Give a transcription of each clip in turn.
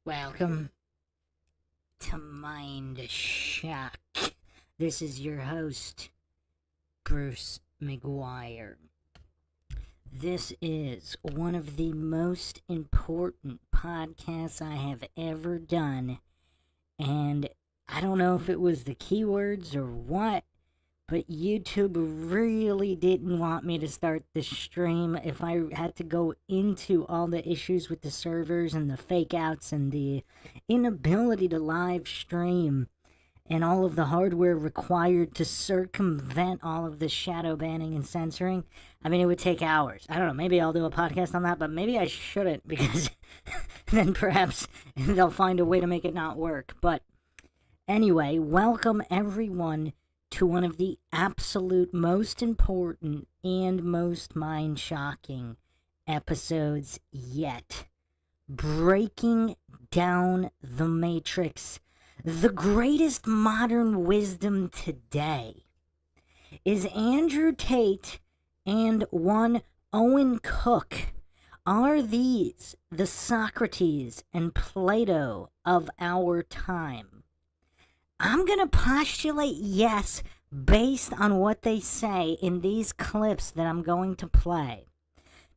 Welcome to Mindshock. This is your host, Bruce McGuire. This is one of the most important podcasts I have ever done, and I don't know if it was the keywords or what, but YouTube really didn't want me to start the stream if I had to go into all the issues with the servers and the fake outs and the inability to live stream and all of the hardware required to circumvent all of the shadow banning and censoring. I mean, it would take hours. I don't know, maybe I'll do a podcast on that, but maybe I shouldn't because then perhaps they'll find a way to make it not work. But anyway, welcome everyone to one of the absolute most important and most mind-shocking episodes yet. Breaking down the Matrix. The greatest modern wisdom today. Is Andrew Tate and one Owen Cook, are these the Socrates and Plato of our time? I'm going to postulate yes based on what they say in these clips that I'm going to play.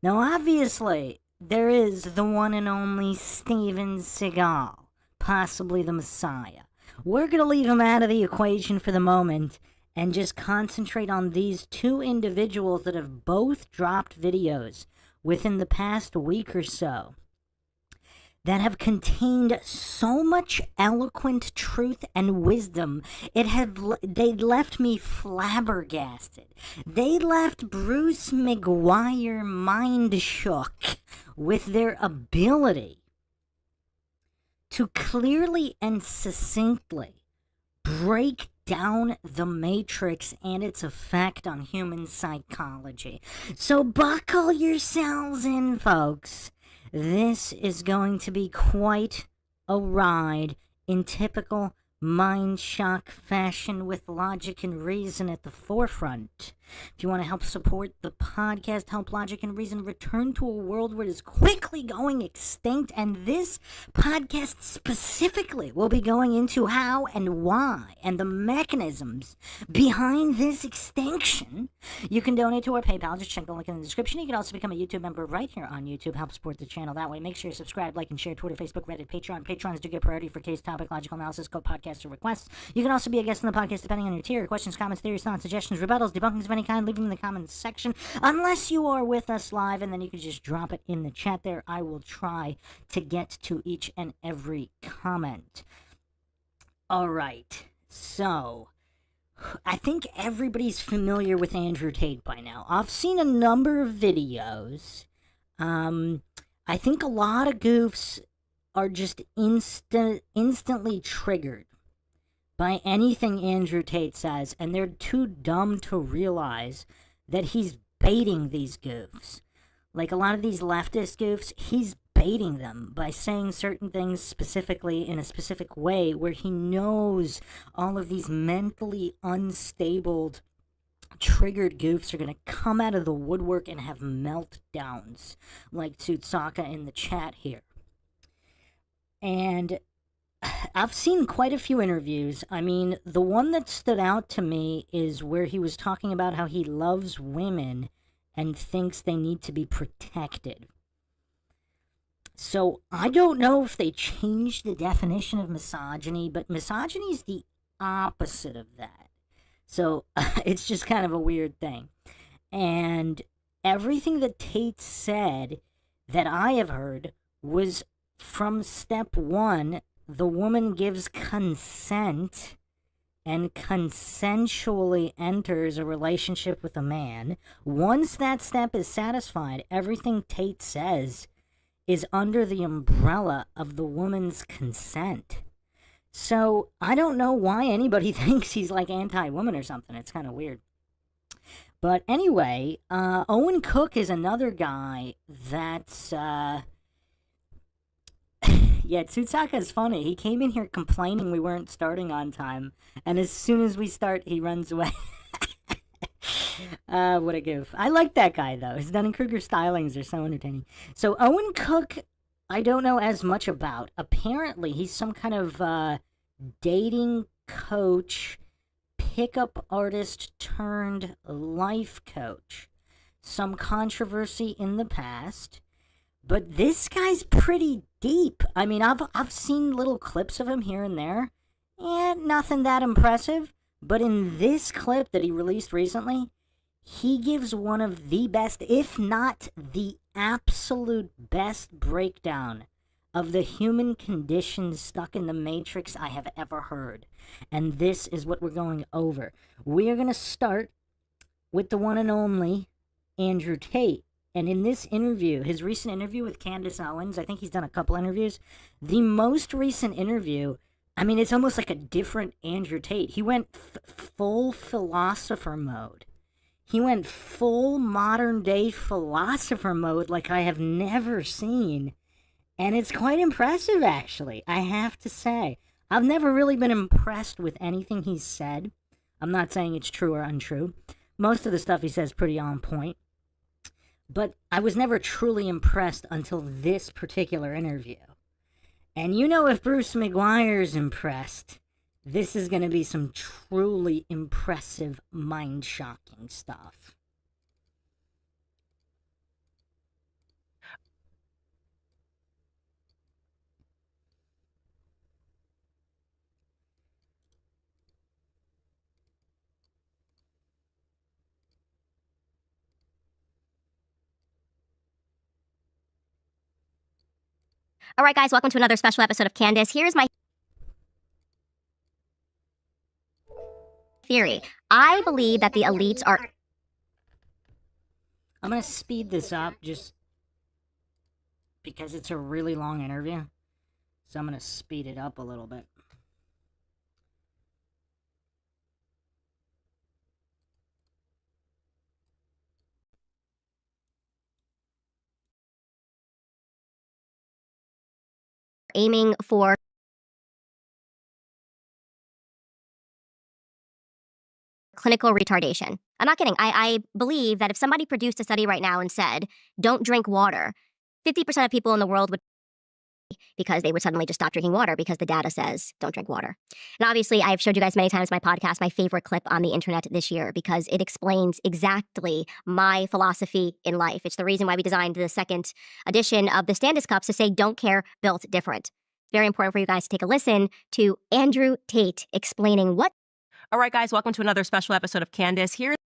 Now, obviously, there is the one and only Steven Seagal, possibly the Messiah. We're going to leave him out of the equation for the moment and just concentrate on these two individuals that have both dropped videos within the past week or so that have contained so much eloquent truth and wisdom. They left me flabbergasted. They left Bruce McGuire Mindshock with their ability to clearly and succinctly break down the Matrix and its effect on human psychology. So buckle yourselves in, folks. This is going to be quite a ride in typical Mindshock fashion with logic and reason at the forefront. If you want to help support the podcast, help logic and reason return to a world where it is quickly going extinct, and this podcast specifically will be going into how and why and the mechanisms behind this extinction, you can donate to our PayPal. Just check the link in the description. You can also become a YouTube member right here on YouTube. Help support the channel that way. Make sure you subscribe, like, and share Twitter, Facebook, Reddit, Patreon. Patrons do get priority for case, topic, logical analysis, code, podcast, or requests. You can also be a guest on the podcast depending on your tier. Questions, comments, theories, thoughts, suggestions, rebuttals, debunkings of any kind, leave them in the comments section. Unless you are with us live, and then you can just drop it in the chat there. I will try to get to each and every comment. All right, so I think everybody's familiar with Andrew Tate by now. I've seen a number of videos. I think a lot of goofs are just instantly triggered by anything Andrew Tate says, and they're too dumb to realize that he's baiting these goofs. Like a lot of these leftist goofs, he's baiting them by saying certain things specifically in a specific way where he knows all of these mentally unstable, triggered goofs are going to come out of the woodwork and have meltdowns, like Tsutsaka in the chat here. And I've seen quite a few interviews. I mean, the one that stood out to me is where he was talking about how he loves women and thinks they need to be protected. So I don't know if they changed the definition of misogyny, but misogyny is the opposite of that. So it's just kind of a weird thing. And everything that Tate said that I have heard was from step one. The woman gives consent and consensually enters a relationship with a man. Once that step is satisfied, everything Tate says is under the umbrella of the woman's consent. So I don't know why anybody thinks he's like anti-woman or something. It's kind of weird. But anyway, Owen Cook is another guy that's yeah, Tsutsaka is funny. He came in here complaining we weren't starting on time, and as soon as we start, he runs away. What a goof. I like that guy, though. His Dunning-Kruger stylings are so entertaining. So Owen Cook I don't know as much about. Apparently, he's some kind of dating coach, pickup artist turned life coach. Some controversy in the past, but this guy's pretty deep. I mean, I've seen little clips of him here and there, and nothing that impressive. But in this clip that he released recently, he gives one of the best, if not the absolute best breakdown of the human condition stuck in the Matrix I have ever heard. And this is what we're going over. We are going to start with the one and only Andrew Tate. And in this interview, his recent interview with Candace Owens, I think he's done a couple interviews. The most recent interview, I mean, it's almost like a different Andrew Tate. He went full philosopher mode. He went full modern day philosopher mode like I have never seen. And it's quite impressive, actually, I have to say. I've never really been impressed with anything he's said. I'm not saying it's true or untrue. Most of the stuff he says is pretty on point. But I was never truly impressed until this particular interview. And you know, if Bruce McGuire's impressed, this is going to be some truly impressive, mind-shocking stuff. All right, guys, welcome to another special episode of Candace. Here's my theory. I believe that the elites are... I'm going to speed this up just because it's a really long interview. So I'm going to speed it up a little bit. aiming for clinical retardation. I'm not kidding. I believe that if somebody produced a study right now and said, don't drink water, 50% of people in the world would, because they would suddenly just stop drinking water because the data says don't drink water. And obviously, I've showed you guys many times in my podcast my favorite clip on the internet this year because it explains exactly my philosophy in life. It's the reason why we designed the second edition of the Standis Cups to say don't care, built different. It's very important for you guys to take a listen to Andrew Tate explaining what... All right, guys, welcome to another special episode of Candace. Here.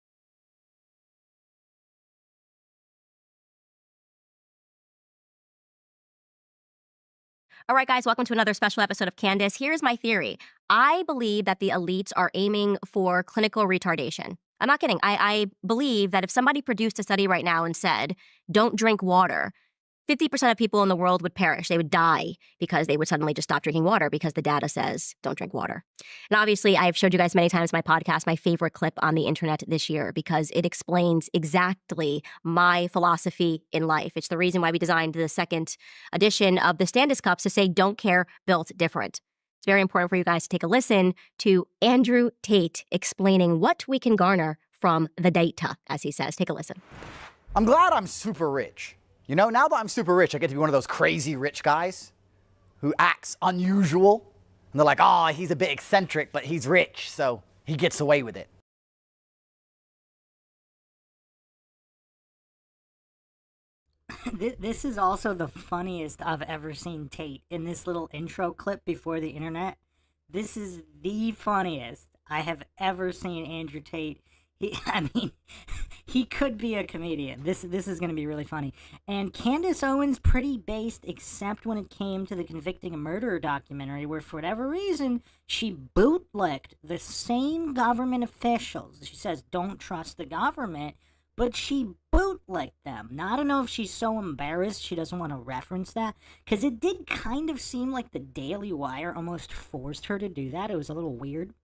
All right, guys, welcome to another special episode of Candace. Here's my theory. I believe that the elites are aiming for clinical retardation. I'm not kidding. I believe that if somebody produced a study right now and said, don't drink water, 50% of people in the world would perish. They would die because they would suddenly just stop drinking water because the data says don't drink water. And obviously, I've showed you guys many times in my podcast my favorite clip on the internet this year because it explains exactly my philosophy in life. It's the reason why we designed the second edition of the Standis Cups to say don't care, built different. It's very important for you guys to take a listen to Andrew Tate explaining what we can garner from the data, as he says. Take a listen. I'm glad I'm super rich. You know, now that I'm super rich, I get to be one of those crazy rich guys who acts unusual. And they're like, oh, he's a bit eccentric, but he's rich, so he gets away with it. This is also the funniest I've ever seen Tate in this little intro clip before the internet. This is the funniest I have ever seen Andrew Tate. He could be a comedian. This is going to be really funny. And Candace Owens, pretty based, except when it came to the Convicting a Murderer documentary, where for whatever reason, she bootlicked the same government officials. She says, don't trust the government, but she bootlicked them. Now, I don't know if she's so embarrassed she doesn't want to reference that, because it did kind of seem like the Daily Wire almost forced her to do that. It was a little weird,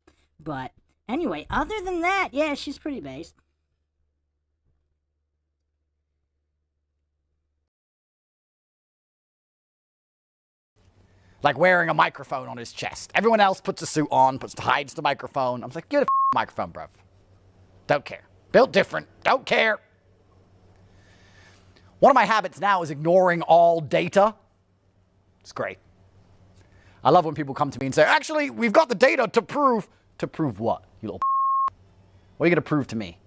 but... Anyway, other than that, yeah, she's pretty based. Like wearing a microphone on his chest. Everyone else puts a suit on, hides the microphone. I'm like, get a microphone, bruv. Don't care. Built different. Don't care. One of my habits now is ignoring all data It's great. I love when people come to me and say, actually, we've got the data to prove. To prove what, you little What are you going to prove to me?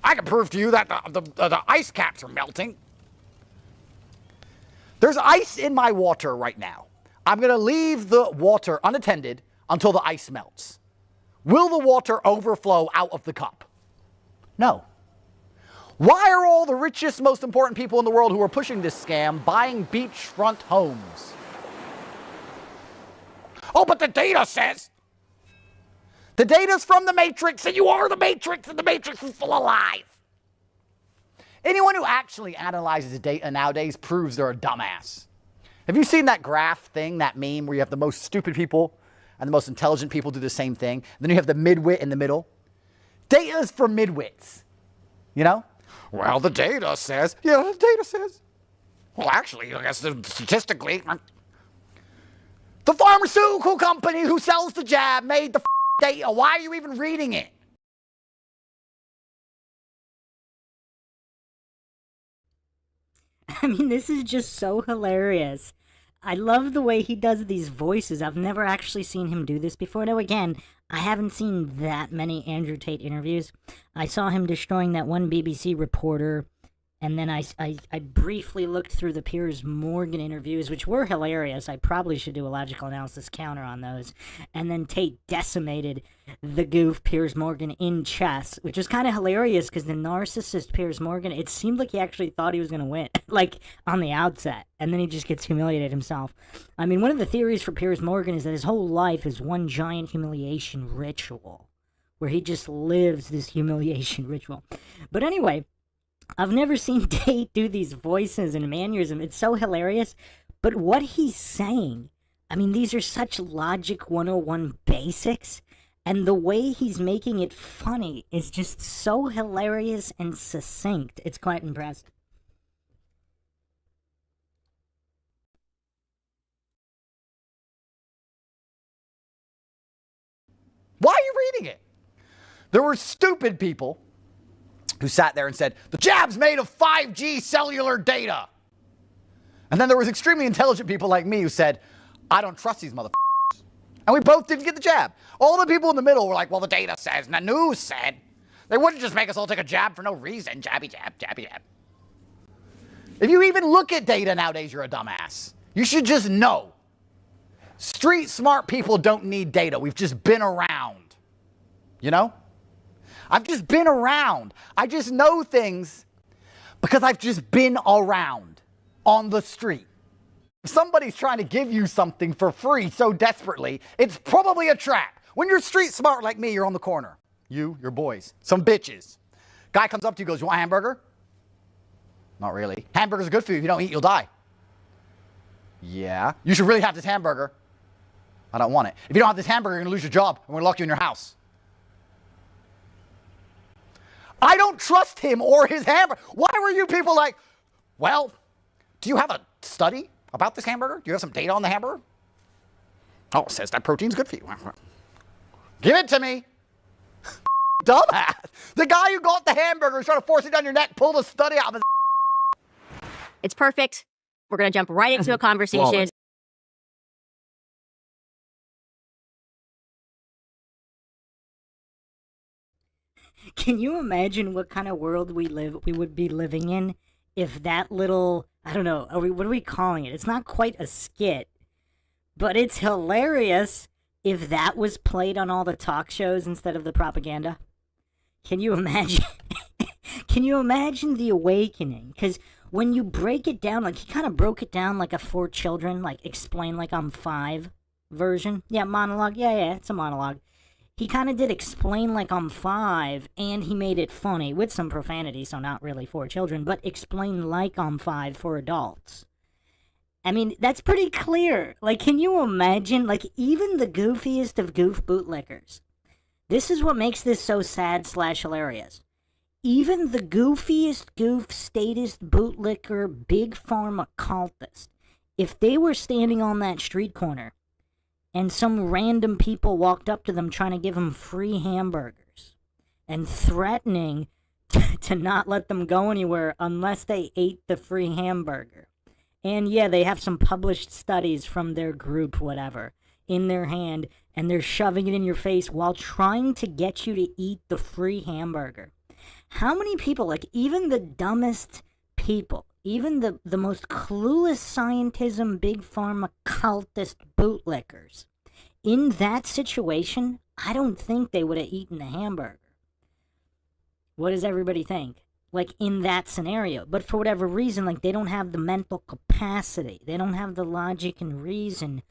I can prove to you that the ice caps are melting. There's ice in my water right now. I'm going to leave the water unattended until the ice melts. Will the water overflow out of the cup? No. Why are all the richest, most important people in the world who are pushing this scam buying beachfront homes? Oh, but the data says. The data's from the Matrix, and you are the Matrix, and the Matrix is full of lies. Anyone who actually analyzes data nowadays proves they're a dumbass. Have you seen that graph thing, that meme, where you have the most stupid people and the most intelligent people do the same thing? Then you have the midwit in the middle. Data is for midwits, you know? Well, the data says. Yeah, the data says. Well, actually, I guess statistically, the pharmaceutical company who sells the jab made the data. Why are you even reading it? I mean, this is just so hilarious. I love the way he does these voices. I've never actually seen him do this before. Now, again, I haven't seen that many Andrew Tate interviews. I saw him destroying that one BBC reporter, and then I briefly looked through the Piers Morgan interviews, which were hilarious. I probably should do a logical analysis counter on those. And then Tate decimated the goof Piers Morgan in chess, which was kind of hilarious because the narcissist Piers Morgan, it seemed like he actually thought he was going to win, like on the outset. And then he just gets humiliated himself. I mean, one of the theories for Piers Morgan is that his whole life is one giant humiliation ritual, where he just lives this humiliation ritual. But anyway, I've never seen Tate do these voices and mannerism. It's so hilarious. But what he's saying, I mean, these are such Logic 101 basics. And the way he's making it funny is just so hilarious and succinct. It's quite impressive. Why are you reading it? There were stupid people who sat there and said, the jab's made of 5G cellular data. And then there was extremely intelligent people like me who said, I don't trust these motherfuckers. And we both didn't get the jab. All the people in the middle were like, well, the data says, and the news said. They wouldn't just make us all take a jab for no reason. Jabby jab, jabby jab. If you even look at data nowadays, you're a dumbass. You should just know. Street smart people don't need data. We've just been around. You know? I've just been around. I just know things because I've just been around on the street. If somebody's trying to give you something for free so desperately, it's probably a trap. When you're street smart like me, you're on the corner. You, your boys, some bitches. Guy comes up to you and goes, you want a hamburger? Not really. Hamburgers are good for you. If you don't eat, you'll die. Yeah. You should really have this hamburger. I don't want it. If you don't have this hamburger, you're going to lose your job. I'm going to lock you in your house. I don't trust him or his hamburger. Why were you people like, well, do you have a study about this hamburger? Do you have some data on the hamburger? Oh, it says that protein's good for you. Give it to me. Dumbass. The guy who got the hamburger is trying to force it down your neck, pulled a study out of his. It's perfect. We're going to jump right into a conversation. Can you imagine what kind of world we would be living in if that little, I don't know, what are we calling it? It's not quite a skit, but it's hilarious if that was played on all the talk shows instead of the propaganda. Can you imagine? Can you imagine the awakening? Because when you break it down, like he kind of broke it down like a For Children, like explain like I'm 5 version. Yeah, monologue. Yeah, it's a monologue. He kind of did explain like I'm 5, and he made it funny with some profanity, so not really for children, but explain like I'm 5 for adults. I mean, that's pretty clear. Like, can you imagine, like, even the goofiest of goof bootlickers? This is what makes this so sad/hilarious. Even the goofiest goof statist bootlicker big pharma cultist, if they were standing on that street corner and some random people walked up to them trying to give them free hamburgers and threatening to not let them go anywhere unless they ate the free hamburger, And yeah, they have some published studies from their group, whatever, in their hand, and they're shoving it in your face while trying to get you to eat the free hamburger. How many people, like even the dumbest people, even the most clueless scientism, big pharma cultist bootlickers, in that situation, I don't think they would have eaten the hamburger. What does everybody think? Like in that scenario. But for whatever reason, like they don't have the mental capacity. They don't have the logic and reason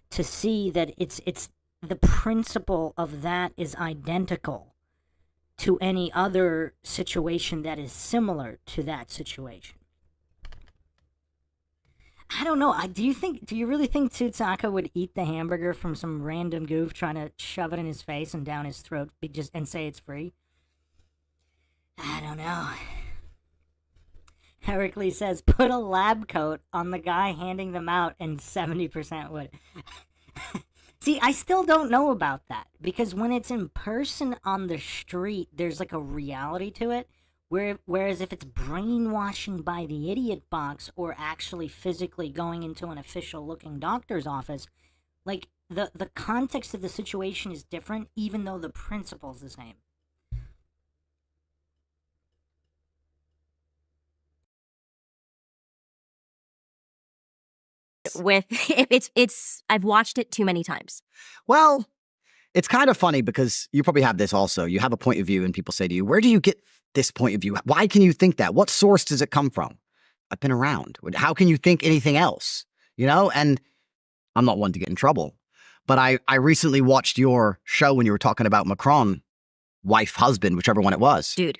to see that it's the principle of that is identical to any other situation that is similar to that situation. I don't know. Do you really think Tsutsaka would eat the hamburger from some random goof trying to shove it in his face and down his throat and say it's free? I don't know. Heracles says, put a lab coat on the guy handing them out and 70% would. See, I still don't know about that. Because when it's in person on the street, there's like a reality to it. Whereas if it's brainwashing by the idiot box or actually physically going into an official looking doctor's office, like the context of the situation is different, even though the principle's the same. With it's I've watched it too many times. Well, it's kind of funny because you probably have this also. You have a point of view and people say to you, where do you get this point of view? Why can you think that? What source does it come from? I've been around. How can you think anything else? You know, and I'm not one to get in trouble, but I recently watched your show when you were talking about Macron, wife, husband, whichever one it was. Dude.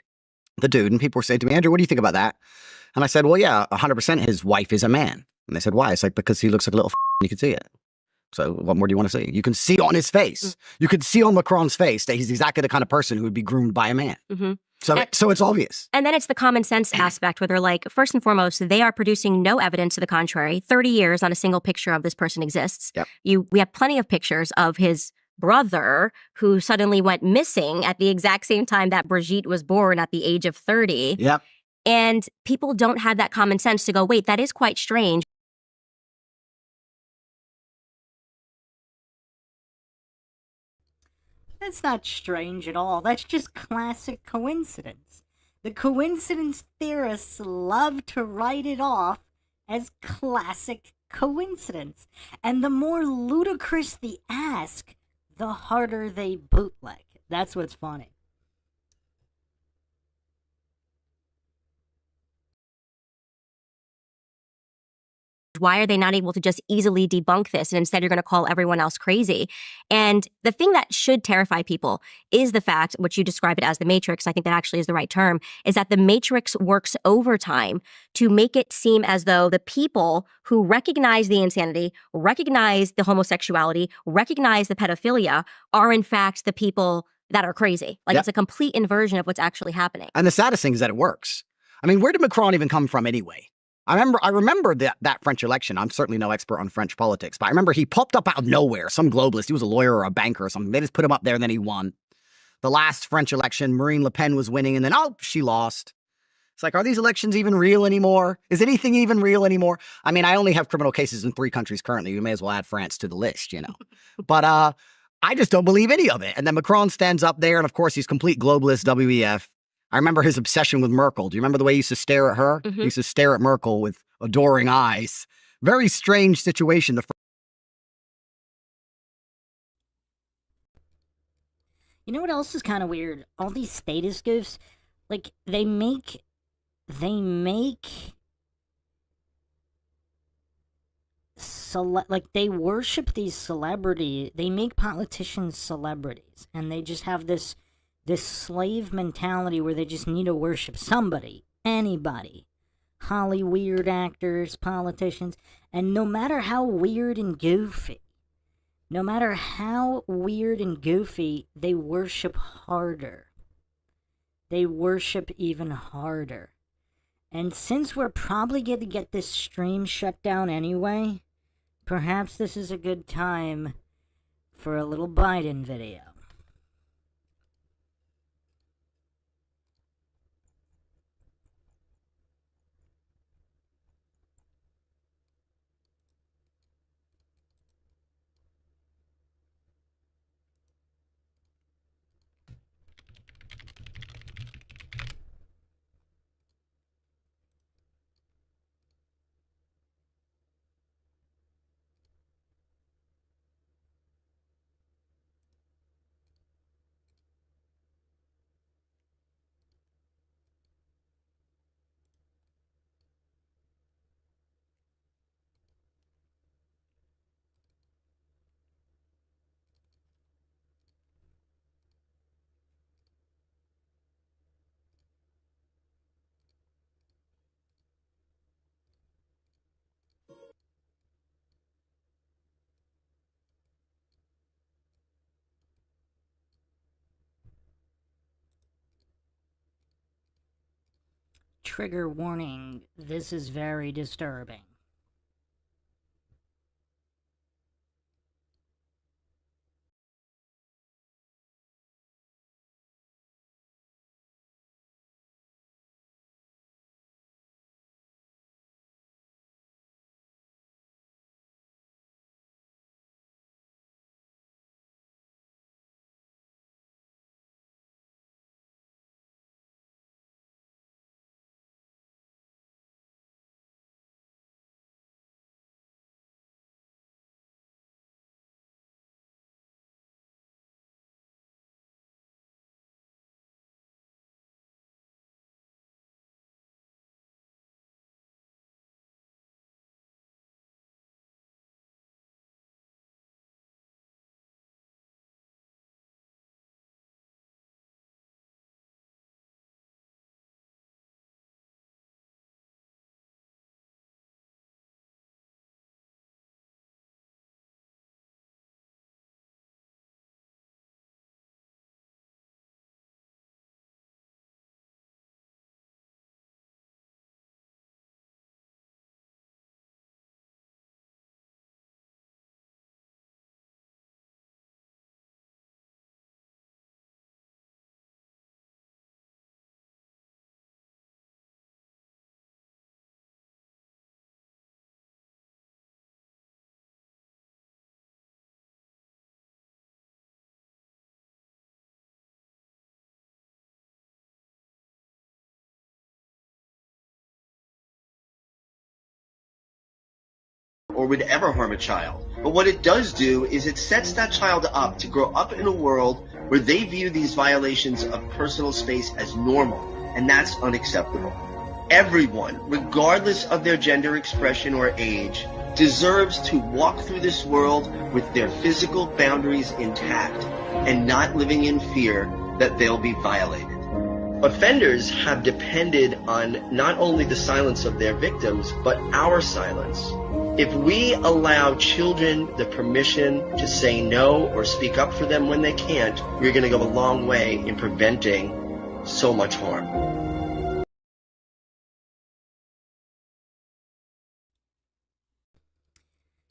The dude. And people were saying to me, Andrew, what do you think about that? And I said, well, yeah, 100% his wife is a man. And they said, why? It's like, because he looks like a little you can see it. So what more do you want to see? You can see on his face. You can see on Macron's face that he's exactly the kind of person who would be groomed by a man. Mm-hmm. So it's obvious. And then it's the common sense aspect where they're like, first and foremost, they are producing no evidence to the contrary. 30 years on a single picture of this person exists. Yep. We have plenty of pictures of his brother who suddenly went missing at the exact same time that Brigitte was born at the age of 30. Yep. And people don't have that common sense to go, wait, that is quite strange. That's not strange at all. That's just classic coincidence. The coincidence theorists love to write it off as classic coincidence. And the more ludicrous the ask, the harder they bootleg. That's what's funny. Why are they not able to just easily debunk this? And instead, you're going to call everyone else crazy. And the thing that should terrify people is the fact, which you describe it as the Matrix, I think that actually is the right term, is that the Matrix works overtime to make it seem as though the people who recognize the insanity, recognize the homosexuality, recognize the pedophilia are in fact the people that are crazy. Like It's a complete inversion of what's actually happening. And the saddest thing is that it works. I mean, where did Macron even come from anyway? I remember that French election. I'm certainly no expert on French politics, but I remember he popped up out of nowhere. Some globalist. He was a lawyer or a banker or something. They just put him up there and then he won. The last French election, Marine Le Pen was winning and then, she lost. It's like, are these elections even real anymore? Is anything even real anymore? I mean, I only have criminal cases in 3 countries currently. You may as well add France to the list, you know. But I just don't believe any of it. And then Macron stands up there and of course he's complete globalist, WEF. I remember his obsession with Merkel. Do you remember the way he used to stare at her? Mm-hmm. He used to stare at Merkel with adoring eyes. Very strange situation. You know what else is kind of weird? All these status goofs, like they make like they worship these celebrities. They make politicians celebrities, and they just have this slave mentality where they just need to worship somebody, anybody. Holly weird actors, politicians, and no matter how weird and goofy, they worship harder. They worship even harder. And since we're probably going to get this stream shut down anyway, perhaps this is a good time for a little Biden video. Trigger warning, this is very disturbing. Or would ever harm a child. But what it does do is it sets that child up to grow up in a world where they view these violations of personal space as normal, and that's unacceptable. Everyone, regardless of their gender expression or age, deserves to walk through this world with their physical boundaries intact and not living in fear that they'll be violated. Offenders have depended on not only the silence of their victims, but our silence. If we allow children the permission to say no or speak up for them when they can't, we're going to go a long way in preventing so much harm.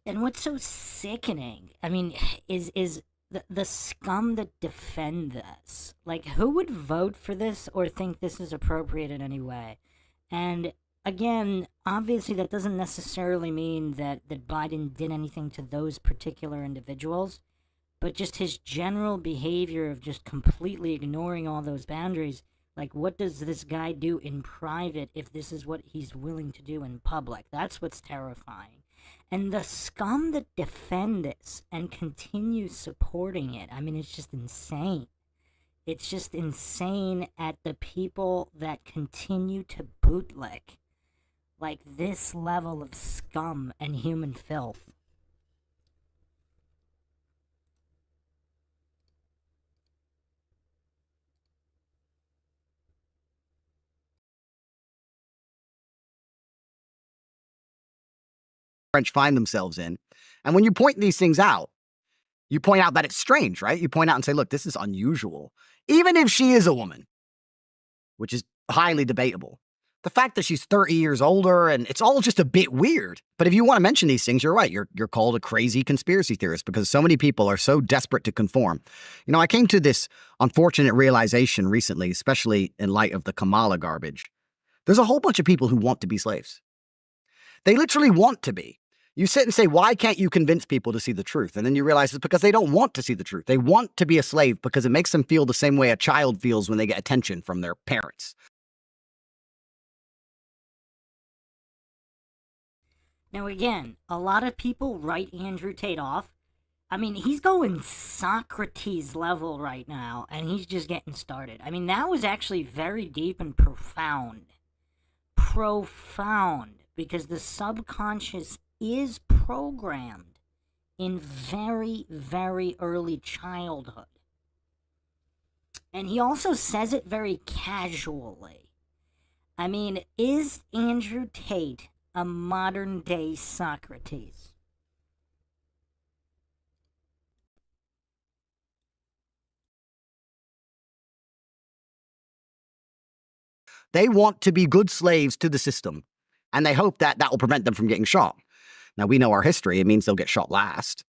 And what's so sickening, I mean, is the scum that defend this. Like, who would vote for this or think this is appropriate in any way? And again, obviously that doesn't necessarily mean that Biden did anything to those particular individuals, but just his general behavior of just completely ignoring all those boundaries. Like, what does this guy do in private if this is what he's willing to do in public? That's what's terrifying. And the scum that defend this and continue supporting it, I mean, it's just insane. It's just insane at the people that continue to bootleg like this level of scum and human filth. French find themselves in. And when you point these things out, you point out that it's strange, right? You point out and say, look, this is unusual. Even if she is a woman, which is highly debatable. The fact that she's 30 years older, and it's all just a bit weird. But if you want to mention these things, you're right. You're called a crazy conspiracy theorist because so many people are so desperate to conform. You know, I came to this unfortunate realization recently, especially in light of the Kamala garbage. There's a whole bunch of people who want to be slaves. They literally want to be. You sit and say, why can't you convince people to see the truth? And then you realize it's because they don't want to see the truth. They want to be a slave because it makes them feel the same way a child feels when they get attention from their parents. Now, again, a lot of people write Andrew Tate off. I mean, he's going Socrates level right now, and he's just getting started. I mean, that was actually very deep and profound. Profound. Because the subconscious is programmed in very, very early childhood. And he also says it very casually. I mean, is Andrew Tate a modern day Socrates? They want to be good slaves to the system, and they hope that that will prevent them from getting shot. Now, we know our history. It means they'll get shot last,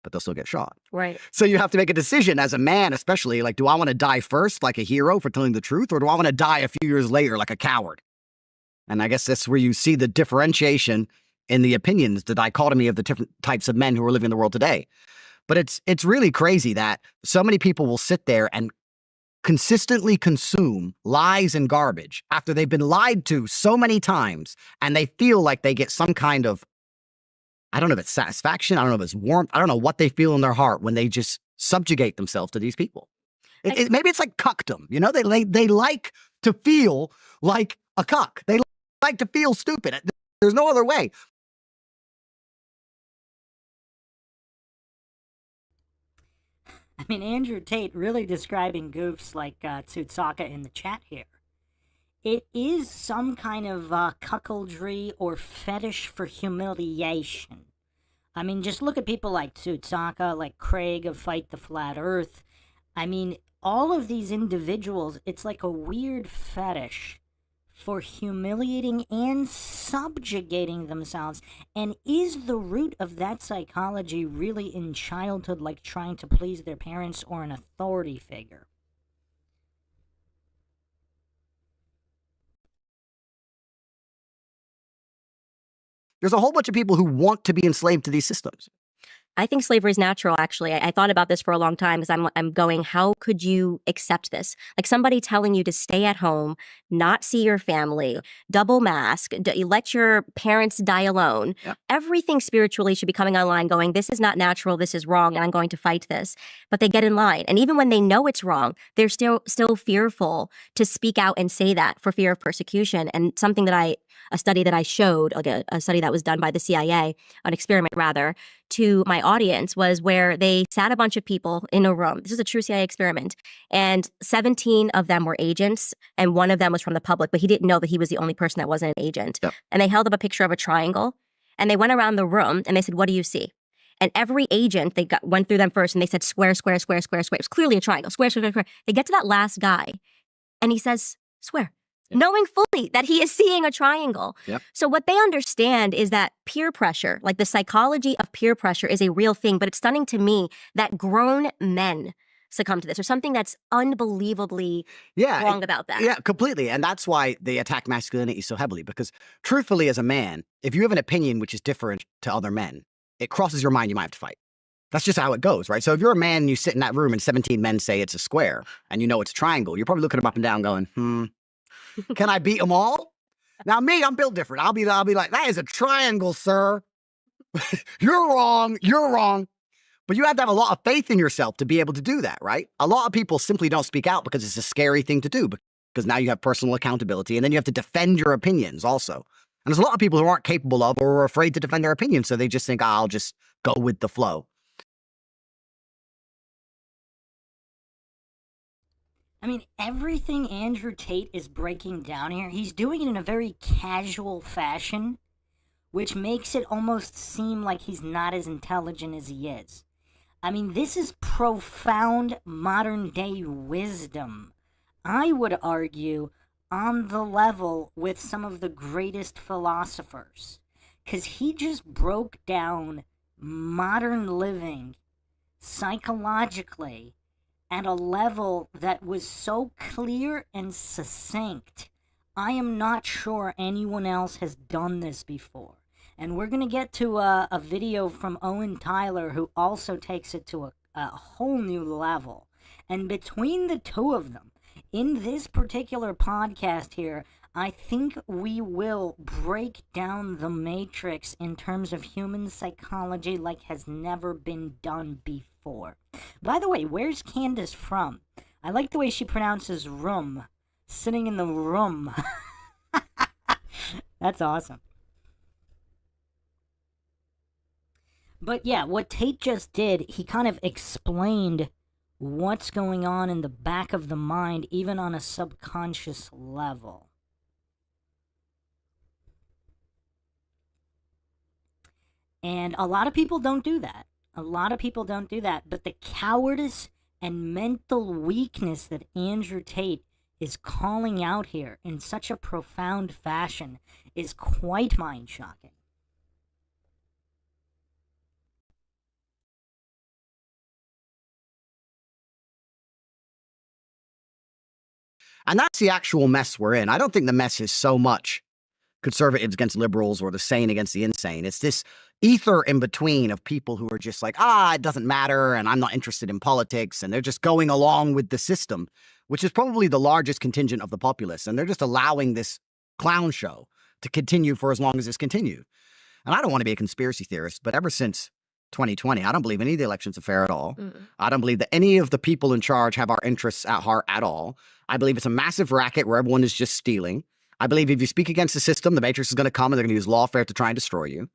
but they'll still get shot. Right. So you have to make a decision as a man, especially, like, do I want to die first like a hero for telling the truth, or do I want to die a few years later like a coward? And I guess that's where you see the differentiation in the opinions, the dichotomy of the different types of men who are living in the world today. But it's really crazy that so many people will sit there and consistently consume lies and garbage after they've been lied to so many times, and they feel like they get some kind of, I don't know if it's satisfaction, I don't know if it's warmth, I don't know what they feel in their heart when they just subjugate themselves to these people. Maybe it's like cuckdom, you know? They like to feel like a cuck. They like to feel stupid. There's no other way. I mean, Andrew Tate really describing goofs like Tsutsaka in the chat here. It is some kind of cuckoldry or fetish for humiliation. I mean, just look at people like Tsutsaka, like Craig of Fight the Flat Earth. I mean, all of these individuals, it's like a weird fetish for humiliating and subjugating themselves. And is the root of that psychology really in childhood, like trying to please their parents or an authority figure? There's a whole bunch of people who want to be enslaved to these systems. I think slavery is natural, actually. I thought about this for a long time because I'm going, how could you accept this? Like somebody telling you to stay at home, not see your family, double mask, let your parents die alone. Yep. Everything spiritually should be coming online going, this is not natural, this is wrong, and I'm going to fight this. But they get in line. And even when they know it's wrong, they're still fearful to speak out and say that for fear of persecution. And something that a study that I showed, like a study that was done by the CIA, an experiment rather, to my audience was where they sat a bunch of people in a room. This is a true CIA experiment. And 17 of them were agents, and one of them was from the public, but he didn't know that he was the only person that wasn't an agent. Yep. And they held up a picture of a triangle, and they went around the room, and they said, what do you see? And every agent, went through them first, and they said, square, square, square, square, square. It was clearly a triangle, square, square, square, square. They get to that last guy, and he says, square. Knowing fully that he is seeing a triangle. Yep. So what they understand is that peer pressure, like the psychology of peer pressure, is a real thing, but it's stunning to me that grown men succumb to this, or something that's unbelievably wrong about that. Yeah, completely. And that's why they attack masculinity so heavily, because truthfully, as a man, if you have an opinion which is different to other men, it crosses your mind, you might have to fight. That's just how it goes, right? So if you're a man and you sit in that room and 17 men say it's a square and you know it's a triangle, you're probably looking them up and down going, can I beat them all? Now, me, I'm built different. I'll be like, that is a triangle, sir. You're wrong. You're wrong. But you have to have a lot of faith in yourself to be able to do that, right? A lot of people simply don't speak out because it's a scary thing to do, because now you have personal accountability, and then you have to defend your opinions also. And there's a lot of people who aren't capable of or are afraid to defend their opinions, so they just think, I'll just go with the flow. I mean, everything Andrew Tate is breaking down here, he's doing it in a very casual fashion, which makes it almost seem like he's not as intelligent as he is. I mean, this is profound modern-day wisdom. I would argue on the level with some of the greatest philosophers, because he just broke down modern living psychologically at a level that was so clear and succinct. I am not sure anyone else has done this before. And we're going to get to a video from Owen Tyler, who also takes it to a whole new level. And between the two of them, in this particular podcast here, I think we will break down the matrix in terms of human psychology like has never been done before. By the way, where's Candace from? I like the way she pronounces room. Sitting in the room. That's awesome. But yeah, what Tate just did, he kind of explained what's going on in the back of the mind, even on a subconscious level. And a lot of people don't do that. A lot of people don't do that. But the cowardice and mental weakness that Andrew Tate is calling out here in such a profound fashion is quite mind-shocking. And that's the actual mess we're in. I don't think the mess is so much conservatives against liberals or the sane against the insane. It's this ether in between of people who are just like, it doesn't matter, and I'm not interested in politics, and they're just going along with the system, which is probably the largest contingent of the populace, and they're just allowing this clown show to continue for as long as it's continued. And I don't want to be a conspiracy theorist, but ever since 2020, I don't believe any of the elections are fair at all. I don't believe that any of the people in charge have our interests at heart at all. I believe it's a massive racket where everyone is just stealing. I believe if you speak against the system, the Matrix is going to come and they're going to use lawfare to try and destroy you.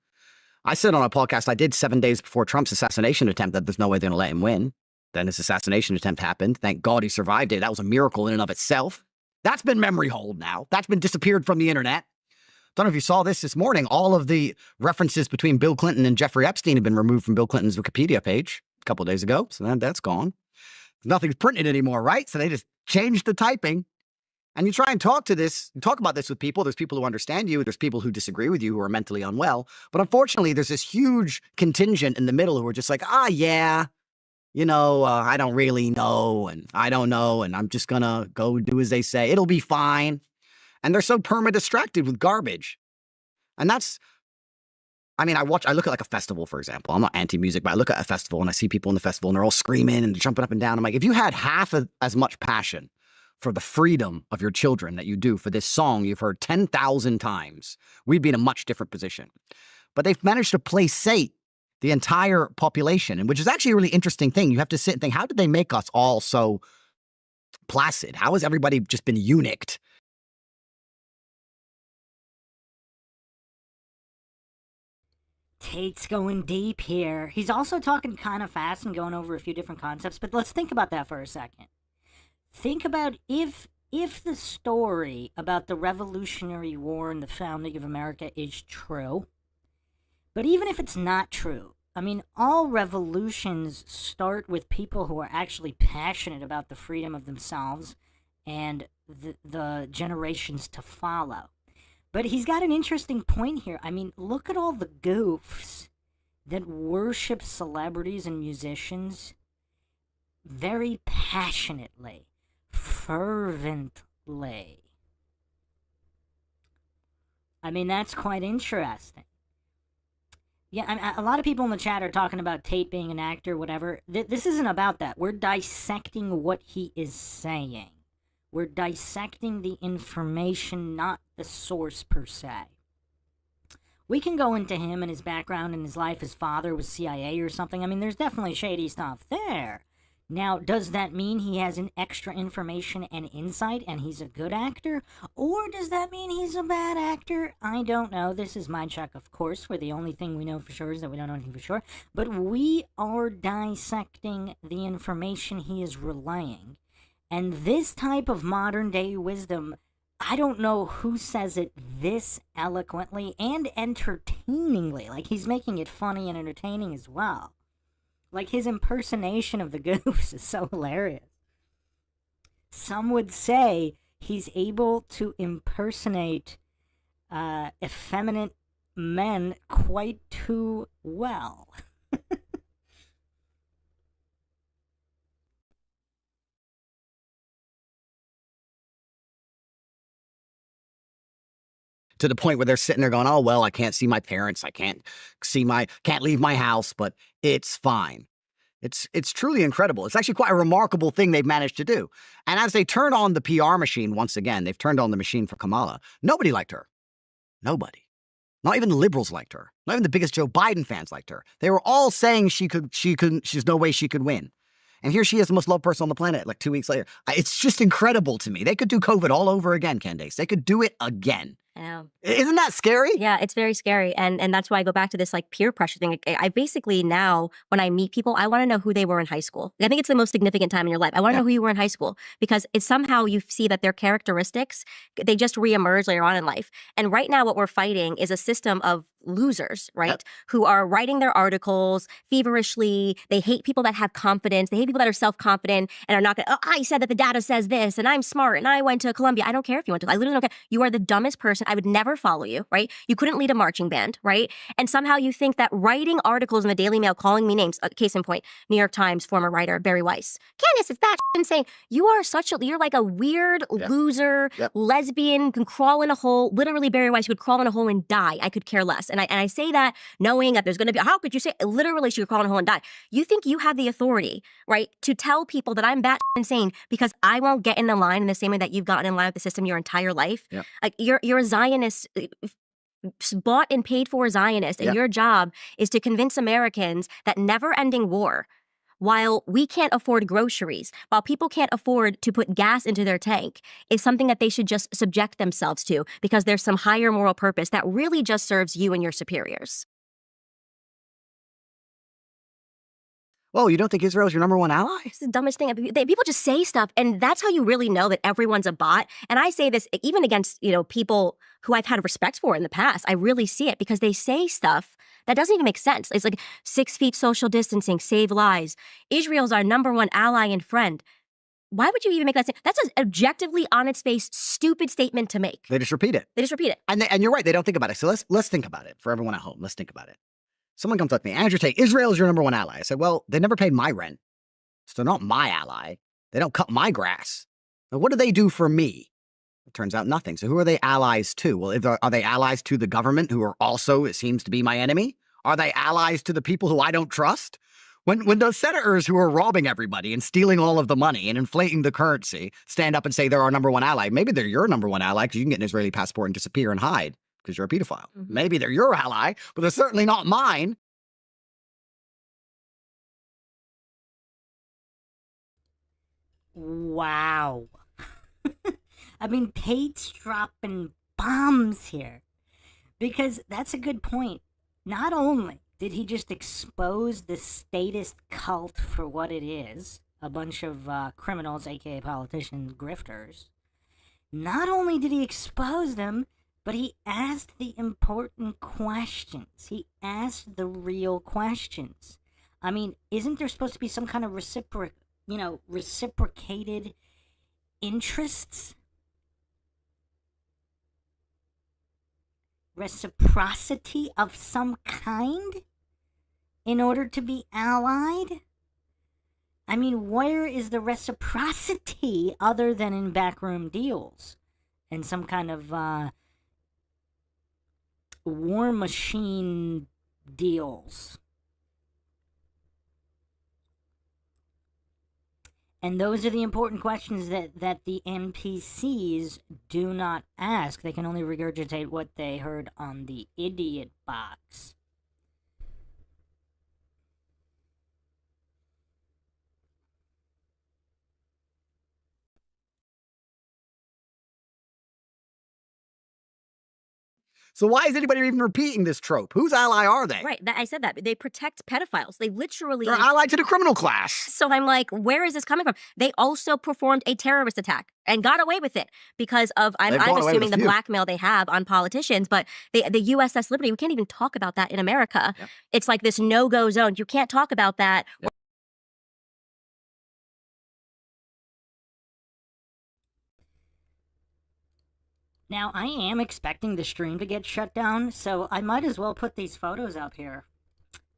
I said on a podcast I did 7 days before Trump's assassination attempt that there's no way they're going to let him win. Then his assassination attempt happened. Thank God he survived it. That was a miracle in and of itself. That's been memory hold now. That's been disappeared from the internet. Don't know if you saw this morning. All of the references between Bill Clinton and Jeffrey Epstein have been removed from Bill Clinton's Wikipedia page a couple of days ago. So that's gone. Nothing's printed anymore, right? So they just changed the typing. And you try and talk about this with people. There's people who understand you. There's people who disagree with you who are mentally unwell. But unfortunately, there's this huge contingent in the middle who are just like, yeah, I don't really know. And I don't know. And I'm just going to go do as they say. It'll be fine. And they're so perma-distracted with garbage. And that's, I look at like a festival, for example. I'm not anti-music, but I look at a festival and I see people in the festival and they're all screaming and jumping up and down. I'm like, if you had half as much passion for the freedom of your children that you do for this song you've heard 10,000 times, we'd be in a much different position. But they've managed to placate the entire population, and which is actually a really interesting thing. You have to sit and think, how did they make us all so placid? How has everybody just been eunuched? Tate's going deep here. He's also talking kind of fast and going over a few different concepts, but let's think about that for a second. Think about if the story about the Revolutionary War and the founding of America is true, but even if it's not true, all revolutions start with people who are actually passionate about the freedom of themselves and the generations to follow. But he's got an interesting point here. Look at all the goofs that worship celebrities and musicians very passionately, fervently. That's quite interesting. Yeah, a lot of people in the chat are talking about Tate being an actor, whatever. This isn't about that. We're dissecting what he is saying. We're dissecting the information, not the source per se. We can go into him and his background and his life. His father was CIA or something. There's definitely shady stuff there. Now, does that mean he has an extra information and insight and he's a good actor? Or does that mean he's a bad actor? I don't know. This is Mindshock, of course, where the only thing we know for sure is that we don't know anything for sure. But we are dissecting the information he is relaying. And this type of modern-day wisdom, I don't know who says it this eloquently and entertainingly. Like, he's making it funny and entertaining as well. Like, his impersonation of the goofs is so hilarious. Some would say he's able to impersonate effeminate men quite too well. To the point where they're sitting there going, oh, well, I can't see my parents. I can't leave my house, but it's fine. It's truly incredible. It's actually quite a remarkable thing they've managed to do. And as they turn on the PR machine once again, they've turned on the machine for Kamala. Nobody liked her. Nobody. Not even the liberals liked her. Not even the biggest Joe Biden fans liked her. They were all saying she's no way she could win. And here she is, the most loved person on the planet, like 2 weeks later. It's just incredible to me. They could do COVID all over again, Candace. They could do it again. I know. Isn't that scary? Yeah, it's very scary. And that's why I go back to this like peer pressure thing. I basically now, when I meet people, I want to know who they were in high school. I think it's the most significant time in your life. I want to know who you were in high school because it's somehow you see that their characteristics, they just reemerge later on in life. And right now what we're fighting is a system of losers, right? Who are writing their articles feverishly. They hate people that have confidence. They hate people that are self-confident and are not going to, oh, I said that the data says this and I'm smart and I went to Columbia. I don't care if you went to, I literally don't care. You are the dumbest person. I would never follow you, right? You couldn't lead a marching band, right? And somehow you think that writing articles in the Daily Mail, calling me names, case in point, New York Times former writer Barry Weiss, Candace, it's that insane. You are you're like a weird loser, lesbian, can crawl in a hole. Literally, Barry Weiss could crawl in a hole and die. I could care less. And I say that knowing that there's going to be, how could you say, literally she could crawl in a hole and die. You think you have the authority, right, to tell people that I'm bat insane because I won't get in the line in the same way that you've gotten in line with the system your entire life? Like you're a Zionist, bought and paid for Zionist, and your job is to convince Americans that never-ending war, while we can't afford groceries, while people can't afford to put gas into their tank, is something that they should just subject themselves to because there's some higher moral purpose that really just serves you and your superiors. Whoa, you don't think Israel's your number one ally? It's the dumbest thing. People just say stuff, and that's how you really know that everyone's a bot. And I say this even against, people who I've had respect for in the past. I really see it because they say stuff that doesn't even make sense. It's like 6 feet social distancing, save lives. Israel's our number one ally and friend. Why would you even make that statement? That's an objectively, on its face, stupid statement to make. They just repeat it. And you're right, they don't think about it. So let's think about it. For everyone at home, let's think about it. Someone comes up to me, Andrew Tate, Israel is your number one ally. I said, well, they never paid my rent. So they're not my ally. They don't cut my grass. Now, what do they do for me? It turns out nothing. So who are they allies to? Well, are they allies to the government, who are also, it seems to be, my enemy? Are they allies to the people who I don't trust? When those senators who are robbing everybody and stealing all of the money and inflating the currency stand up and say they're our number one ally, maybe they're your number one ally because you can get an Israeli passport and disappear and hide because you're a pedophile. Mm-hmm. Maybe they're your ally, but they're certainly not mine. Wow. I mean, Tate's dropping bombs here. Because that's a good point. Not only did he just expose the statist cult for what it is, a bunch of criminals, aka politicians, grifters, not only did he expose them, but he asked the important questions. He asked the real questions. I mean, isn't there supposed to be some kind of reciprocated interests? Reciprocity of some kind in order to be allied? I mean, where is the reciprocity other than in backroom deals and some kind of war machine deals? And those are the important questions that the NPCs do not ask. They can only regurgitate what they heard on the idiot box. So why is anybody even repeating this trope? Whose ally are they? Right, I said that. They protect pedophiles. They literally... They're allied to the criminal class. So I'm like, where is this coming from? They also performed a terrorist attack and got away with it because of, I'm assuming, the blackmail they have on politicians. But the USS Liberty, we can't even talk about that in America. Yep. It's like this no-go zone. You can't talk about that. Yep. Now, I am expecting the stream to get shut down, so I might as well put these photos up here.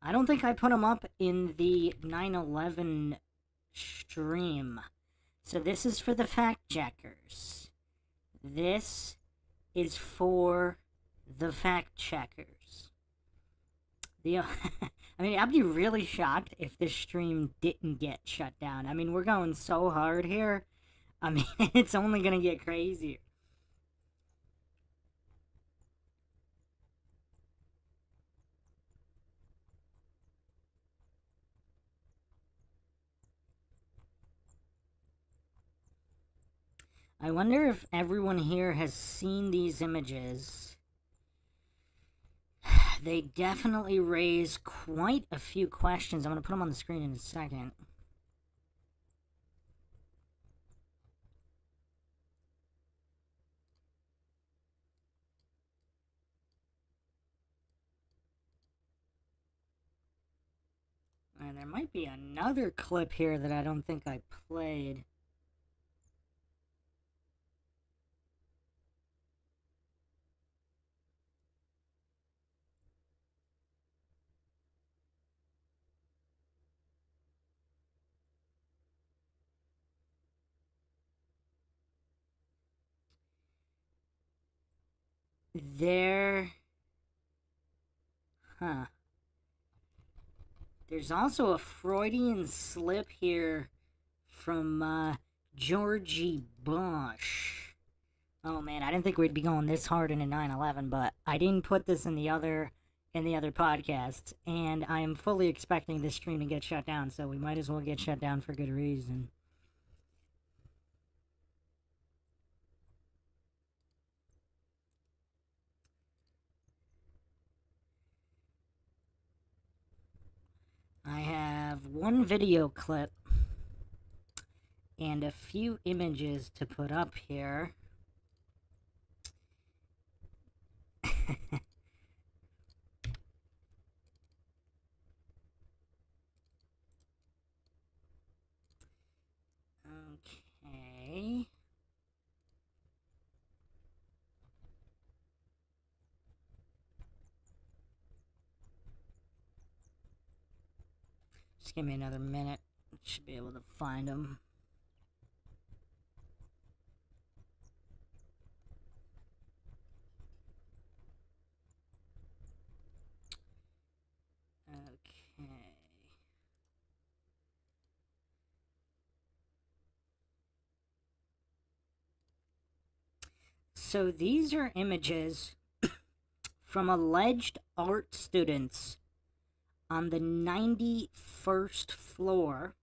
I don't think I put them up in the 9/11 stream. So this is for the fact checkers. This is for the fact checkers. I mean, I'd be really shocked if this stream didn't get shut down. I mean, we're going so hard here. I mean, it's only going to get crazier. I wonder if everyone here has seen these images. They definitely raise quite a few questions. I'm going to put them on the screen in a second. And there might be another clip here that I don't think I played. There's also a Freudian slip here from Georgie Bush. Oh man, I didn't think we'd be going this hard in a 9/11, but I didn't put this in the other podcasts, and I am fully expecting this stream to get shut down, so we might as well get shut down for good reason. I have one video clip and a few images to put up here. Okay. Just give me another minute. Should be able to find them. Okay. So these are images from alleged art students on the 91st floor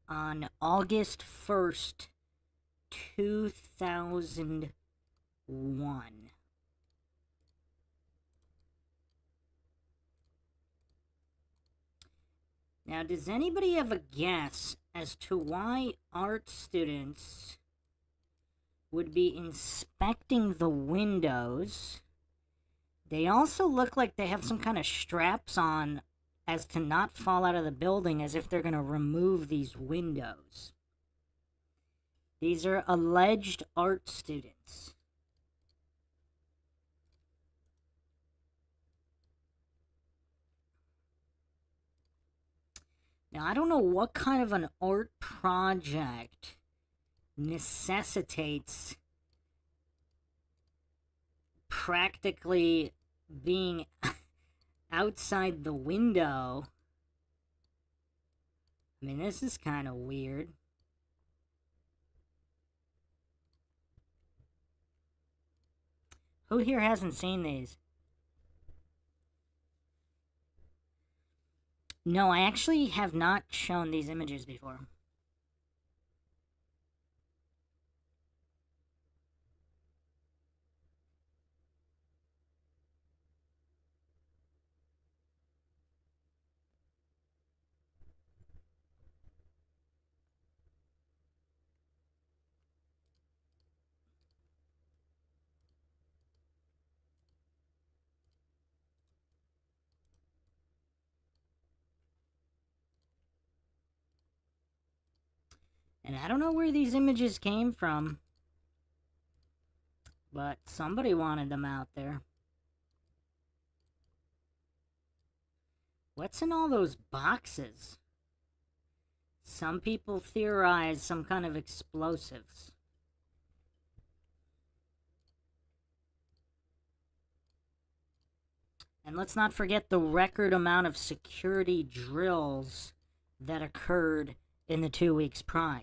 on August 1st, 2001. Now, does anybody have a guess as to why art students would be inspecting the windows? They also look like they have some kind of straps on as to not fall out of the building, as if they're going to remove these windows. These are alleged art students. Now, I don't know what kind of an art project necessitates practically being outside the window. I mean, this is kind of weird. Who here hasn't seen these? No, I actually have not shown these images before. And I don't know where these images came from, but somebody wanted them out there. What's in all those boxes? Some people theorize some kind of explosives. And let's not forget the record amount of security drills that occurred in the 2 weeks prior.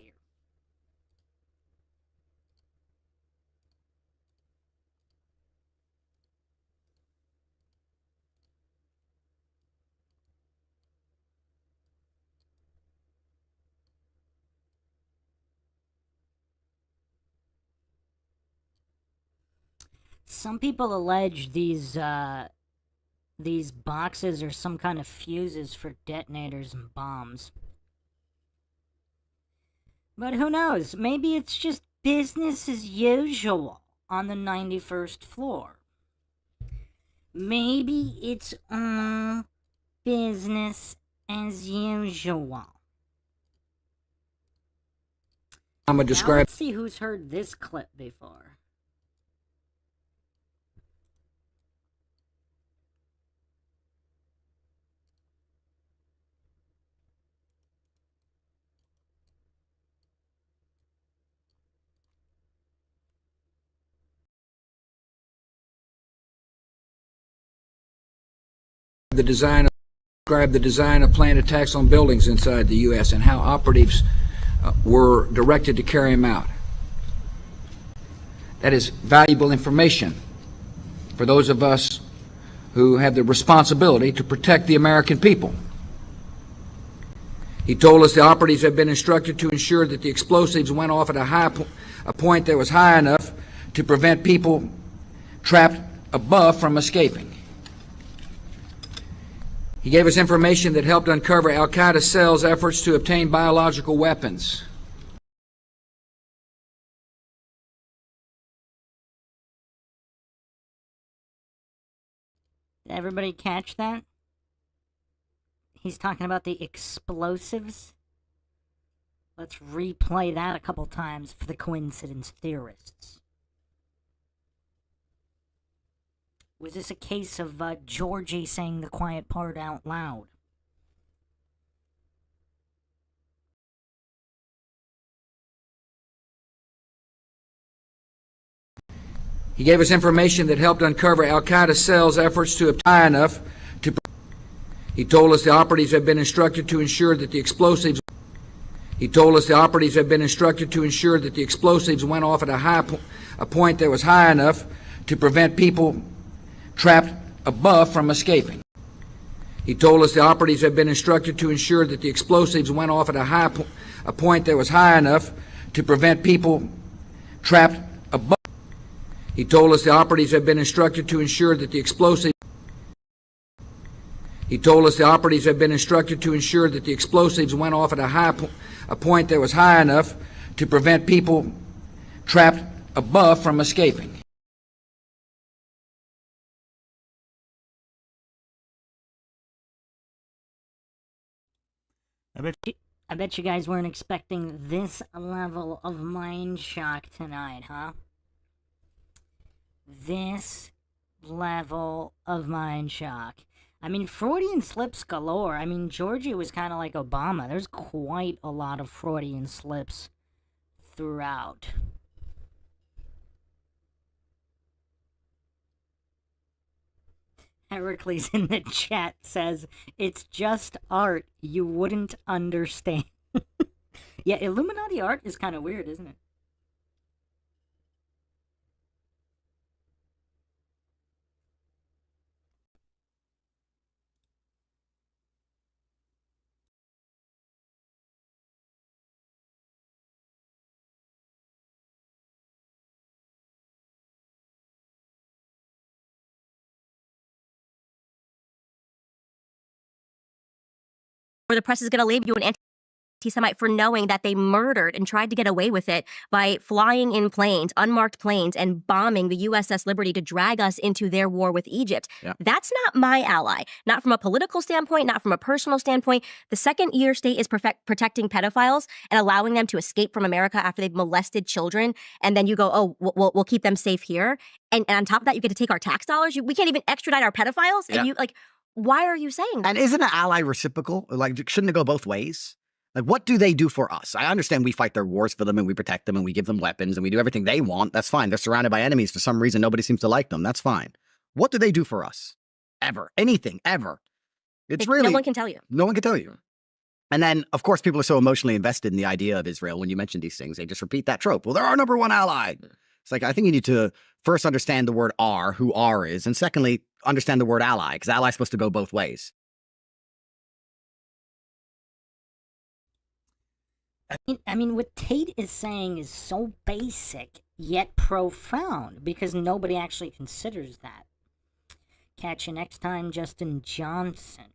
Some people allege these boxes are some kind of fuses for detonators and bombs. But who knows? Maybe it's just business as usual on the 91st floor. Maybe it's all business as usual. I'm gonna Now describe. let's see who's heard this clip before. Describe the design of planned attacks on buildings inside the U.S. and how operatives were directed to carry them out. That is valuable information for those of us who have the responsibility to protect the American people. He told us the operatives had been instructed to ensure that the explosives went off at a point that was high enough to prevent people trapped above from escaping. He gave us information that helped uncover al-Qaeda cells' efforts to obtain biological weapons. Did everybody catch that? He's talking about the explosives. Let's replay that a couple times for the coincidence theorists. Was this a case of Georgie saying the quiet part out loud? He gave us information that helped uncover al-Qaeda cells' efforts to obtain high enough to. He told us the operatives had been instructed to ensure that the explosives. He told us the operatives had been instructed to ensure that the explosives went off at a point that was high enough to prevent people trapped above from escaping. He told us the operatives had been instructed to ensure that the explosives went off at a point that was high enough to prevent people trapped above. He told us the operatives had been instructed to ensure that the explosives. He told us the operatives had been instructed to ensure that the explosives went off at a point that was high enough to prevent people trapped above from escaping. I bet you guys weren't expecting this level of mind shock tonight, huh? This level of mind shock. I mean, Freudian slips galore. I mean, Georgie was kind of like Obama. There's quite a lot of Freudian slips throughout. Heracles in the chat says, it's just art. You wouldn't understand. Yeah, Illuminati art is kind of weird, isn't it? Or the press is going to label you an anti-Semite for knowing that they murdered and tried to get away with it by flying in planes, unmarked planes, and bombing the USS Liberty to drag us into their war with Egypt. Yeah. That's not my ally. Not from a political standpoint, not from a personal standpoint. The second your state is protecting pedophiles and allowing them to escape from America after they've molested children, and then you go, oh, we'll keep them safe here. And on top of that, you get to take our tax dollars. We can't even extradite our pedophiles. Yeah. And you, like, why are you saying that? And isn't an ally reciprocal? Like, shouldn't it go both ways? Like, what do they do for us? I understand we fight their wars for them and we protect them and we give them weapons and we do everything they want. That's fine. They're surrounded by enemies. For some reason, nobody seems to like them. That's fine. What do they do for us? Ever. Anything. Ever. It's really... No one can tell you. No one can tell you. And then, of course, people are so emotionally invested in the idea of Israel when you mention these things. They just repeat that trope. Well, they're our number one ally. It's like, I think you need to first understand the word "our," who "our" is, and secondly, understand the word ally, because ally is supposed to go both ways. I mean, what Tate is saying is so basic, yet profound, because nobody actually considers that. Catch you next time, Justin Johnson.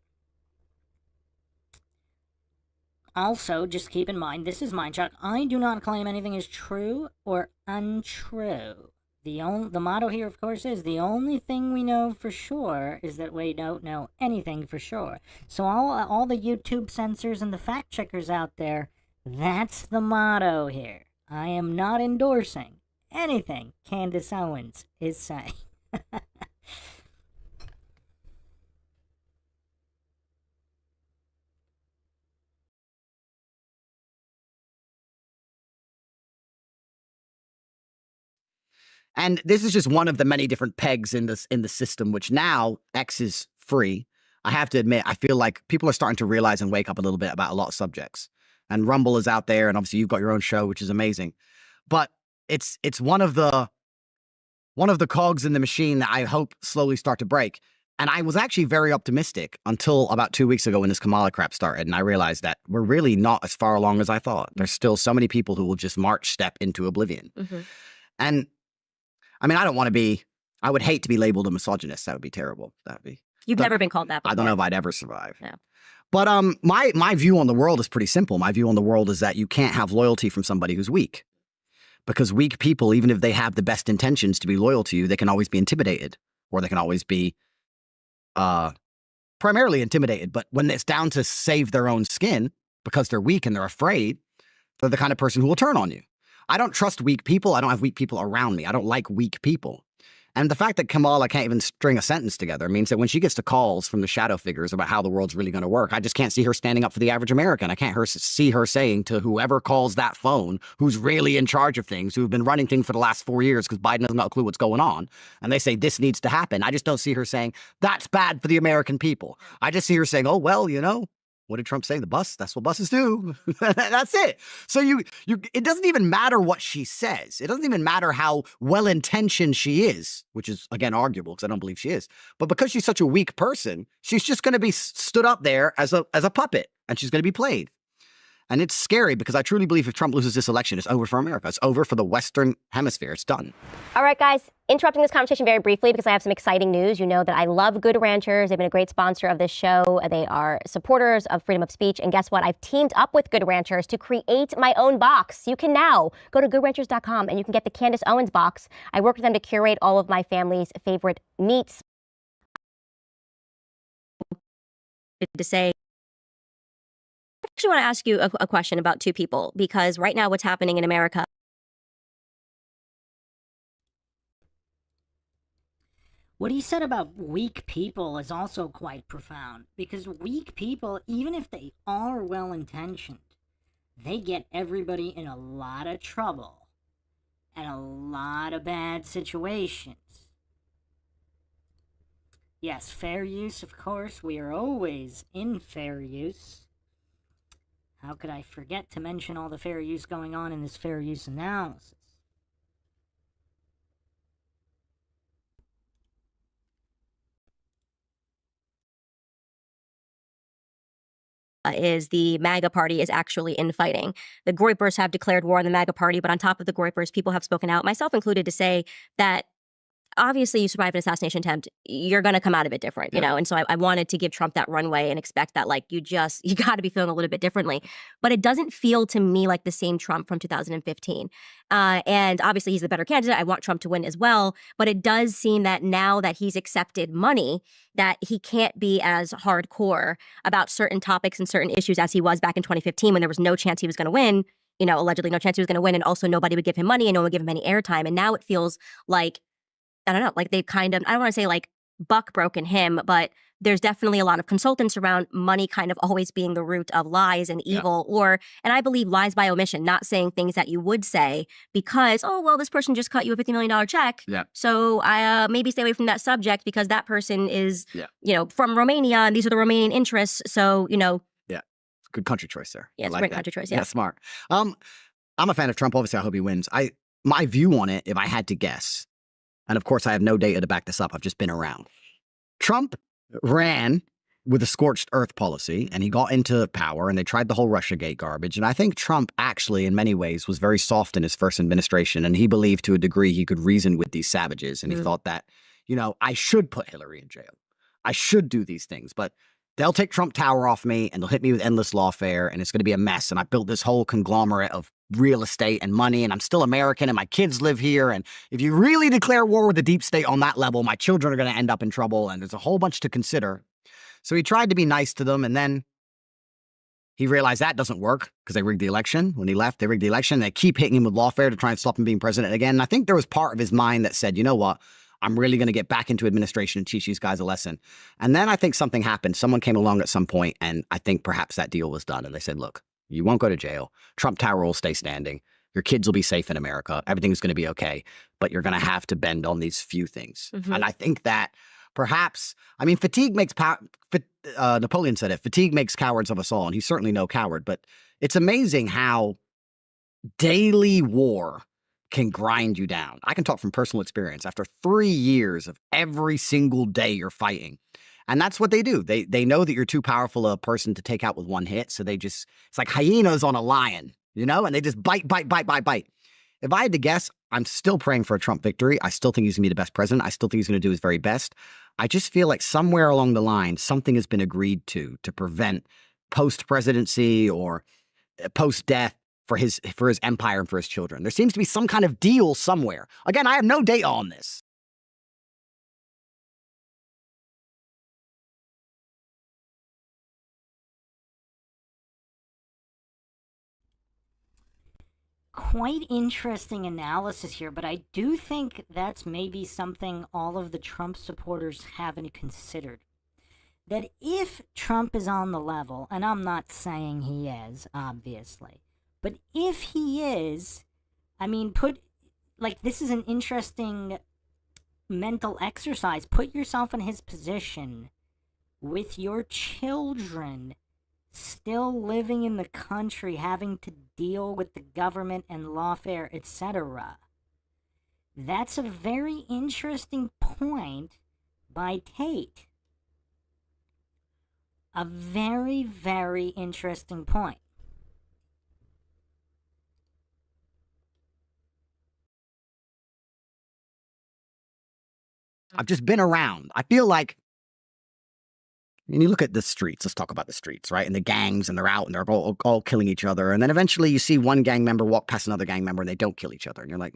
Also, just keep in mind, this is Mindshock. I do not claim anything is true or untrue. The motto here, of course, is the only thing we know for sure is that we don't know anything for sure. So all the YouTube censors and the fact checkers out there, that's the motto here. I am not endorsing anything Candace Owens is saying. And this is just one of the many different pegs in the system, which now X is free. I have to admit, I feel like people are starting to realize and wake up a little bit about a lot of subjects. And Rumble is out there, and obviously you've got your own show, which is amazing. But it's one of the cogs in the machine that I hope slowly start to break. And I was actually very optimistic until about 2 weeks ago when this Kamala crap started, and I realized that we're really not as far along as I thought. There's still so many people who will just march step into oblivion. Mm-hmm. And I mean, I would hate to be labeled a misogynist. That would be terrible. You've never been called that before. I don't know if I'd ever survive. Yeah. But my view on the world is pretty simple. My view on the world is that you can't have loyalty from somebody who's weak. Because weak people, even if they have the best intentions to be loyal to you, they can always be intimidated. Or they can always be primarily intimidated. But when it's down to save their own skin, because they're weak and they're afraid, they're the kind of person who will turn on you. I don't trust weak people. I don't have weak people around me. I don't like weak people. And the fact that Kamala can't even string a sentence together means that when she gets to calls from the shadow figures about how the world's really going to work, I just can't see her standing up for the average American. I can't see her saying to whoever calls that phone, who's really in charge of things, who've been running things for the last 4 years because Biden doesn't have a clue what's going on, and they say this needs to happen. I just don't see her saying, that's bad for the American people. I just see her saying, oh, well, what did Trump say? The bus, that's what buses do. That's it. So it doesn't even matter what she says. It doesn't even matter how well-intentioned she is, which is, again, arguable because I don't believe she is. But because she's such a weak person, she's just going to be stood up there as a puppet, and she's going to be played. And it's scary because I truly believe if Trump loses this election, it's over for America. It's over for the Western Hemisphere. It's done. All right, guys, interrupting this conversation very briefly because I have some exciting news. You know that I love Good Ranchers. They've been a great sponsor of this show. They are supporters of freedom of speech. And guess what? I've teamed up with Good Ranchers to create my own box. You can now go to goodranchers.com and you can get the Candace Owens box. I work with them to curate all of my family's favorite meats. To say, I actually want to ask you a question about two people, because right now what's happening in America. What he said about weak people is also quite profound, because weak people, even if they are well-intentioned, they get everybody in a lot of trouble and a lot of bad situations. Yes, fair use, of course. We are always in fair use. How could I forget to mention all the fair use going on in this fair use analysis? Is the MAGA party is actually infighting. The Groypers have declared war on the MAGA party, but on top of the Groypers, people have spoken out, myself included, to say that obviously you survive an assassination attempt, you're going to come out of it different, you know? And so I wanted to give Trump that runway and expect that, like, you got to be feeling a little bit differently. But it doesn't feel to me like the same Trump from 2015. And obviously he's the better candidate. I want Trump to win as well. But it does seem that now that he's accepted money, that he can't be as hardcore about certain topics and certain issues as he was back in 2015 when there was no chance he was going to win, allegedly no chance he was going to win. And also nobody would give him money and no one would give him any airtime. And now it feels like, I don't know, like they've kind of, I don't want to say like buck broken him, but there's definitely a lot of consultants around money kind of always being the root of lies and evil, and I believe lies by omission, not saying things that you would say because, oh, well, this person just cut you a $50 million check. Yeah. So I maybe stay away from that subject because that person is, from Romania and these are the Romanian interests. So, Yeah. Good country choice there. Yeah, it's a great country choice. Yeah, smart. I'm a fan of Trump. Obviously, I hope he wins. My view on it, if I had to guess, and of course, I have no data to back this up. I've just been around. Trump ran with a scorched earth policy, and he got into power, and they tried the whole Russiagate garbage. And I think Trump actually, in many ways, was very soft in his first administration, and he believed to a degree he could reason with these savages. And he thought that, I should put Hillary in jail. I should do these things. But they'll take Trump Tower off me and they'll hit me with endless lawfare and it's going to be a mess. And I built this whole conglomerate of real estate and money and I'm still American and my kids live here. And if you really declare war with the deep state on that level, my children are going to end up in trouble. And there's a whole bunch to consider. So he tried to be nice to them. And then he realized that doesn't work because they rigged the election. When he left, they rigged the election. They keep hitting him with lawfare to try and stop him being president again. And I think there was part of his mind that said, you know what? I'm really going to get back into administration and teach these guys a lesson. And then I think something happened. Someone came along at some point, and I think perhaps that deal was done. And they said, look, you won't go to jail. Trump Tower will stay standing. Your kids will be safe in America. Everything's going to be okay. But you're going to have to bend on these few things. Mhm. And I think that perhaps, I mean, fatigue makes Napoleon said it, fatigue makes cowards of us all. And he's certainly no coward. But it's amazing how daily war can grind you down. I can talk from personal experience. After 3 years of every single day you're fighting, and that's what they do. They know that you're too powerful a person to take out with one hit, so it's like hyenas on a lion, you know, and they just bite. If I had to guess, I'm still praying for a Trump victory. I still think he's going to be the best president. I still think he's going to do his very best. I just feel like somewhere along the line, something has been agreed to prevent post-presidency or post-death for his empire and for his children. There seems to be some kind of deal somewhere. Again, I have no data on this. Quite interesting analysis here, but I do think that's maybe something all of the Trump supporters haven't considered. That if Trump is on the level, and I'm not saying he is, obviously, but if he is, I mean, this is an interesting mental exercise. Put yourself in his position with your children still living in the country, having to deal with the government and lawfare, etc. That's a very interesting point by Tate. A very, very interesting point. I've just been around. I feel like, and you look at the streets, let's talk about the streets, right? And the gangs, and they're out and they're all killing each other. And then eventually you see one gang member walk past another gang member and they don't kill each other. And you're like,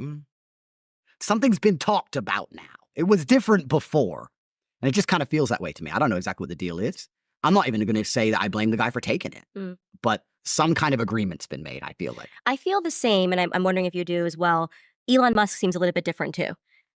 something's been talked about now. It was different before. And it just kind of feels that way to me. I don't know exactly what the deal is. I'm not even going to say that I blame the guy for taking it. But some kind of agreement's been made, I feel like. I feel the same, and I'm wondering if you do as well. Elon Musk seems a little bit different too.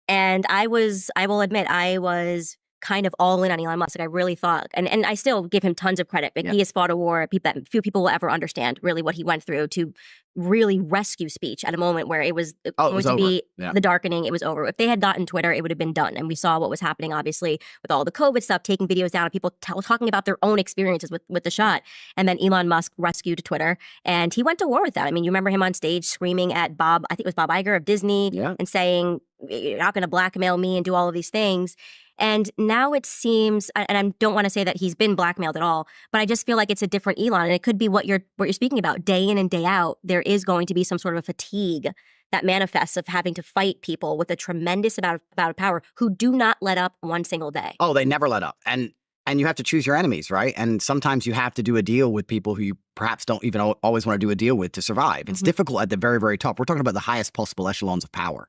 And I will admit, I was kind of all in on Elon Musk. Like, I really thought, and I still give him tons of credit, but he has fought a war that few people will ever understand really what he went through to really rescue speech at a moment where it was going to be the darkening. It was over. If they had gotten Twitter, it would have been done. And we saw what was happening, obviously, with all the COVID stuff, taking videos down, and people talking about their own experiences with the shot. And then Elon Musk rescued Twitter, and he went to war with that. I mean, you remember him on stage screaming at I think it was Bob Iger of Disney, and saying, "You're not going to blackmail me and do all of these things." And now it seems, and I don't want to say that he's been blackmailed at all, but I just feel like it's a different Elon, and it could be what you're speaking about. Day in and day out, there is going to be some sort of a fatigue that manifests of having to fight people with a tremendous amount of power who do not let up one single day. Oh, they never let up. And you have to choose your enemies, right? And sometimes you have to do a deal with people who you perhaps don't even always want to do a deal with to survive. It's difficult at the very, very top. We're talking about the highest possible echelons of power.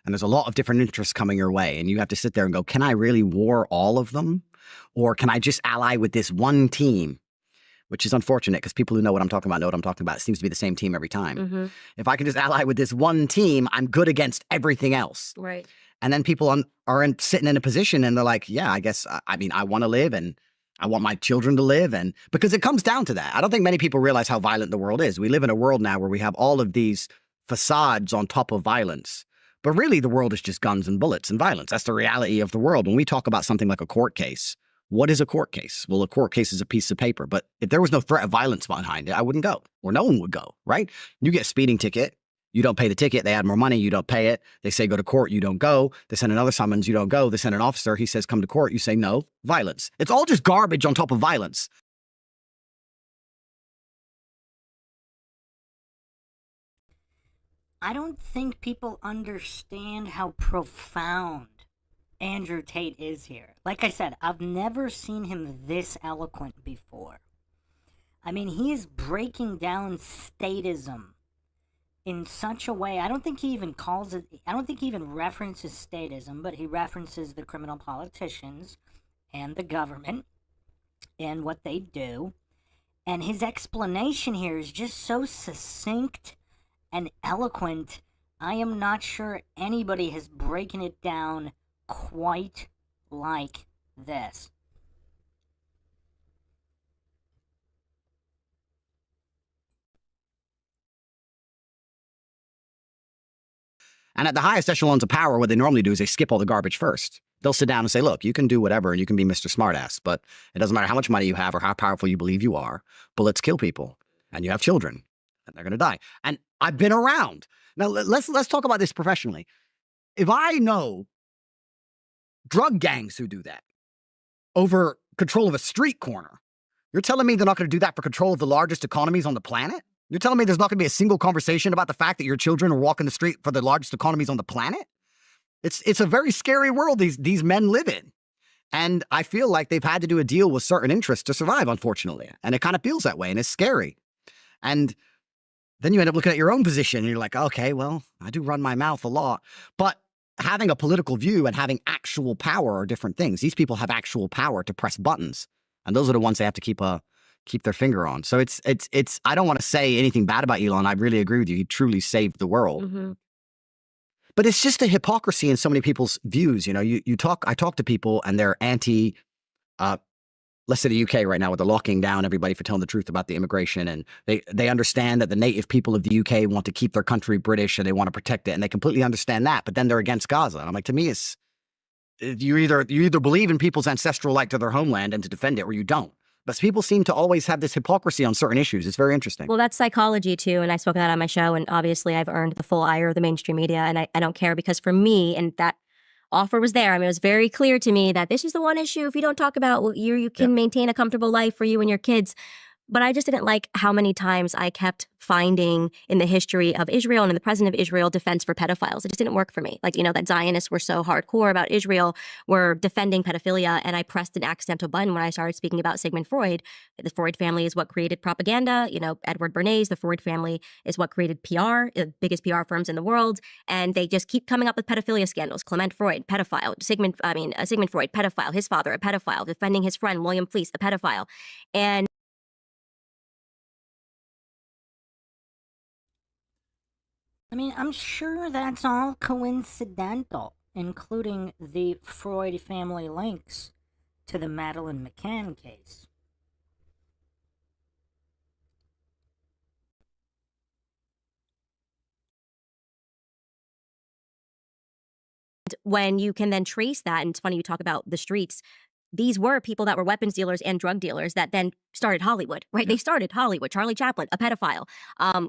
And there's a lot of different interests coming your way. And you have to sit there and go, can I really war all of them? Or can I just ally with this one team? Which is unfortunate because people who know what I'm talking about know what I'm talking about. It seems to be the same team every time. If I can just ally with this one team, I'm good against everything else. Right. And then people are sitting in a position and they're like, yeah, I guess, I mean, I want to live and I want my children to live. And because it comes down to that. I don't think many people realize how violent the world is. We live in a world now where we have all of these facades on top of violence. But really, the world is just guns and bullets and violence. That's the reality of the world. When we talk about something like a court case, what is a court case? Well, a court case is a piece of paper. But if there was no threat of violence behind it, I wouldn't go, or no one would go, right? You get a speeding ticket. You don't pay the ticket. They add more money. You don't pay it. They say go to court. You don't go. They send another summons. You don't go. They send an officer. He says come to court. You say no. Violence. It's all just garbage on top of violence. I don't think people understand how profound Andrew Tate is here. Like I said, I've never seen him this eloquent before. I mean, he is breaking down statism in such a way. I don't think he even calls it, I don't think he even references statism, but he references the criminal politicians and the government and what they do. And his explanation here is just so succinct and eloquent. I am not sure anybody has broken it down quite like this. And at the highest echelons of power, what they normally do is they skip all the garbage first. They'll sit down and say, look, you can do whatever and you can be Mr. Smartass, but it doesn't matter how much money you have or how powerful you believe you are. Bullets kill people and you have children and they're going to die. And I've been around. Now, let's talk about this professionally. If I know drug gangs who do that over control of a street corner, you're telling me they're not going to do that for control of the largest economies on the planet? You're telling me there's not going to be a single conversation about the fact that your children are walking the street for the largest economies on the planet? It's a very scary world these men live in. And I feel like they've had to do a deal with certain interests to survive, unfortunately. And it kind of feels that way, and it's scary. And then you end up looking at your own position, and you're like, okay, well, I do run my mouth a lot. But having a political view and having actual power are different things. These people have actual power to press buttons. And those are the ones they have to keep their finger on. So it's I don't want to say anything bad about Elon. I really agree with you. He truly saved the world. Mm-hmm. But it's just a hypocrisy in so many people's views. You know, I talk to people and they're anti, let's say the UK right now, where they're locking down everybody for telling the truth about the immigration. And they understand that the native people of the UK want to keep their country British and they want to protect it. And they completely understand that. But then they're against Gaza. And I'm like, to me, you either believe in people's ancestral right to their homeland and to defend it, or you don't. But people seem to always have this hypocrisy on certain issues. It's very interesting. Well, that's psychology too, and I spoke that on my show, and obviously I've earned the full ire of the mainstream media, and I don't care, because for me, and that offer was there. I mean, it was very clear to me that this is the one issue, if you don't talk about, well, you can maintain a comfortable life for you and your kids. But I just didn't like how many times I kept finding in the history of Israel and in the president of Israel defense for pedophiles. It just didn't work for me. Like, you know, that Zionists were so hardcore about Israel, were defending pedophilia, and I pressed an accidental button when I started speaking about Sigmund Freud. The Freud family is what created propaganda. You know, Edward Bernays, the Freud family is what created PR, the biggest PR firms in the world, and they just keep coming up with pedophilia scandals. Clement Freud, pedophile. Sigmund Freud, pedophile. His father, a pedophile. Defending his friend William Fleece, a pedophile. And I mean, I'm sure that's all coincidental, including the Freud family links to the Madeleine McCann case. when you can then trace that, and it's funny you talk about the streets, these were people that were weapons dealers and drug dealers that then started Hollywood, right? They started Hollywood. Charlie Chaplin, a pedophile,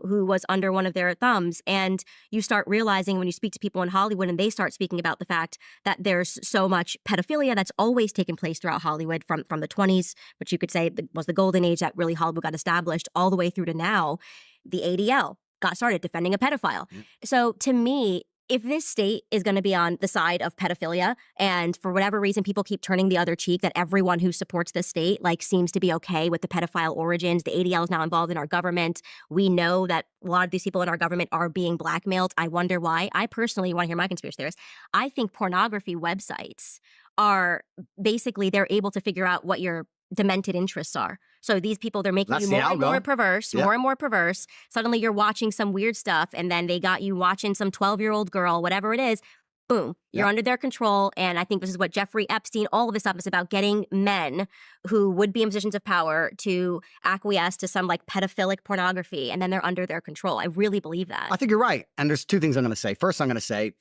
who was under one of their thumbs. And you start realizing when you speak to people in Hollywood and they start speaking about the fact that there's so much pedophilia that's always taken place throughout Hollywood from the 20s, which you could say was the golden age that really Hollywood got established, all the way through to now. The ADL got started defending a pedophile. So to me, if this state is going to be on the side of pedophilia, and for whatever reason people keep turning the other cheek, that everyone who supports the state like seems to be okay with the pedophile origins, the ADL is now involved in our government. We know that a lot of these people in our government are being blackmailed. I wonder why. I personally, you want to hear my conspiracy theories, I think pornography websites are basically, they're able to figure out what your demented interests are. So these people, they're making you more and more perverse, more and more perverse. Suddenly you're watching some weird stuff, and then they got you watching some 12-year-old girl, whatever it is. Boom, you're under their control. And I think this is what Jeffrey Epstein, all of this stuff is about, getting men who would be in positions of power to acquiesce to some like pedophilic pornography, and then they're under their control. I really believe that. I think you're right. And there's two things I'm going to say. First, I'm going to say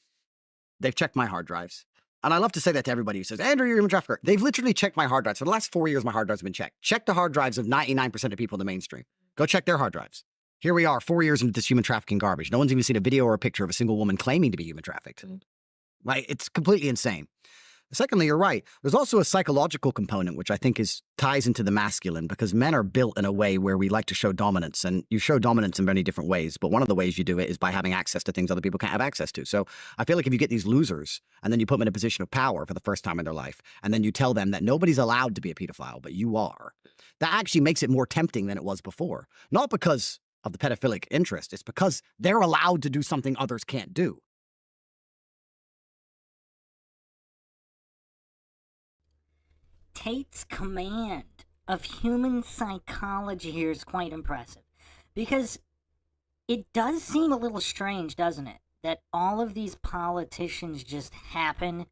they've checked my hard drives. And I love to say that to everybody who says, Andrew, you're a human trafficker. They've literally checked my hard drives. For the last 4 years, my hard drives have been checked. Check the hard drives of 99% of people in the mainstream. Go check their hard drives. Here we are, 4 years into this human trafficking garbage. No one's even seen a video or a picture of a single woman claiming to be human trafficked. Like, it's completely insane. Secondly, you're right. There's also a psychological component, which I think ties into the masculine, because men are built in a way where we like to show dominance, and you show dominance in many different ways. But one of the ways you do it is by having access to things other people can't have access to. So I feel like if you get these losers and then you put them in a position of power for the first time in their life, and then you tell them that nobody's allowed to be a pedophile, but you are, that actually makes it more tempting than it was before. Not because of the pedophilic interest, it's because they're allowed to do something others can't do. Tate's command of human psychology here is quite impressive, because it does seem a little strange, doesn't it, that all of these politicians just happen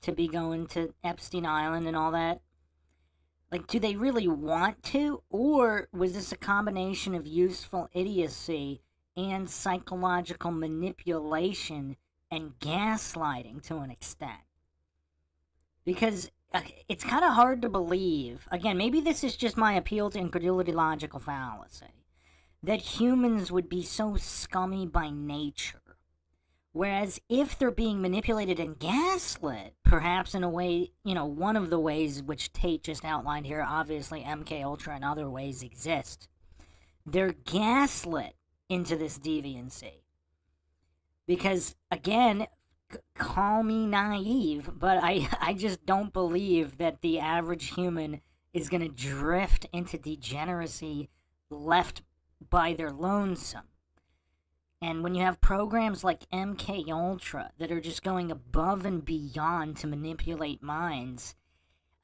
to be going to Epstein Island and all that. Like, do they really want to, or was this a combination of useful idiocy and psychological manipulation and gaslighting to an extent? Because it's kind of hard to believe, again, maybe this is just my appeal to incredulity logical fallacy, that humans would be so scummy by nature. Whereas if they're being manipulated and gaslit, perhaps in a way, one of the ways which Tate just outlined here, obviously MK Ultra and other ways exist, they're gaslit into this deviancy. Because, again, call me naive, but I just don't believe that the average human is going to drift into degeneracy left by their lonesome. And when you have programs like MK Ultra that are just going above and beyond to manipulate minds,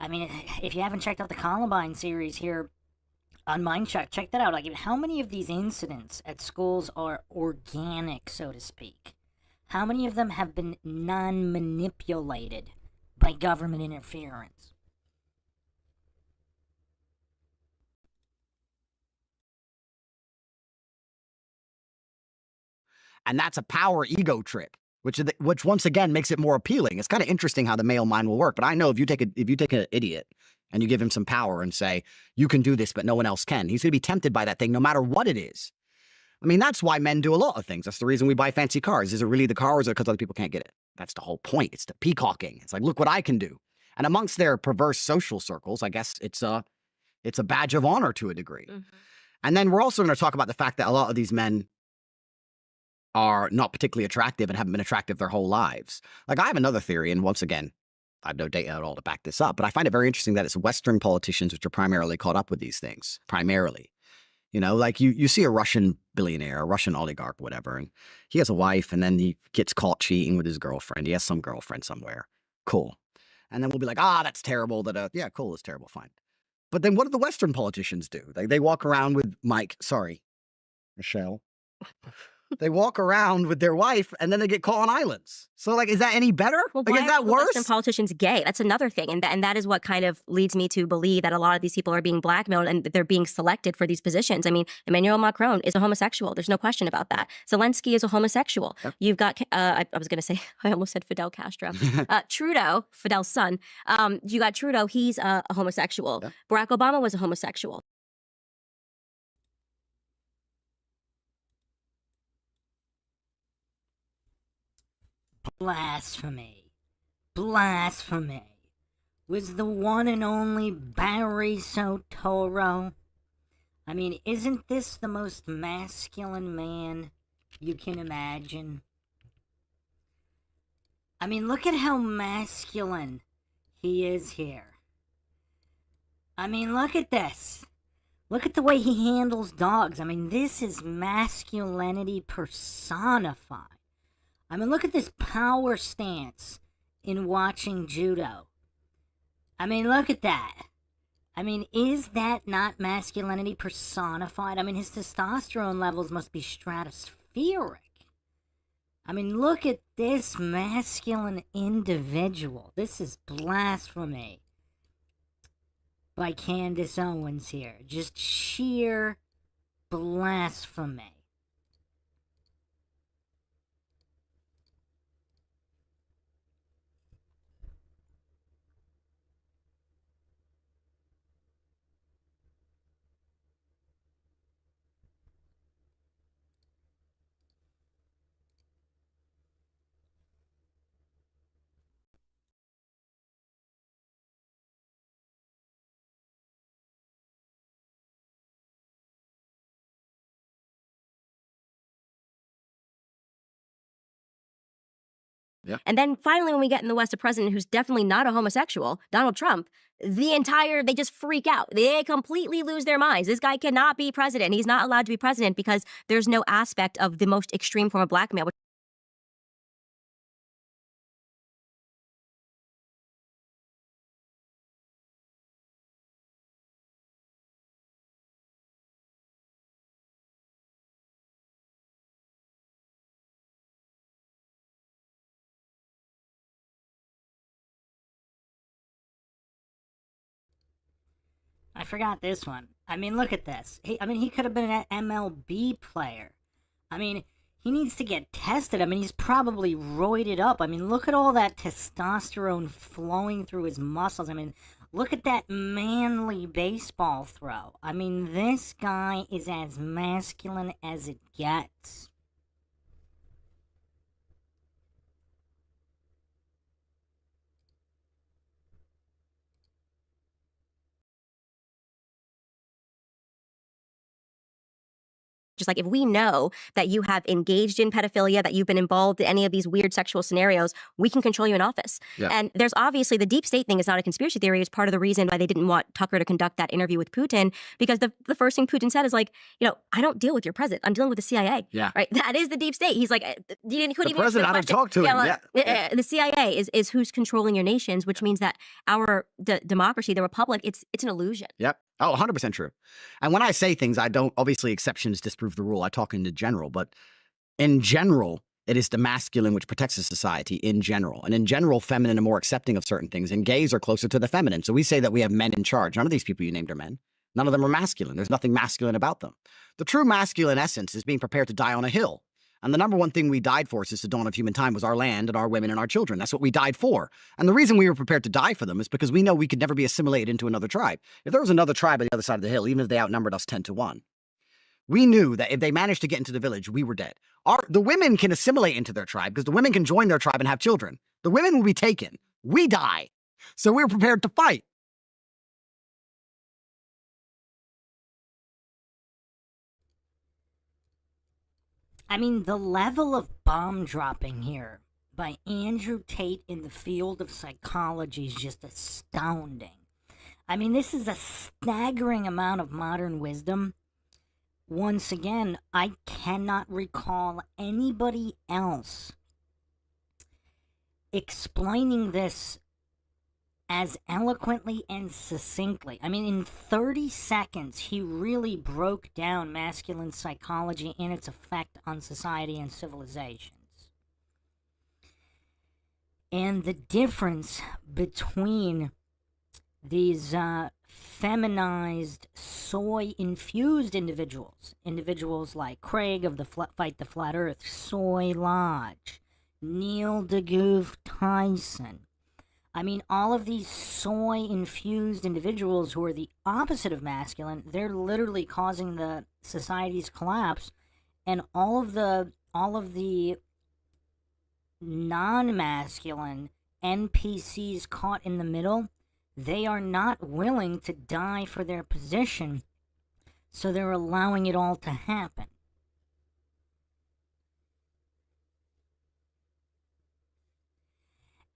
I mean, if you haven't checked out the Columbine series here on Mindshock, check that out. Like, how many of these incidents at schools are organic, so to speak? How many of them have been non-manipulated by government interference? And that's a power ego trip, which once again makes it more appealing. It's kind of interesting how the male mind will work. But I know if you take an idiot and you give him some power and say, you can do this, but no one else can, he's going to be tempted by that thing no matter what it is. I mean, that's why men do a lot of things. That's the reason we buy fancy cars. Is it really the car, or is it because other people can't get it? That's the whole point. It's the peacocking. It's like, look what I can do. And amongst their perverse social circles, I guess it's a badge of honor to a degree. Mm-hmm. And then we're also going to talk about the fact that a lot of these men are not particularly attractive and haven't been attractive their whole lives. Like, I have another theory, and once again, I have no data at all to back this up, but I find it very interesting that it's Western politicians which are primarily caught up with these things. Primarily. Like you see a Russian billionaire, a Russian oligarch, whatever, and he has a wife, and then he gets caught cheating with his girlfriend. He has some girlfriend somewhere. Cool. And then we'll be like, that's terrible. Yeah, cool, it's terrible, fine. But then what do the Western politicians do? They walk around with Michelle. They walk around with their wife, and then they get caught on islands. So, like, is that any better? Well, like, is that worse? Western politicians gay? That's another thing, and that is what kind of leads me to believe that a lot of these people are being blackmailed and they're being selected for these positions. I mean, Emmanuel Macron is a homosexual. There's no question about that. Zelensky is a homosexual. Yep. You've got, I was going to say, I almost said Fidel Castro. Trudeau, Fidel's son. You got Trudeau. He's a homosexual. Yep. Barack Obama was a homosexual. Blasphemy. Blasphemy. Was the one and only Barry Soetoro? I mean, isn't this the most masculine man you can imagine? I mean, look at how masculine he is here. I mean, look at this. Look at the way he handles dogs. I mean, this is masculinity personified. I mean, look at this power stance in watching judo. I mean, look at that. I mean, is that not masculinity personified? I mean, his testosterone levels must be stratospheric. I mean, look at this masculine individual. This is blasphemy by Candace Owens here. Just sheer blasphemy. Yeah. And then finally, when we get in the West a president who's definitely not a homosexual, Donald Trump, they just freak out. They completely lose their minds. This guy cannot be president. He's not allowed to be president because there's no aspect of the most extreme form of blackmail. I forgot this one. I mean, look at this. He could have been an MLB player. I mean, he needs to get tested. I mean, he's probably roided up. I mean, look at all that testosterone flowing through his muscles. I mean, look at that manly baseball throw. I mean, this guy is as masculine as it gets. Just like if we know that you have engaged in pedophilia, that you've been involved in any of these weird sexual scenarios, we can control you in office. Yeah. And there's obviously the deep state thing is not a conspiracy theory. It's part of the reason why they didn't want Tucker to conduct that interview with Putin, because the first thing Putin said is like, I don't deal with your president. I'm dealing with the CIA. Yeah. Right. That is the deep state. He's like, The president, I don't talk to him. The CIA is who's controlling your nations, which means that our democracy, the republic, it's an illusion. Yep. Oh, 100% true. And when I say things, I don't, obviously exceptions disprove the rule. I talk in the general, but in general, it is the masculine which protects the society in general. And in general, feminine are more accepting of certain things, and gays are closer to the feminine. So we say that we have men in charge. None of these people you named are men. None of them are masculine. There's nothing masculine about them. The true masculine essence is being prepared to die on a hill. And the number one thing we died for since the dawn of human time was our land and our women and our children. That's what we died for. And the reason we were prepared to die for them is because we know we could never be assimilated into another tribe. If there was another tribe on the other side of the hill, even if they outnumbered us 10-1, we knew that if they managed to get into the village, we were dead. The women can assimilate into their tribe because the women can join their tribe and have children. The women will be taken. We die. So we were prepared to fight. I mean, the level of bomb dropping here by Andrew Tate in the field of psychology is just astounding. I mean, this is a staggering amount of modern wisdom. Once again, I cannot recall anybody else explaining this as eloquently and succinctly. I mean, in 30 seconds, he really broke down masculine psychology and its effect on society and civilizations. And the difference between these feminized, soy-infused individuals like Craig of the Fight the Flat Earth, Soy Lodge, Neil deGrasse Tyson. I mean, all of these soy-infused individuals who are the opposite of masculine, they're literally causing the society's collapse, and all of the non-masculine NPCs caught in the middle, they are not willing to die for their position, so they're allowing it all to happen.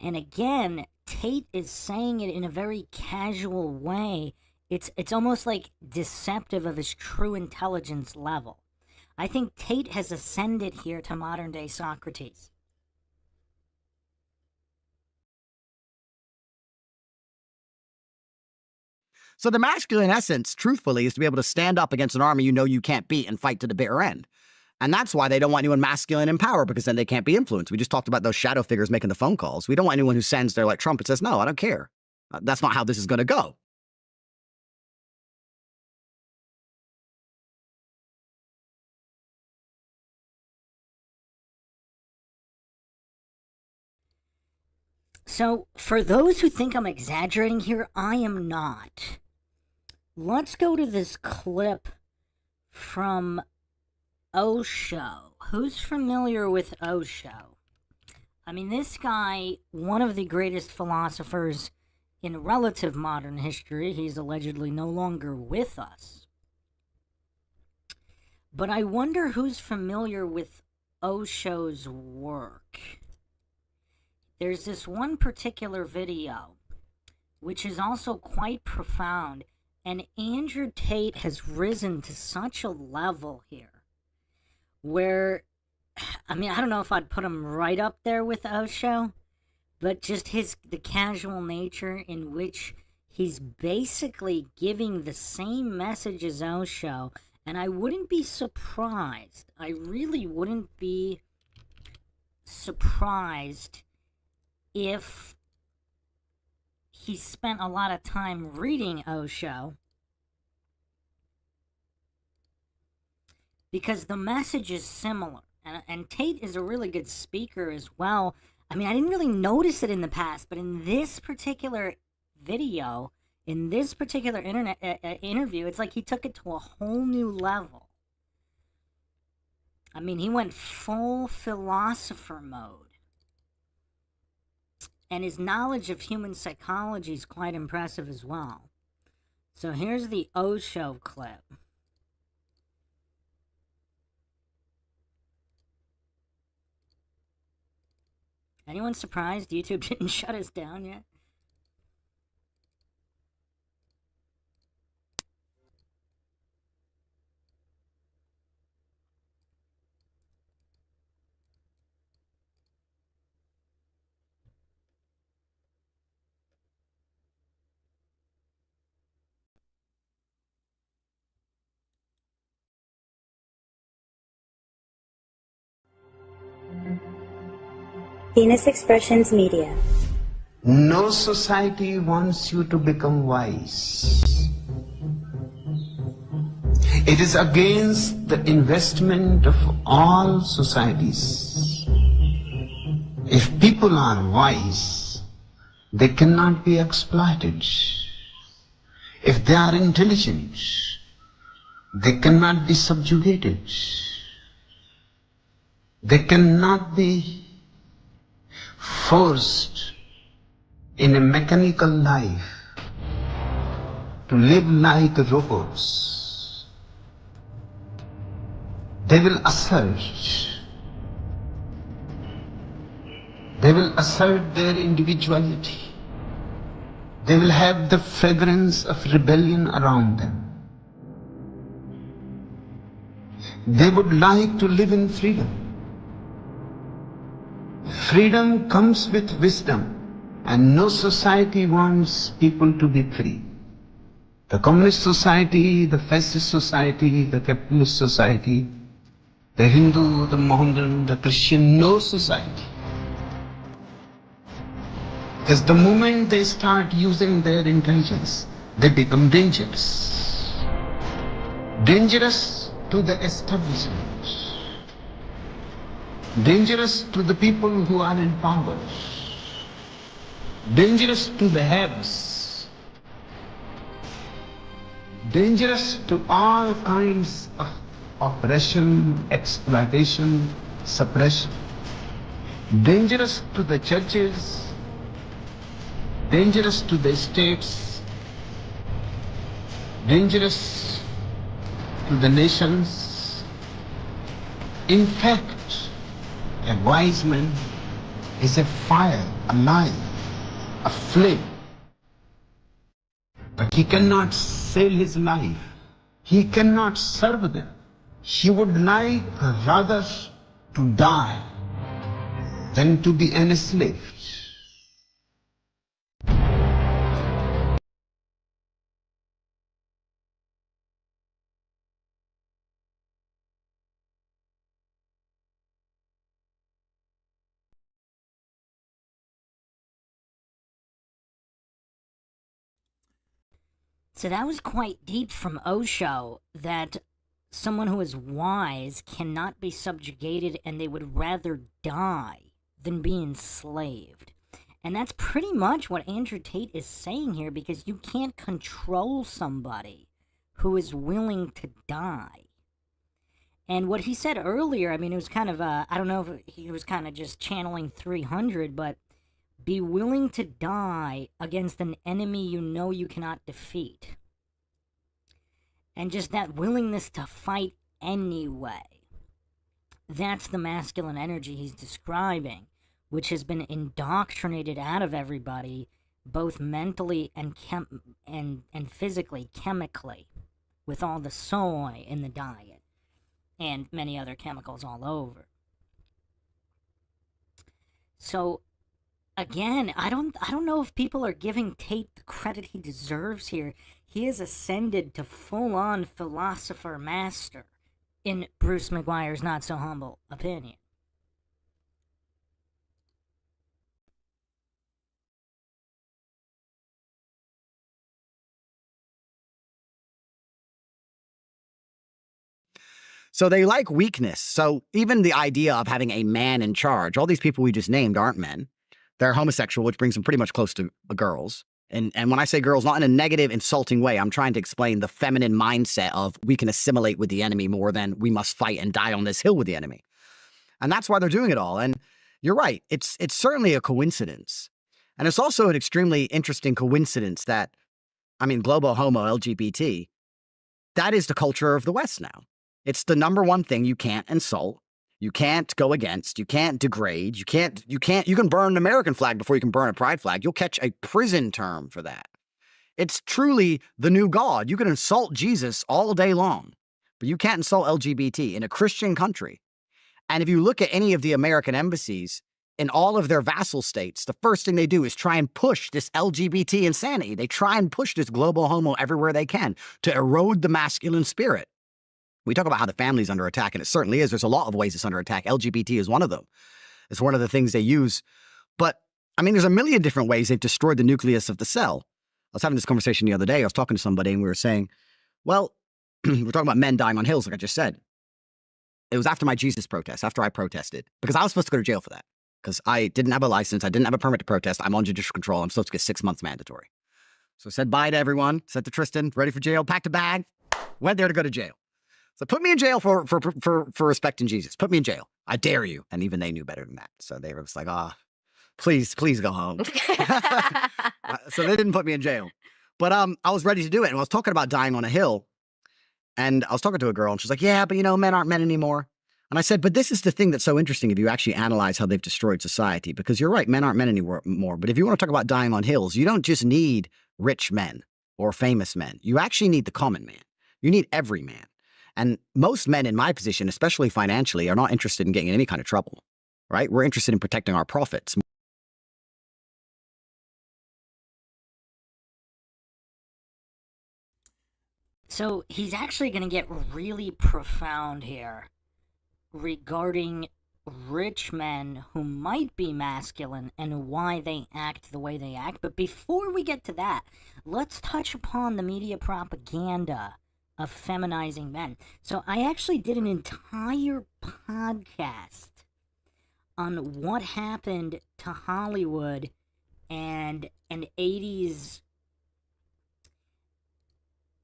And again, Tate is saying it in a very casual way. It's almost like deceptive of his true intelligence level. I think Tate has ascended here to modern day Socrates. So the masculine essence, truthfully, is to be able to stand up against an army you know you can't beat and fight to the bitter end. And that's why they don't want anyone masculine in power, because then they can't be influenced. We just talked about those shadow figures making the phone calls. We don't want anyone who sends there like Trump and says, no, I don't care. That's not how this is going to go. So, for those who think I'm exaggerating here, I am not. Let's go to this clip from Osho. Who's familiar with Osho? I mean, this guy, one of the greatest philosophers in relative modern history, he's allegedly no longer with us. But I wonder who's familiar with Osho's work. there's this one particular video, which is also quite profound, and Andrew Tate has risen to such a level here where, I mean, I don't know if I'd put him right up there with Osho, but just the casual nature in which he's basically giving the same message as Osho, and I wouldn't be surprised, I really wouldn't be surprised if he spent a lot of time reading Osho, because the message is similar. And Tate is a really good speaker as well. I mean, I didn't really notice it in the past, but in this particular video, in this particular interview, it's like he took it to a whole new level. I mean, he went full philosopher mode. And his knowledge of human psychology is quite impressive as well. So here's the Osho clip. Anyone surprised YouTube didn't shut us down yet? Venus Expressions Media. No society wants you to become wise. It is against the investment of all societies. If people are wise, they cannot be exploited. If they are intelligent, they cannot be subjugated. They cannot be forced in a mechanical life to live like robots. They will assert their individuality. They will have the fragrance of rebellion around them. They would like to live in freedom. Freedom comes with wisdom, and no society wants people to be free. The communist society, the fascist society, the capitalist society, the Hindu, the Mohammedan, the Christian, no society. Because the moment they start using their intelligence, they become dangerous. Dangerous to the establishment. Dangerous to the people who are in power. Dangerous to the haves. Dangerous to all kinds of oppression, exploitation, suppression. Dangerous to the churches. Dangerous to the states. Dangerous to the nations. In fact, a wise man is a fire, alive, a flame. But he cannot sell his life. He cannot serve them. He would like rather to die than to be enslaved. So that was quite deep from Osho, that someone who is wise cannot be subjugated and they would rather die than be enslaved. And that's pretty much what Andrew Tate is saying here, because you can't control somebody who is willing to die. And what he said earlier, I mean, it was kind of, I don't know if he was kind of just channeling 300, but be willing to die against an enemy you know you cannot defeat. And just that willingness to fight anyway. That's the masculine energy he's describing, which has been indoctrinated out of everybody, both mentally and physically, chemically, with all the soy in the diet and many other chemicals all over. So again, I don't know if people are giving Tate the credit he deserves here. He has ascended to full-on philosopher master, in Bruce McGuire's not so humble opinion. So they like weakness. So even the idea of having a man in charge, all these people we just named aren't men. They're homosexual, which brings them pretty much close to girls. And when I say girls, not in a negative, insulting way, I'm trying to explain the feminine mindset of we can assimilate with the enemy more than we must fight and die on this hill with the enemy. And that's why they're doing it all. And you're right. It's certainly a coincidence. And it's also an extremely interesting coincidence that, I mean, global homo LGBT, that is the culture of the West now. It's the number one thing you can't insult, you can't go against, you can't degrade, you can burn an American flag before you can burn a pride flag. You'll catch a prison term for that. It's truly the new God. You can insult Jesus all day long, but you can't insult LGBT in a Christian country. And if you look at any of the American embassies in all of their vassal states, the first thing they do is try and push this LGBT insanity. They try and push this global homo everywhere they can to erode the masculine spirit. We talk about how the family's under attack, and it certainly is. There's a lot of ways it's under attack. LGBT is one of them. It's one of the things they use. But, I mean, there's a million different ways they've destroyed the nucleus of the cell. I was having this conversation the other day. I was talking to somebody, and we were saying, well, we're talking about men dying on hills, like I just said. It was after my Jesus protest, after I protested, because I was supposed to go to jail for that, because I didn't have a license. I didn't have a permit to protest. I'm on judicial control. I'm supposed to get 6 months mandatory. So I said bye to everyone, said to Tristan, ready for jail, packed a bag, went there to go to jail. So put me in jail for respecting Jesus. Put me in jail. I dare you. And even they knew better than that. So they were just like, please go home. So they didn't put me in jail. But I was ready to do it. And I was talking about dying on a hill. And I was talking to a girl, and she's like, yeah, but men aren't men anymore. And I said, but this is the thing that's so interesting if you actually analyze how they've destroyed society. Because you're right, men aren't men anymore. But if you want to talk about dying on hills, you don't just need rich men or famous men. You actually need the common man. You need every man. And most men in my position, especially financially, are not interested in getting in any kind of trouble, right? We're interested in protecting our profits. So he's actually going to get really profound here regarding rich men who might be masculine and why they act the way they act. But before we get to that, let's touch upon the media propaganda of feminizing men. So I actually did an entire podcast on what happened to Hollywood and 80s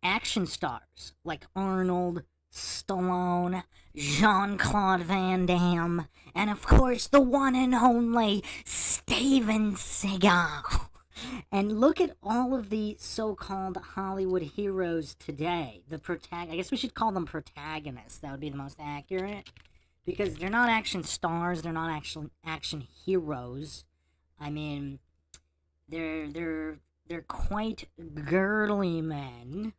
action stars like Arnold, Stallone, Jean-Claude Van Damme, and of course the one and only Steven Seagal. And look at all of the so-called Hollywood heroes today. I guess we should call them protagonists. That would be the most accurate. Because they're not action stars, they're not action heroes. I mean, they're quite girly men.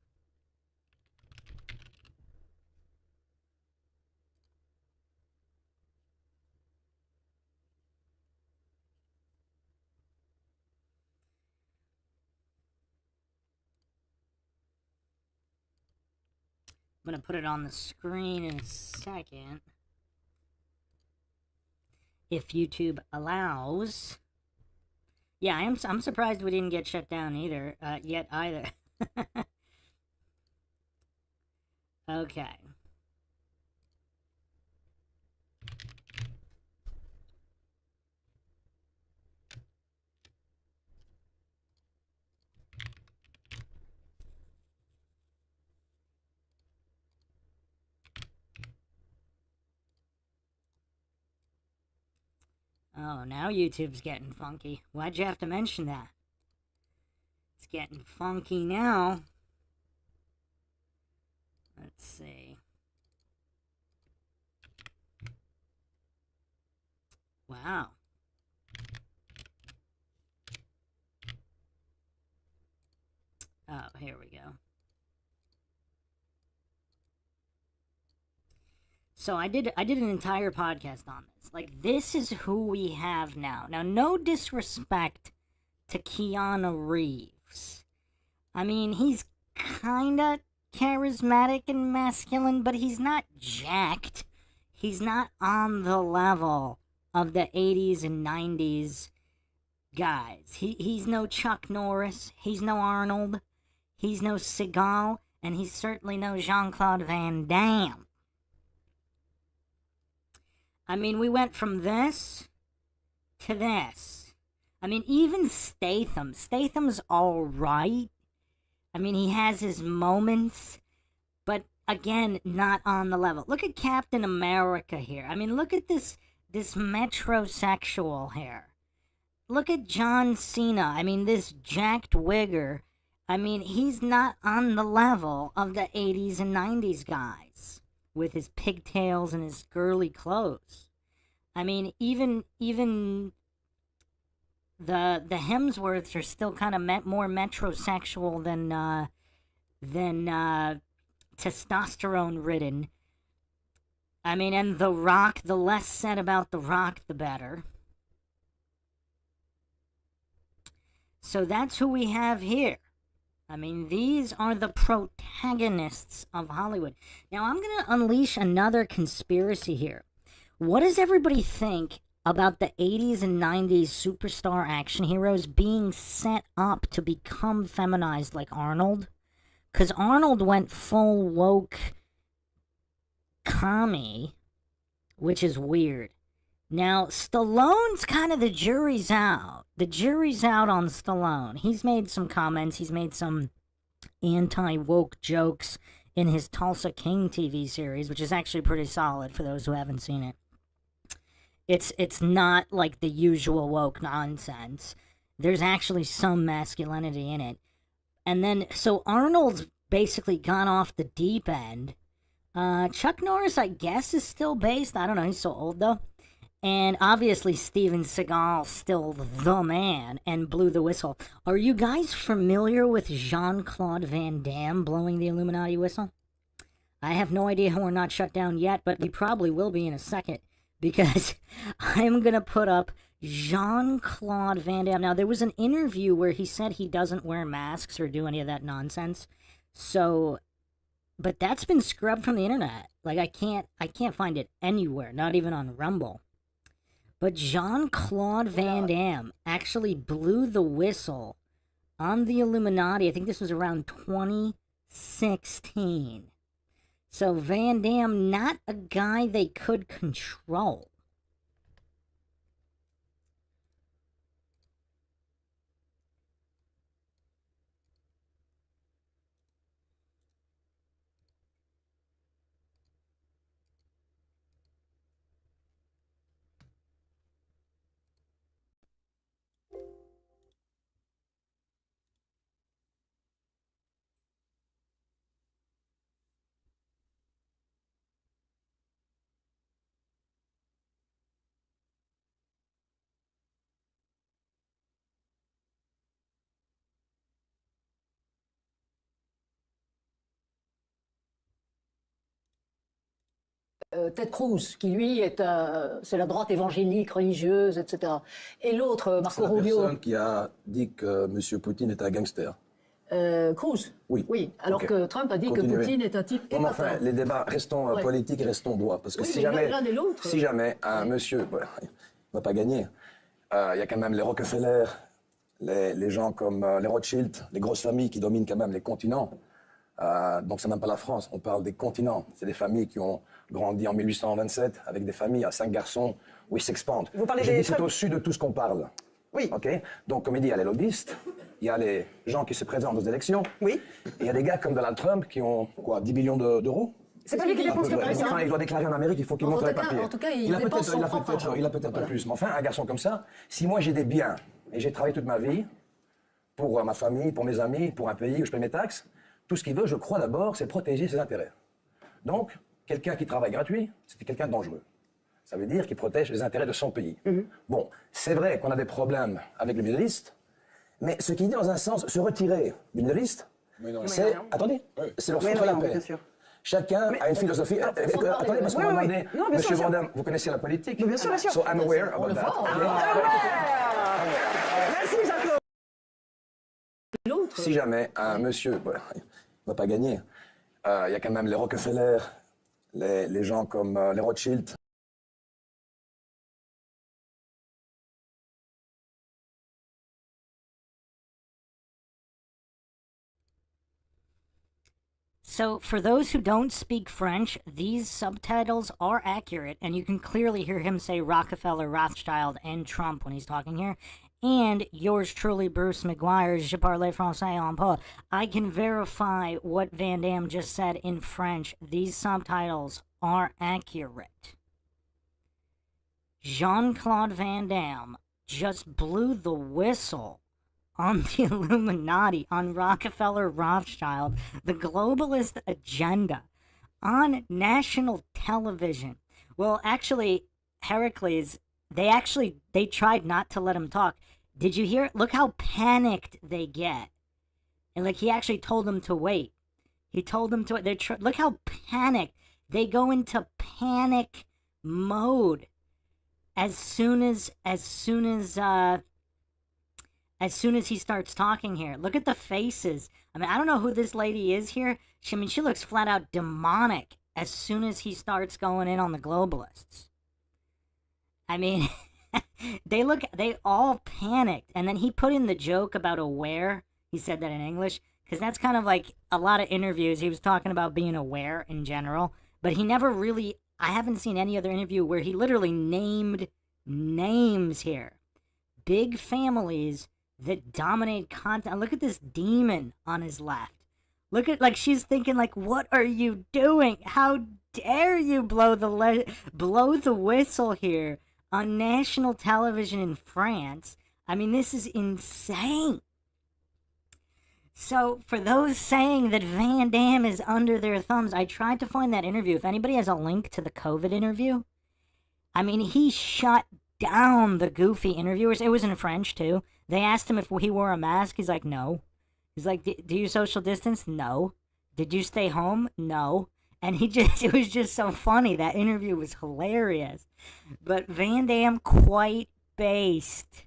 I'm going to put it on the screen in a second. If YouTube allows. Yeah, I'm surprised we didn't get shut down yet either. Okay. Oh, now YouTube's getting funky. Why'd you have to mention that? It's getting funky now. Let's see. Wow. So I did an entire podcast on this. Like, this is who we have now. Now, no disrespect to Keanu Reeves. I mean, he's kinda charismatic and masculine, but he's not jacked. He's not on the level of the 80s and 90s guys. He's no Chuck Norris. He's no Arnold. He's no Seagal. And he's certainly no Jean-Claude Van Damme. I mean, we went from this to this. I mean, even Statham. Statham's alright. I mean, he has his moments. But, again, not on the level. Look at Captain America here. I mean, look at this metrosexual here. Look at John Cena. I mean, this jacked wigger. I mean, he's not on the level of the 80s and 90s guys with his pigtails and his girly clothes. I mean, even the Hemsworths are still kind of more metrosexual than testosterone ridden. I mean, and The Rock, the less said about The Rock, the better. So that's who we have here. I mean, these are the protagonists of Hollywood. Now, I'm going to unleash another conspiracy here. What does everybody think about the 80s and 90s superstar action heroes being set up to become feminized like Arnold? Because Arnold went full woke commie, which is weird. Now, Stallone's kind of the jury's out. The jury's out on Stallone. He's made some comments. He's made some anti-woke jokes in his Tulsa King TV series, which is actually pretty solid for those who haven't seen it. It's not like the usual woke nonsense. There's actually some masculinity in it. And then, so Arnold's basically gone off the deep end. Chuck Norris, I guess, is still based. I don't know. He's so old, though. And obviously Steven Seagal, still the man, and blew the whistle. Are you guys familiar with Jean-Claude Van Damme blowing the Illuminati whistle? I have no idea how we're not shut down yet, but we probably will be in a second, because I'm going to put up Jean-Claude Van Damme. Now, there was an interview where he said he doesn't wear masks or do any of that nonsense. So, but that's been scrubbed from the internet. Like, I can't find it anywhere, not even on Rumble. But Jean-Claude Van Damme actually blew the whistle on the Illuminati. I think this was around 2016. So Van Damme, not a guy they could control. Ted Cruz, qui lui c'est la droite évangélique, religieuse, etc. Et l'autre, Marco Rubio. C'est la personne qui a dit que M. Poutine est un gangster. Cruz. Oui. Oui. Alors Okay. que Trump a dit Continuez. que Poutine est un type Non, mais épatant. enfin, les débats restons politiques et restons droits. Parce que Oui, si mais jamais, l'un et l'autre. si jamais un monsieur, il ne va pas gagner, il y a quand même les Rockefeller, les gens comme les Rothschild, les grosses familles qui dominent quand même les continents. Donc c'est même pas la France, on parle des continents. C'est des familles qui ont grandi en 1827 avec des familles à 5 garçons où ils s'expandent. Vous parlez J'ai des dit c'est Trump. au sud de tout ce qu'on parle. Oui. Ok. Donc comme il dit, il y a les lobbyistes, il y a les gens qui se présentent aux élections. Oui. Et il y a des gars comme Donald Trump qui ont quoi, 10 millions d'euros. C'est pas lui qui dépense le plus. Enfin, il doit déclarer en Amérique, il faut qu'il En montre tout les cas- papiers. en tout cas, il a dépense son peut-être, propre argent. il a peut-être un peu plus. Mais enfin, un garçon comme ça, si moi j'ai des biens et j'ai travaillé toute ma vie pour ma famille, pour mes amis, pour un pays où je paie mes taxes, tout ce qu'il veut, je crois d'abord, c'est protéger ses intérêts. Donc, quelqu'un qui travaille gratuit, c'est quelqu'un de dangereux. Ça veut dire qu'il protège les intérêts de son pays. Bon, c'est vrai qu'on a des problèmes avec le Middle East, mais ce qui dit dans un sens, se retirer du Middle East, c'est... Attendez, c'est leur foutre la paix. Chacun a une philosophie. Attendez, parce qu'on m'a demandé, Non, bien sûr, Monsieur bien sûr. Vandam, vous connaissez la politique? Mais bien sûr, bien sûr. So I'm aware about that. Merci, Jean-Claude. L'autre. Si jamais un monsieur, voilà, il ne va pas gagner, il y a quand même les Rockefeller, les gens comme les Rothschild. So, for those who don't speak French, these subtitles are accurate, and you can clearly hear him say Rockefeller, Rothschild, and Trump when he's talking here. And yours truly, Bruce McGuire, Je parle français un peu. I can verify what Van Damme just said in French. These subtitles are accurate. Jean-Claude Van Damme just blew the whistle on the Illuminati, on Rockefeller, Rothschild, the globalist agenda, on national television. Well, actually, Heracles, they tried not to let him talk. Did you hear? Look how panicked they get. And like, he actually told them to wait. He told them to, look how panicked. They go into panic mode as soon as he starts talking here. Look at the faces. I mean, I don't know who this lady is here. She looks flat out demonic as soon as he starts going in on the globalists. I mean, they all panicked. And then he put in the joke about aware. He said that in English, because that's kind of like a lot of interviews. He was talking about being aware in general, but he never really, I haven't seen any other interview where he literally named names here. Big families that dominate content. Look at this demon on his left. Look at, like, she's thinking, like, what are you doing? How dare you blow the whistle here on national television in France? I mean, this is insane. So, for those saying that Van Damme is under their thumbs, I tried to find that interview. If anybody has a link to the COVID interview, I mean, he shut down the goofy interviewers. It was in French, too. They asked him if he wore a mask. He's like, no. He's like, do you social distance? No. Did you stay home? No. And it was just so funny. That interview was hilarious. But Van Damme, quite based.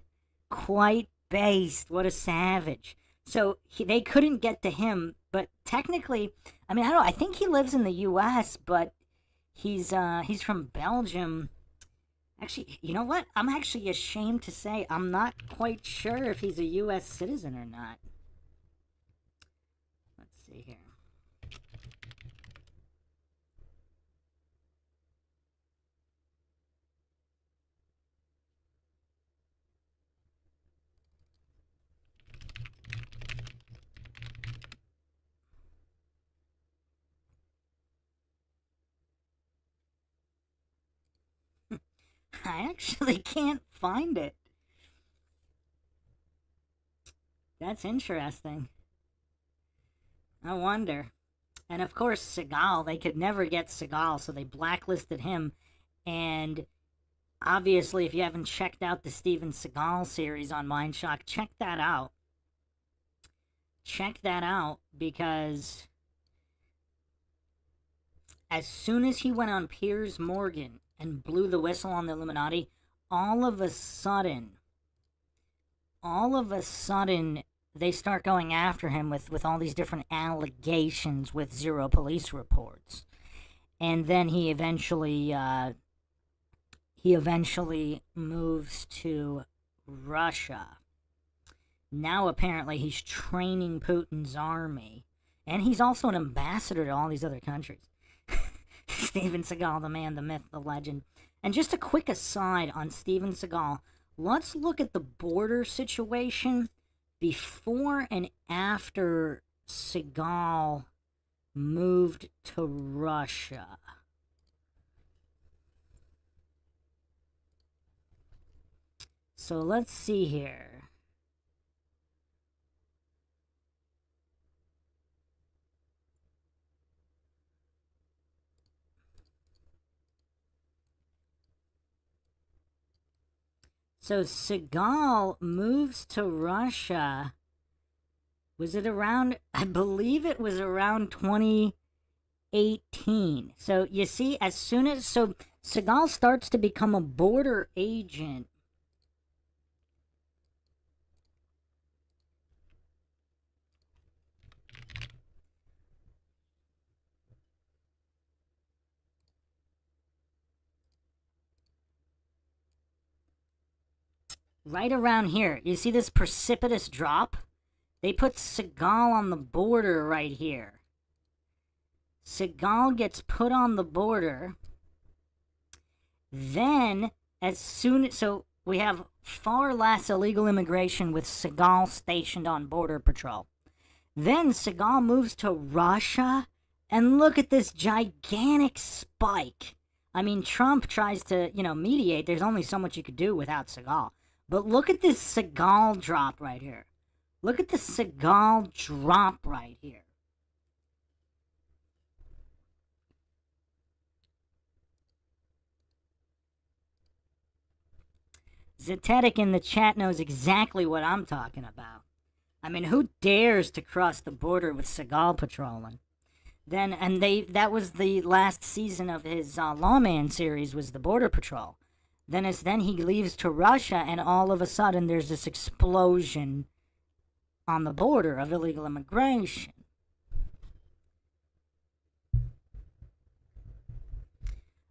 Quite based. What a savage. So they couldn't get to him, but technically, I mean, I don't know. I think he lives in the U.S., but he's from Belgium. Actually, you know what? I'm actually ashamed to say I'm not quite sure if he's a U.S. citizen or not. Let's see here. I actually can't find it. That's interesting. I wonder. And of course, Seagal, they could never get Seagal, so they blacklisted him. And obviously, if you haven't checked out the Steven Seagal series on Mindshock, check that out. Check that out, because as soon as he went on Piers Morgan and blew the whistle on the Illuminati, all of a sudden, they start going after him with all these different allegations with zero police reports. And then he eventually moves to Russia. Now apparently he's training Putin's army. And he's also an ambassador to all these other countries. Steven Seagal, the man, the myth, the legend. And just a quick aside on Steven Seagal, let's look at the border situation before and after Seagal moved to Russia. So let's see here. So Seagal moves to Russia. Was it around, I believe it was around 2018 18. So you see, as soon as Seagal starts to become a border agent. Right around here, you see this precipitous drop? They put Seagal on the border right here. Seagal gets put on the border. Then, so we have far less illegal immigration with Seagal stationed on Border Patrol. Then Seagal moves to Russia, and look at this gigantic spike. I mean, Trump tries to, mediate. There's only so much you could do without Seagal. But look at this Seagal drop right here. Look at the Seagal drop right here. Zetetic in the chat knows exactly what I'm talking about. I mean, who dares to cross the border with Seagal patrolling? That was the last season of his Lawman series, was the Border Patrol. Then he leaves to Russia, and all of a sudden there's this explosion on the border of illegal immigration.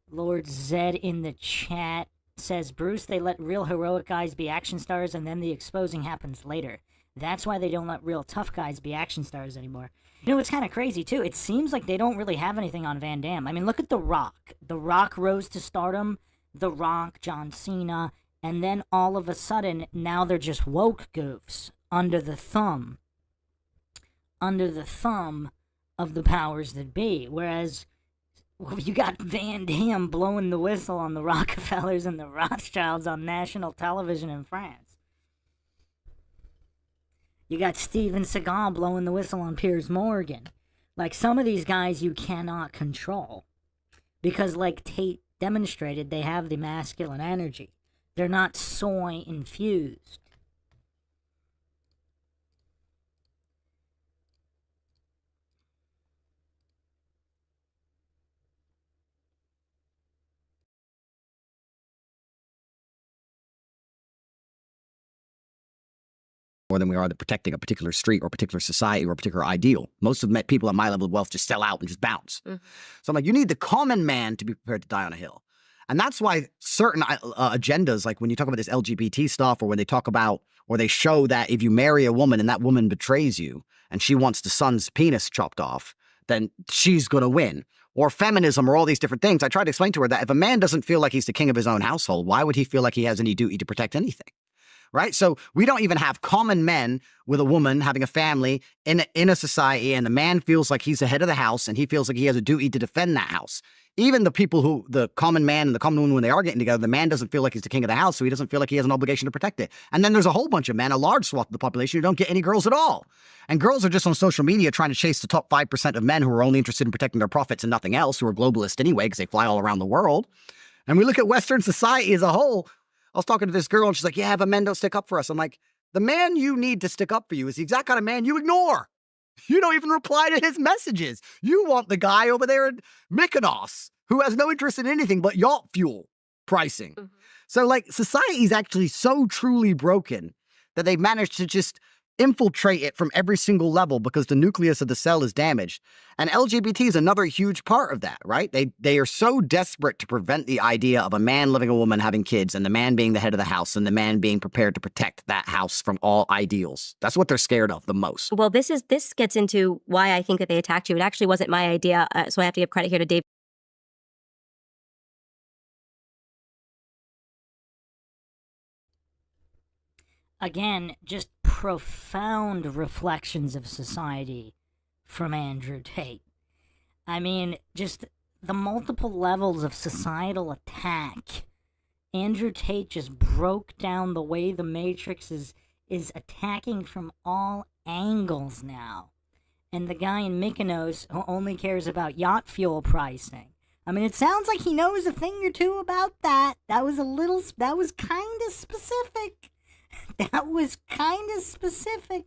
Lord Zed in the chat says, Bruce, they let real heroic guys be action stars, and then the exposing happens later. That's why they don't let real tough guys be action stars anymore. It's kind of crazy, too. It seems like they don't really have anything on Van Damme. I mean, look at The Rock. The Rock rose to stardom. The Rock, John Cena, and then all of a sudden, now they're just woke goofs under the thumb of the powers that be. Whereas, you got Van Damme blowing the whistle on the Rockefellers and the Rothschilds on national television in France. You got Steven Seagal blowing the whistle on Piers Morgan. Like, some of these guys you cannot control. Because, like Tate demonstrated, they have the masculine energy. They're not soy infused. More than we are the protecting a particular street or a particular society or a particular ideal. Most of the people at my level of wealth just sell out and just bounce. So I'm like, you need the common man to be prepared to die on a hill. And that's why certain agendas, like when you talk about this LGBT stuff, or when they talk about, or they show that if you marry a woman and that woman betrays you and she wants the son's penis chopped off, then she's going to win. Or feminism, or all these different things. I tried to explain to her that if a man doesn't feel like he's the king of his own household, why would he feel like he has any duty to protect anything? Right? So we don't even have common men with a woman having a family in a society, and the man feels like he's the head of the house and he feels like he has a duty to defend that house. Even the people who, the common man and the common woman, when they are getting together, the man doesn't feel like he's the king of the house, so he doesn't feel like he has an obligation to protect it. And then there's a whole bunch of men, a large swath of the population, who don't get any girls at all. And girls are just on social media trying to chase the top 5% of men who are only interested in protecting their profits and nothing else, who are globalist anyway because they fly all around the world. And we look at Western society as a whole. I was talking to this girl and she's like, yeah, but men don't stick up for us. I'm like, the man you need to stick up for you is the exact kind of man you ignore. You don't even reply to his messages. You want the guy over there in Mykonos who has no interest in anything but yacht fuel pricing. So, like, society is actually so truly broken that they've managed to just infiltrate it from every single level because the nucleus of the cell is damaged. And LGBT is another huge part of that, right? They are so desperate to prevent the idea of a man living a woman having kids and the man being the head of the house and the man being prepared to protect that house from all ideals. That's what they're scared of the most. Well, this gets into why I think that they attacked you. It actually wasn't my idea, so I have to give credit here to Dave. Again, just profound reflections of society from Andrew Tate. I mean, just the multiple levels of societal attack. Andrew Tate just broke down the way the Matrix is attacking from all angles now. And the guy in Mykonos who only cares about yacht fuel pricing. I mean, it sounds like he knows a thing or two about that. That was kind of specific. That was kind of specific.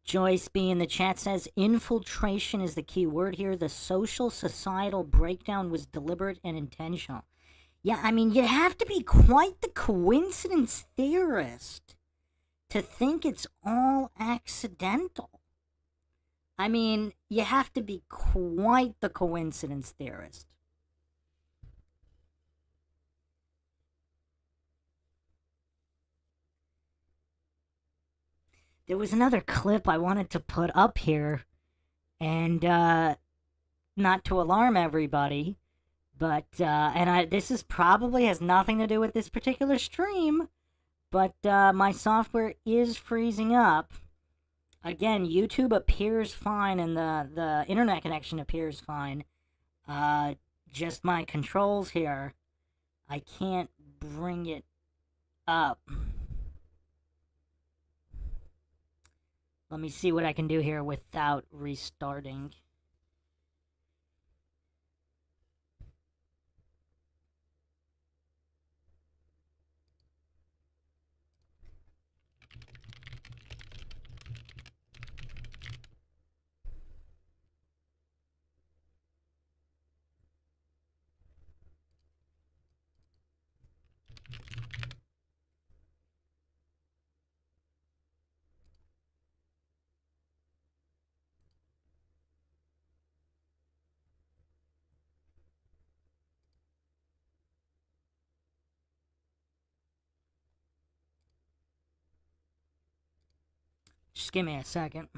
Joyce B in the chat says infiltration is the key word here. The social societal breakdown was deliberate and intentional. Yeah, I mean, you have to be quite the coincidence theorist to think it's all accidental. I mean, you have to be quite the coincidence theorist. There was another clip I wanted to put up here, and not to alarm everybody, but this is probably has nothing to do with this particular stream, but my software is freezing up. Again, YouTube appears fine and the internet connection appears fine. Just my controls here, I can't bring it up. Let me see what I can do here without restarting. Just give me a second.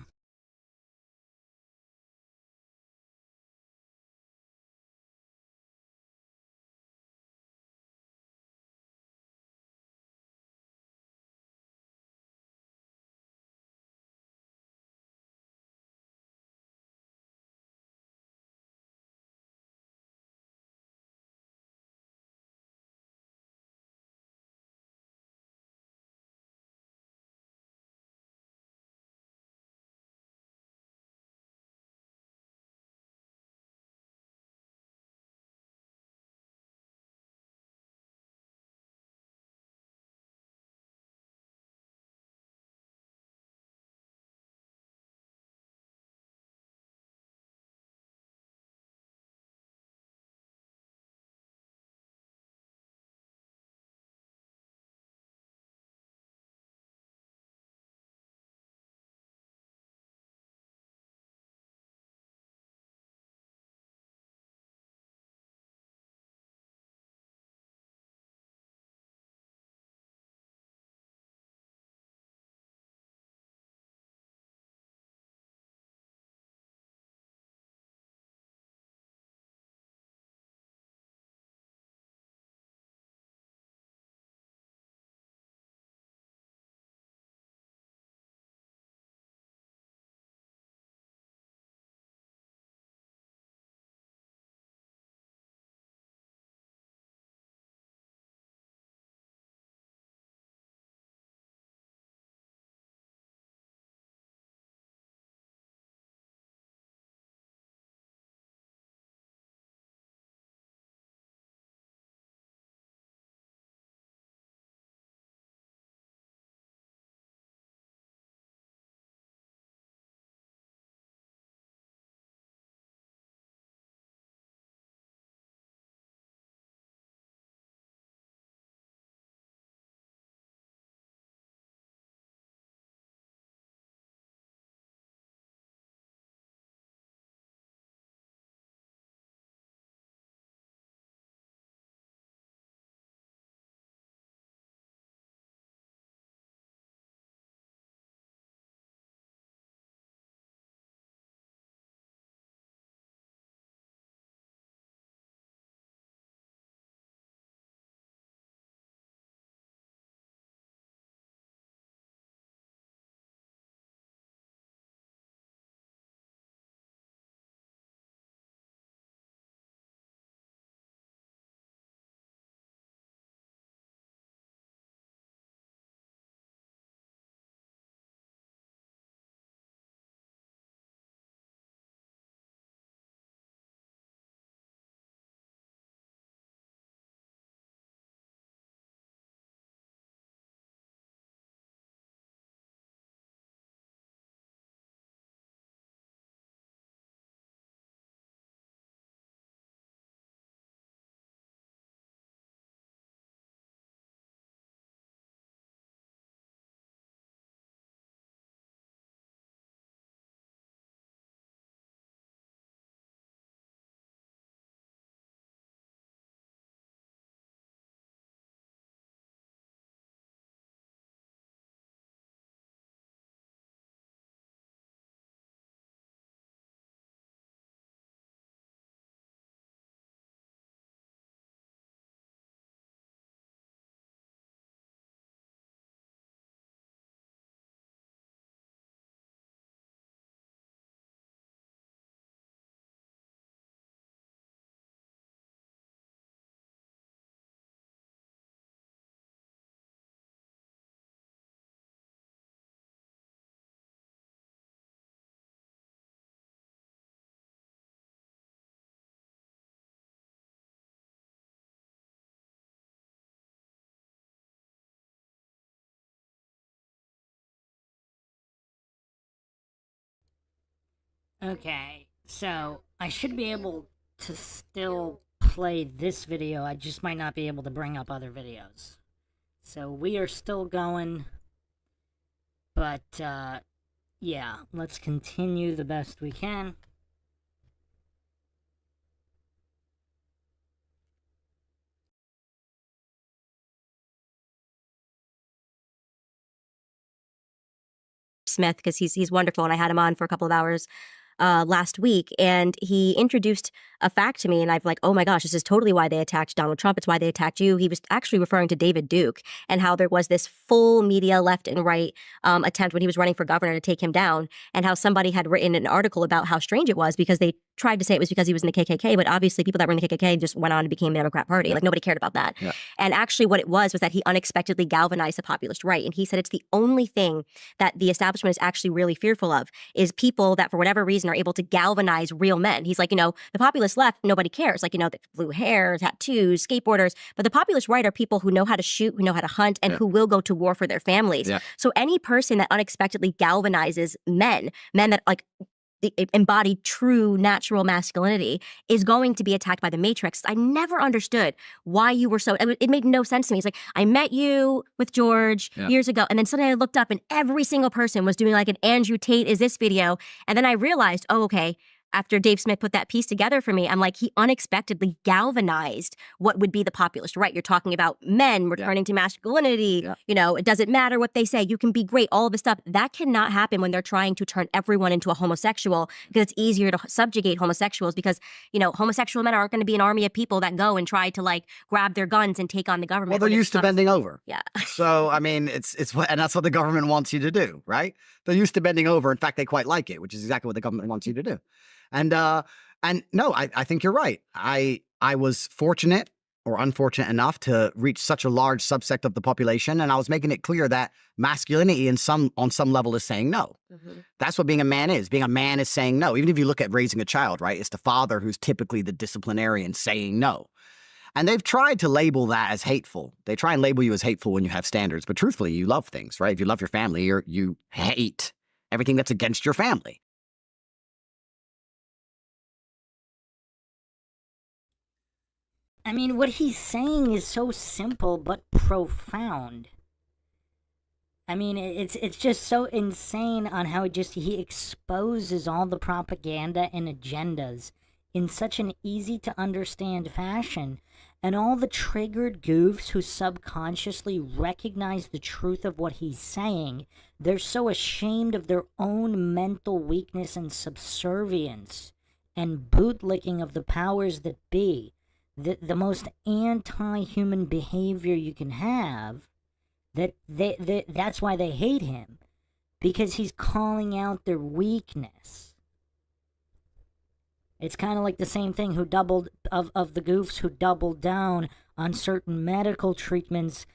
Okay, so I should be able to still play this video. I just might not be able to bring up other videos. So we are still going, but yeah, let's continue the best we can. Smith, because he's wonderful, and I had him on for a couple of hours last week, and he introduced a fact to me, and I've like, oh my gosh, this is totally why they attacked Donald Trump. It's why they attacked you. He was actually referring to David Duke and how there was this full media left and right attempt when he was running for governor to take him down, and how somebody had written an article about how strange it was because they tried to say it was because he was in the KKK, but obviously people that were in the KKK just went on and became the Democrat Party. Like nobody cared about that. Yeah. And actually what it was that he unexpectedly galvanized the populist right. And he said it's the only thing that the establishment is actually really fearful of is people that for whatever reason are able to galvanize real men. He's like, the populist left, nobody cares. Like, the blue hair, tattoos, skateboarders. But the populist right are people who know how to shoot, who know how to hunt, and who will go to war for their families. Yeah. So any person that unexpectedly galvanizes men that like embody true natural masculinity is going to be attacked by the Matrix. I never understood why you were so, it made no sense to me. It's like, I met you with George years ago, and then suddenly I looked up and every single person was doing like an Andrew Tate is this video. And then I realized, oh, okay, after Dave Smith put that piece together for me, I'm like, he unexpectedly galvanized what would be the populist right. You're talking about men returning to masculinity. Yeah. It doesn't matter what they say. You can be great, all of this stuff. That cannot happen when they're trying to turn everyone into a homosexual, because it's easier to subjugate homosexuals because, homosexual men aren't going to be an army of people that go and try to like grab their guns and take on the government. Well, they're used to bending over. Yeah. So, I mean, and that's what the government wants you to do, right? They're used to bending over. In fact, they quite like it, which is exactly what the government wants you to do. And no, I think you're right. I was fortunate or unfortunate enough to reach such a large subsect of the population, and I was making it clear that masculinity on some level is saying no. Mm-hmm. That's what being a man is. Being a man is saying no. Even if you look at raising a child, right? It's the father who's typically the disciplinarian saying no. And they've tried to label that as hateful. They try and label you as hateful when you have standards, but truthfully, you love things, right? If you love your family, you hate everything that's against your family. I mean, what he's saying is so simple but profound. I mean, it's just so insane on how he exposes all the propaganda and agendas in such an easy to understand fashion, and all the triggered goofs who subconsciously recognize the truth of what he's saying, they're so ashamed of their own mental weakness and subservience and bootlicking of the powers that be. The most anti-human behavior you can have, that's why they hate him, because he's calling out their weakness. It's kind of like the same thing of the goofs who doubled down on certain medical treatments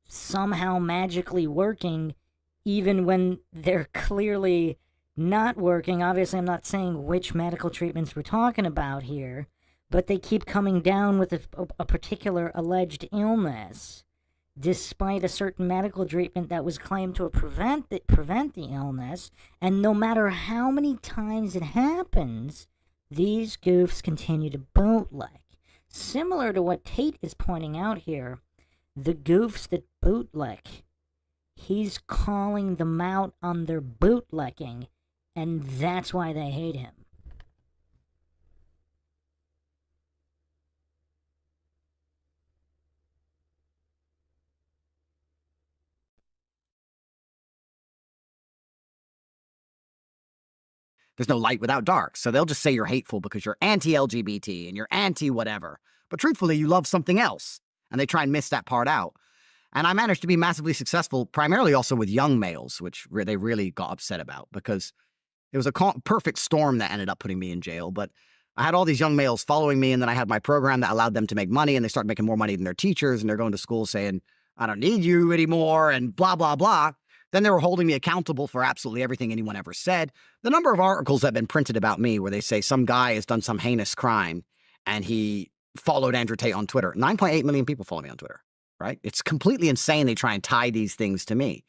somehow magically working, even when they're clearly not working. Obviously, I'm not saying which medical treatments we're talking about here, but they keep coming down with a particular alleged illness, despite a certain medical treatment that was claimed to prevent the illness. And no matter how many times it happens, these goofs continue to bootleg. Similar to what Tate is pointing out here, the goofs that bootleg, he's calling them out on their bootlegging, and that's why they hate him. There's no light without dark. So they'll just say you're hateful because you're anti-LGBT and you're anti-whatever. But truthfully, you love something else. And they try and miss that part out. And I managed to be massively successful, primarily also with young males, which they really got upset about because it was a perfect storm that ended up putting me in jail. But I had all these young males following me, and then I had my program that allowed them to make money, and they started making more money than their teachers, and they're going to school saying, I don't need you anymore, and blah, blah, blah. Then they were holding me accountable for absolutely everything anyone ever said. The number of articles that have been printed about me where they say some guy has done some heinous crime and he followed Andrew Tate on Twitter. 9.8 million people follow me on Twitter, right? It's completely insane they try and tie these things to me.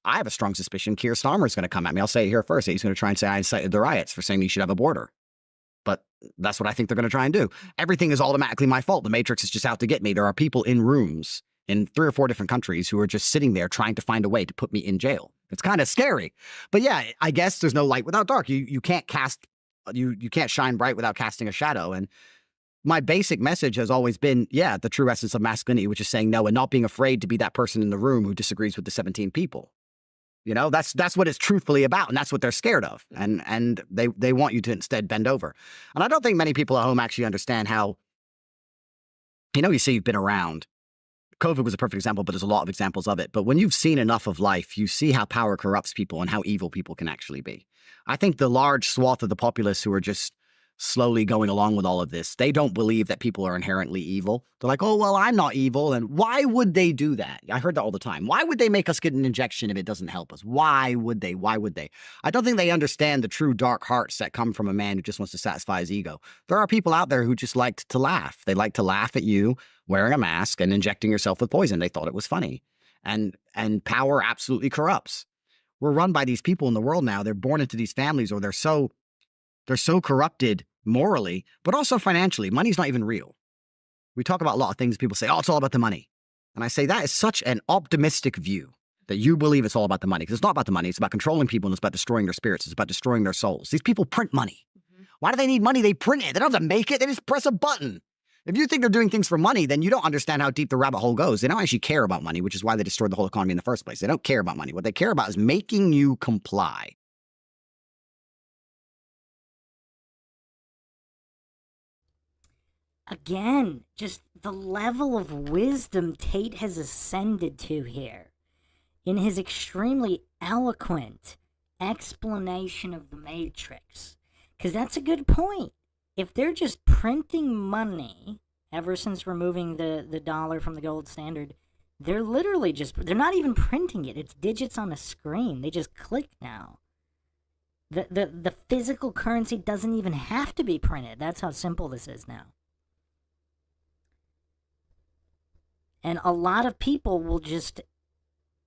I have a strong suspicion Keir Starmer's going to come at me. I'll say it here first. He's going to try and say I incited the riots for saying you should have a border. But that's what I think they're going to try and do. Everything is automatically my fault. The Matrix is just out to get me. There are people in rooms in 3 or 4 different countries who are just sitting there trying to find a way to put me in jail. It's kind of scary. But yeah, I guess there's no light without dark. You can't cast, you can't shine bright without casting a shadow. And my basic message has always been, yeah, the true essence of masculinity, which is saying no and not being afraid to be that person in the room who disagrees with the 17 people. You know, that's what it's truthfully about, and that's what they're scared of. And they want you to instead bend over. And I don't think many people at home actually understand how, you say you've been around. COVID was a perfect example, but there's a lot of examples of it. But when you've seen enough of life, you see how power corrupts people and how evil people can actually be. I think the large swath of the populace who are just slowly going along with all of this, they don't believe that people are inherently evil. They're like, oh, well, I'm not evil. And why would they do that? I heard that all the time. Why would they make us get an injection if it doesn't help us? Why would they? Why would they? I don't think they understand the true dark hearts that come from a man who just wants to satisfy his ego. There are people out there who just like to laugh. They like to laugh at you wearing a mask and injecting yourself with poison. They thought it was funny. And power absolutely corrupts. We're run by these people in the world now. They're born into these families, or they're so corrupted morally, but also financially. Money's not even real. We talk about a lot of things. People say, oh, it's all about the money. And I say that is such an optimistic view that you believe it's all about the money. Because it's not about the money. It's about controlling people, and it's about destroying their spirits. It's about destroying their souls. These people print money. Why do they need money? They print it. They don't have to make it. They just press a button. If you think they're doing things for money, then you don't understand how deep the rabbit hole goes. They don't actually care about money, which is why they destroyed the whole economy in the first place. They don't care about money. What they care about is making you comply. Again, just the level of wisdom Tate has ascended to here in his extremely eloquent explanation of the Matrix. Because that's a good point. If they're just printing money, ever since removing the dollar from the gold standard, they're literally they're not even printing it. It's digits on a screen. They just click now. The physical currency doesn't even have to be printed. That's how simple this is now. And a lot of people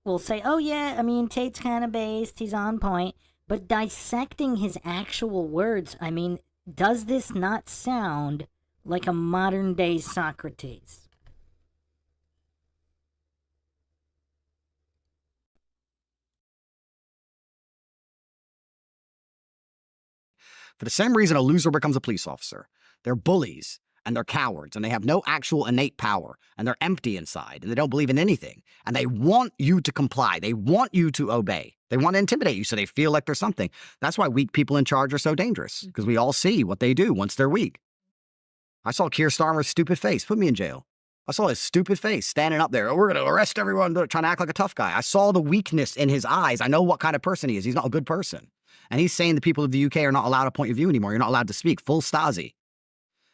will say, oh yeah, I mean, Tate's kind of based, he's on point. But dissecting his actual words, I mean, does this not sound like a modern day Socrates? For the same reason a loser becomes a police officer. They're bullies, and they're cowards, and they have no actual innate power, and they're empty inside, and they don't believe in anything. And they want you to comply. They want you to obey. They want to intimidate you so they feel like they're something. That's why weak people in charge are so dangerous, because we all see what they do once they're weak. I saw Keir Starmer's stupid face. Put me in jail. I saw his stupid face standing up there. Oh, we're going to arrest everyone trying to act like a tough guy. I saw the weakness in his eyes. I know what kind of person he is. He's not a good person. And he's saying the people of the UK are not allowed a point of view anymore. You're not allowed to speak. Full Stasi.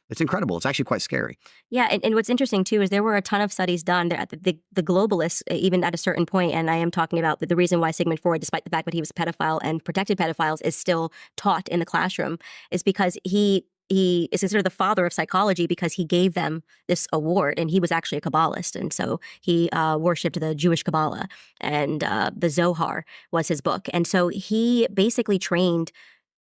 It's incredible. It's actually quite scary. Yeah, and what's interesting, too, is there were a ton of studies done. The globalists, even at a certain point, and I am talking about the reason why Sigmund Freud, despite the fact that he was a pedophile and protected pedophiles, is still taught in the classroom, is because he is considered the father of psychology because he gave them this award, and he was actually a Kabbalist, and so he worshipped the Jewish Kabbalah, and the Zohar was his book. And so he basically trained,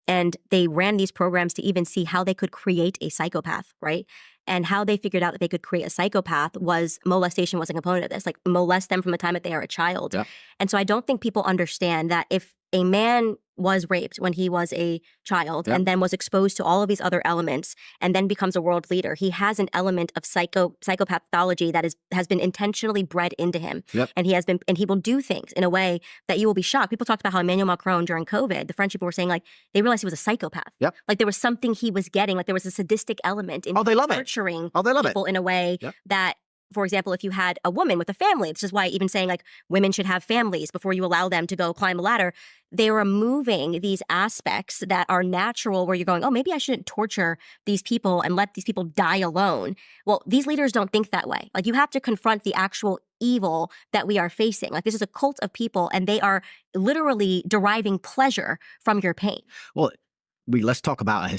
and they ran these programs to even see how they could create a psychopath, right? And how they figured out that they could create a psychopath was molestation was a component of this, like molest them from the time that they are a child. Yeah. And so I don't think people understand that if a man was raped when he was a child and then was exposed to all of these other elements and then becomes a world leader, he has an element of psychopathology that has been intentionally bred into him. And he will do things in a way that you will be shocked. People talked about how Emmanuel Macron during COVID, the French people were saying like they realized he was a psychopath. Like there was something he was getting, like there was a sadistic element in nurturing people in a way that, for example, if you had a woman with a family, this is why even saying like women should have families before you allow them to go climb a ladder, they're removing these aspects that are natural where you're going, oh, maybe I shouldn't torture these people and let these people die alone. Well, these leaders don't think that way. Like you have to confront the actual evil that we are facing. Like this is a cult of people and they are literally deriving pleasure from your pain. Well, let's talk about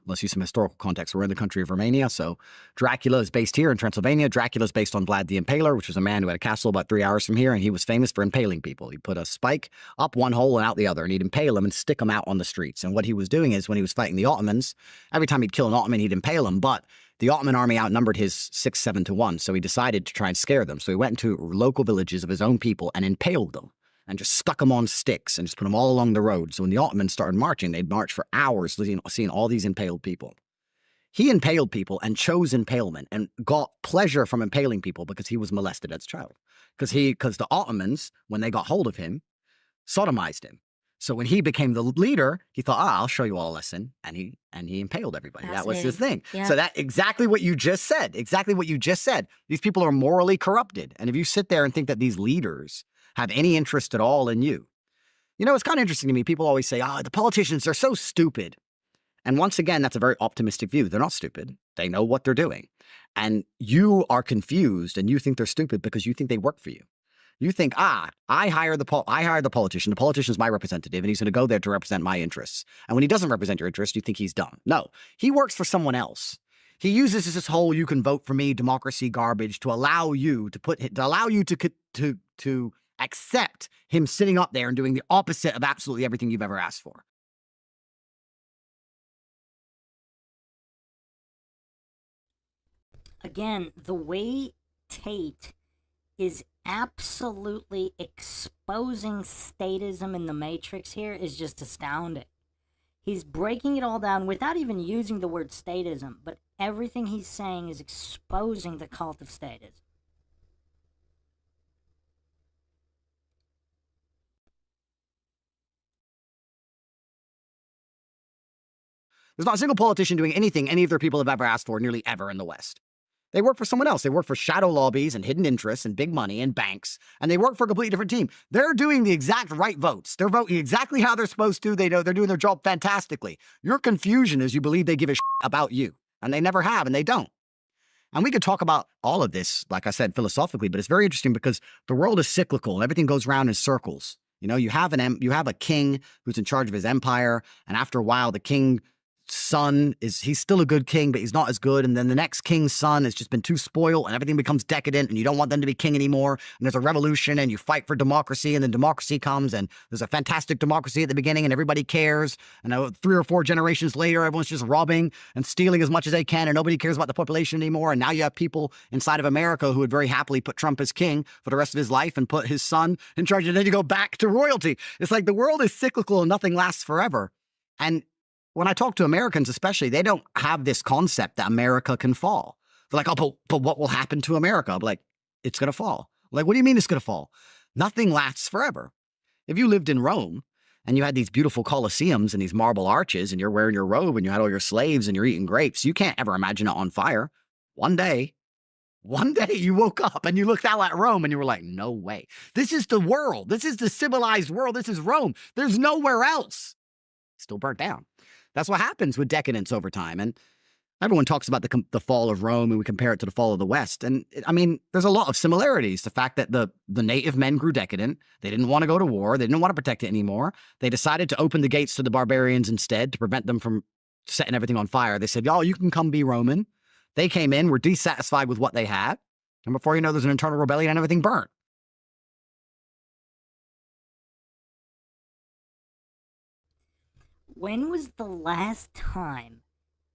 let's use some historical context. We're in the country of Romania, so Dracula is based here in Transylvania. Dracula is based on Vlad the Impaler, which was a man who had a castle about 3 hours from here, and he was famous for impaling people. He put a spike up one hole and out the other, and he'd impale them and stick them out on the streets. And what he was doing is, when he was fighting the Ottomans, every time he'd kill an Ottoman, he'd impale him, but the Ottoman army outnumbered his 6-7 to 1, so he decided to try and scare them. So he went into local villages of his own people and impaled them, and just stuck them on sticks and just put them all along the road. So when the Ottomans started marching, they'd march for hours seeing all these impaled people. He impaled people and chose impalement and got pleasure from impaling people because he was molested as a child. Because the Ottomans, when they got hold of him, sodomized him. So when he became the leader, he thought, I'll show you all a lesson. And he impaled everybody. That was his thing. Yeah. So that exactly what you just said. Exactly what you just said. These people are morally corrupted. And if you sit there and think that these leaders have any interest at all in you, it's kind of interesting to me. People always say, the politicians are so stupid. And once again, that's a very optimistic view. They're not stupid. They know what they're doing. And you are confused and you think they're stupid because you think they work for you. You think, I hired the politician. The politician is my representative, and he's going to go there to represent my interests. And when he doesn't represent your interests, you think he's dumb. No, he works for someone else. He uses this whole "you can vote for me" democracy garbage to allow you to accept him sitting up there and doing the opposite of absolutely everything you've ever asked for. Again, the way Tate is absolutely exposing statism in the Matrix here is just astounding. He's breaking it all down without even using the word statism, but everything he's saying is exposing the cult of statism. There's not a single politician doing anything any of their people have ever asked for, nearly ever, in the West. They work for someone else. They work for shadow lobbies and hidden interests and big money and banks, and they work for a completely different team. They're doing the exact right votes. They're voting exactly how they're supposed to. They know they're doing their job fantastically. Your confusion is you believe they give a shit about you, and they never have, and they don't. And we could talk about all of this, like I said, philosophically, but it's very interesting because the world is cyclical and everything goes around in circles. You have a king who's in charge of his empire, and after a while, the king's son he's still a good king, but he's not as good. And then the next king's son has just been too spoiled and everything becomes decadent and you don't want them to be king anymore. And there's a revolution and you fight for democracy, and then democracy comes and there's a fantastic democracy at the beginning and everybody cares. And 3 or 4 generations later, everyone's just robbing and stealing as much as they can and nobody cares about the population anymore. And now you have people inside of America who would very happily put Trump as king for the rest of his life and put his son in charge. And then you go back to royalty. It's like the world is cyclical and nothing lasts forever. And when I talk to Americans especially, they don't have this concept that America can fall. They're like, but what will happen to America? I'm like, it's going to fall. I'm like, what do you mean it's going to fall? Nothing lasts forever. If you lived in Rome and you had these beautiful Colosseums and these marble arches and you're wearing your robe and you had all your slaves and you're eating grapes, you can't ever imagine it on fire. One day you woke up and you looked out at Rome and you were like, no way. This is the world. This is the civilized world. This is Rome. There's nowhere else. Still burnt down. That's what happens with decadence over time. And everyone talks about the fall of Rome and we compare it to the fall of the West. And there's a lot of similarities. The fact that the native men grew decadent. They didn't want to go to war. They didn't want to protect it anymore. They decided to open the gates to the barbarians instead to prevent them from setting everything on fire. They said, y'all, you can come be Roman. They came in, were dissatisfied with what they had. And before you know, there's an internal rebellion and everything burnt. When was the last time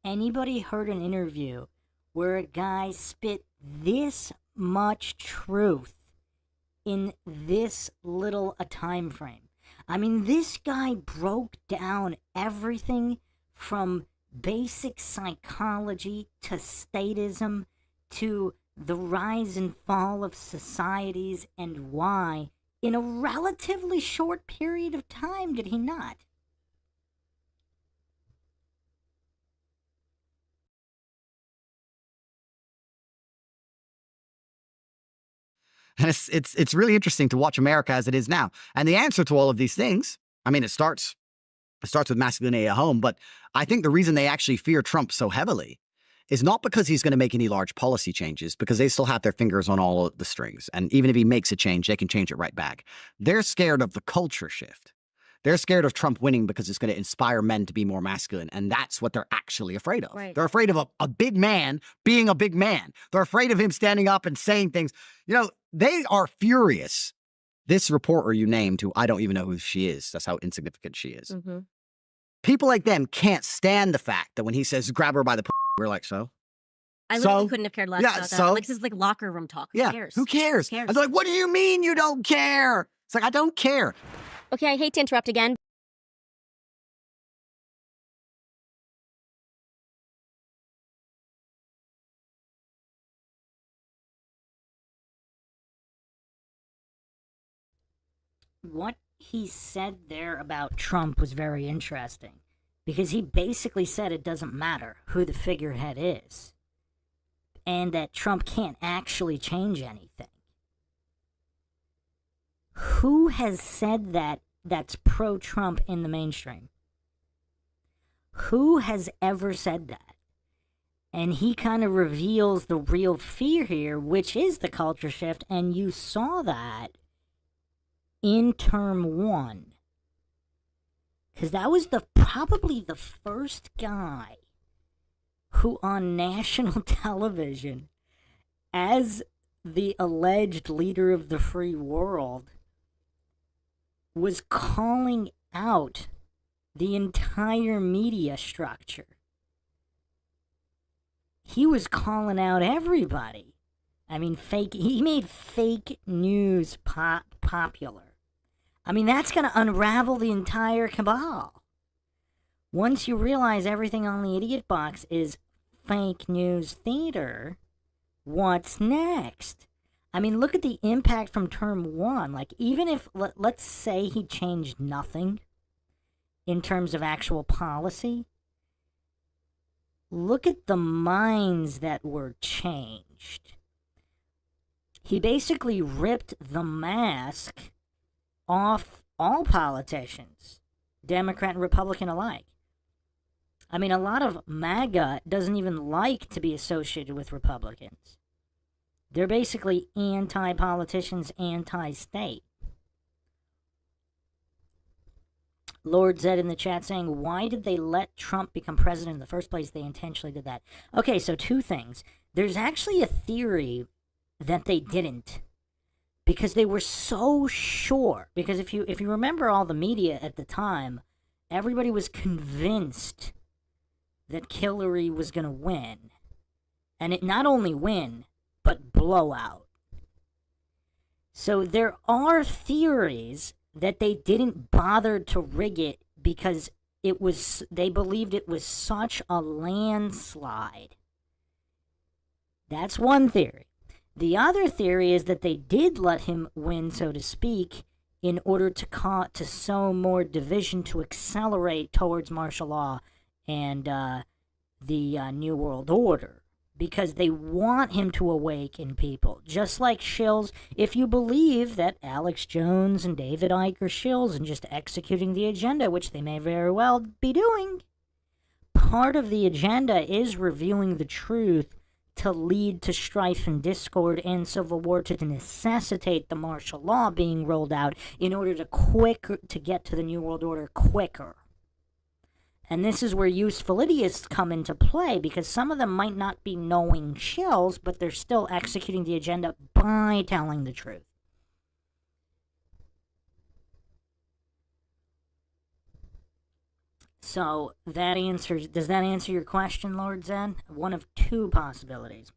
anybody heard an interview where a guy spit this much truth in this little a time frame? This guy broke down everything from basic psychology to statism to the rise and fall of societies and why in a relatively short period of time, did he not? And it's really interesting to watch America as it is now. And the answer to all of these things, it starts with masculinity at home, but I think the reason they actually fear Trump so heavily is not because he's going to make any large policy changes, because they still have their fingers on all of the strings. And even if he makes a change, they can change it right back. They're scared of the culture shift. They're scared of Trump winning because it's going to inspire men to be more masculine. And that's what they're actually afraid of. Right. They're afraid of a big man being a big man. They're afraid of him standing up and saying things. You know, they are furious. This reporter you named, who I don't even know who she is. That's how insignificant she is. Mm-hmm. People like them can't stand the fact that when he says, grab her by the we're like, so? I literally So? couldn't have cared less Yeah, about that. so? Like, this is like locker room talk. Who Yeah, cares? who cares? Who cares? And they're like, what do you mean you don't care? It's like, I don't care. Okay, I hate to interrupt again. What he said there about Trump was very interesting, because he basically said it doesn't matter who the figurehead is, and that Trump can't actually change anything. Who has said that that's pro-Trump in the mainstream? Who has ever said that? And he kind of reveals the real fear here, which is the culture shift, and you saw that in term 1. Because that was probably the first guy who on national television, as the alleged leader of the free world, was calling out the entire media structure. He was calling out everybody. I mean, he made fake news popular. I mean, that's going to unravel the entire cabal. Once you realize everything on the idiot box is fake news theater, what's next? I mean, look at the impact from term 1. Like, even if, let's say he changed nothing in terms of actual policy, look at the minds that were changed. He basically ripped the mask off all politicians, Democrat and Republican alike. I mean, a lot of MAGA doesn't even like to be associated with Republicans. They're basically anti-politicians, anti-state. Lord Zed in the chat saying, why did they let Trump become president in the first place? They intentionally did that. Okay, so 2 things. There's actually a theory that they didn't, because they were so sure. Because if you remember all the media at the time, everybody was convinced that Hillary was going to win. And it not only win, but blowout. So there are theories that they didn't bother to rig it because they believed it was such a landslide. That's one theory. The other theory is that they did let him win, so to speak, in order to sow more division, to accelerate towards martial law and the New World Order. Because they want him to awaken people. Just like shills, if you believe that Alex Jones and David Icke are shills and just executing the agenda, which they may very well be doing, part of the agenda is revealing the truth to lead to strife and discord and civil war, to necessitate the martial law being rolled out in order to get to the New World Order quicker. And this is where useful idiots come into play, because some of them might not be knowing shills, but they're still executing the agenda by telling the truth. So does that answer your question, Lord Zen? One of 2 possibilities.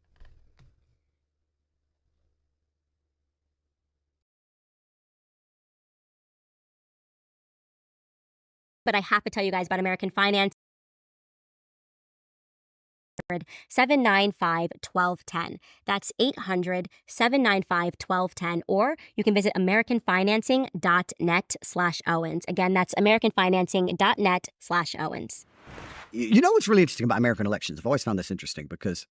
But I have to tell you guys about American Finance. 795-1210. That's 800-795-1210. Or you can visit americanfinancing.net/Owens. Again, that's americanfinancing.net/Owens. You know what's really interesting about American elections? I've always found this interesting because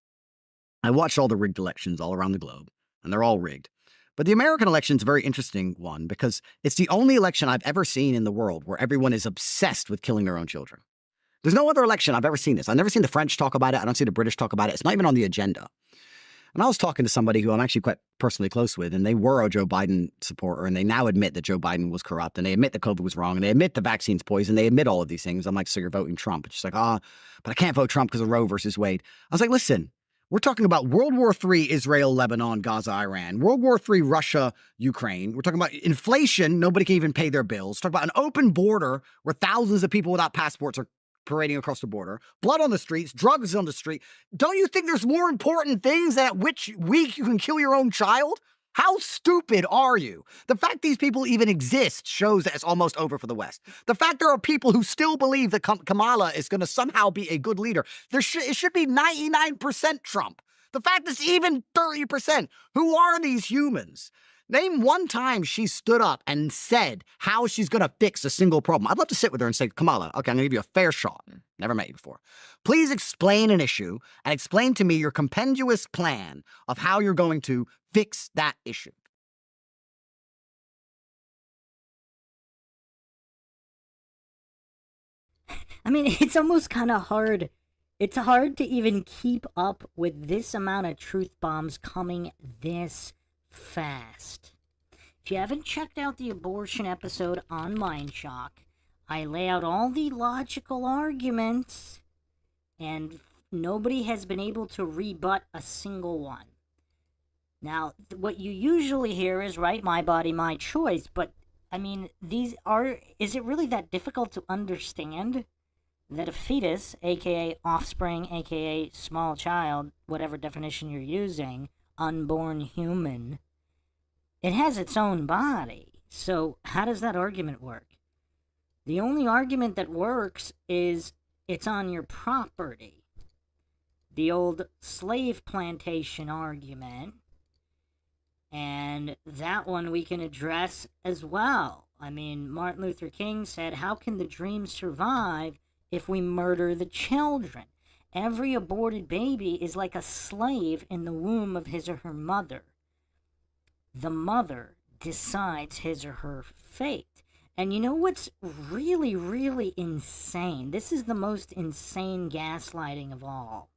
I watch all the rigged elections all around the globe, and they're all rigged. But the American election is a very interesting one because it's the only election I've ever seen in the world where everyone is obsessed with killing their own children. There's no other election I've ever seen this. I've never seen the French talk about it. I don't see the British talk about it. It's not even on the agenda. And I was talking to somebody who I'm actually quite personally close with, and they were a Joe Biden supporter, and they now admit that Joe Biden was corrupt, and they admit that COVID was wrong, and they admit the vaccine's poison. They admit all of these things. I'm like, so you're voting Trump? It's just like, but I can't vote Trump because of Roe versus Wade. I was like, listen, we're talking about World War III, Israel, Lebanon, Gaza, Iran. World War III, Russia, Ukraine. We're talking about inflation. Nobody can even pay their bills. Talk about an open border where thousands of people without passports are parading across the border, blood on the streets, drugs on the street. Don't you think there's more important things than at which week you can kill your own child? How stupid are you? The fact these people even exist shows that it's almost over for the West. The fact there are people who still believe that Kamala is going to somehow be a good leader. It should be 99% Trump. The fact it's even 30%. Who are these humans? Name one time she stood up and said how she's going to fix a single problem. I'd love to sit with her and say, Kamala, okay, I'm going to give you a fair shot. Never met you before. Please explain an issue and explain to me your compendious plan of how you're going to fix that issue. I mean, it's almost kind of hard. It's hard to even keep up with this amount of truth bombs coming this fast. If you haven't checked out the abortion episode on Mindshock, I lay out all the logical arguments, and nobody has been able to rebut a single one. Now, what you usually hear is, right, my body, my choice, but, I mean, is it really that difficult to understand that a fetus, aka offspring, aka small child, whatever definition you're using, unborn human, it has its own body. So how does that argument work? The only argument that works is it's on your property. The old slave plantation argument. And that one we can address as well. I mean, Martin Luther King said, how can the dream survive if we murder the children? Every aborted baby is like a slave in the womb of his or her mother. The mother decides his or her fate. And you know what's really, really insane? This is the most insane gaslighting of all.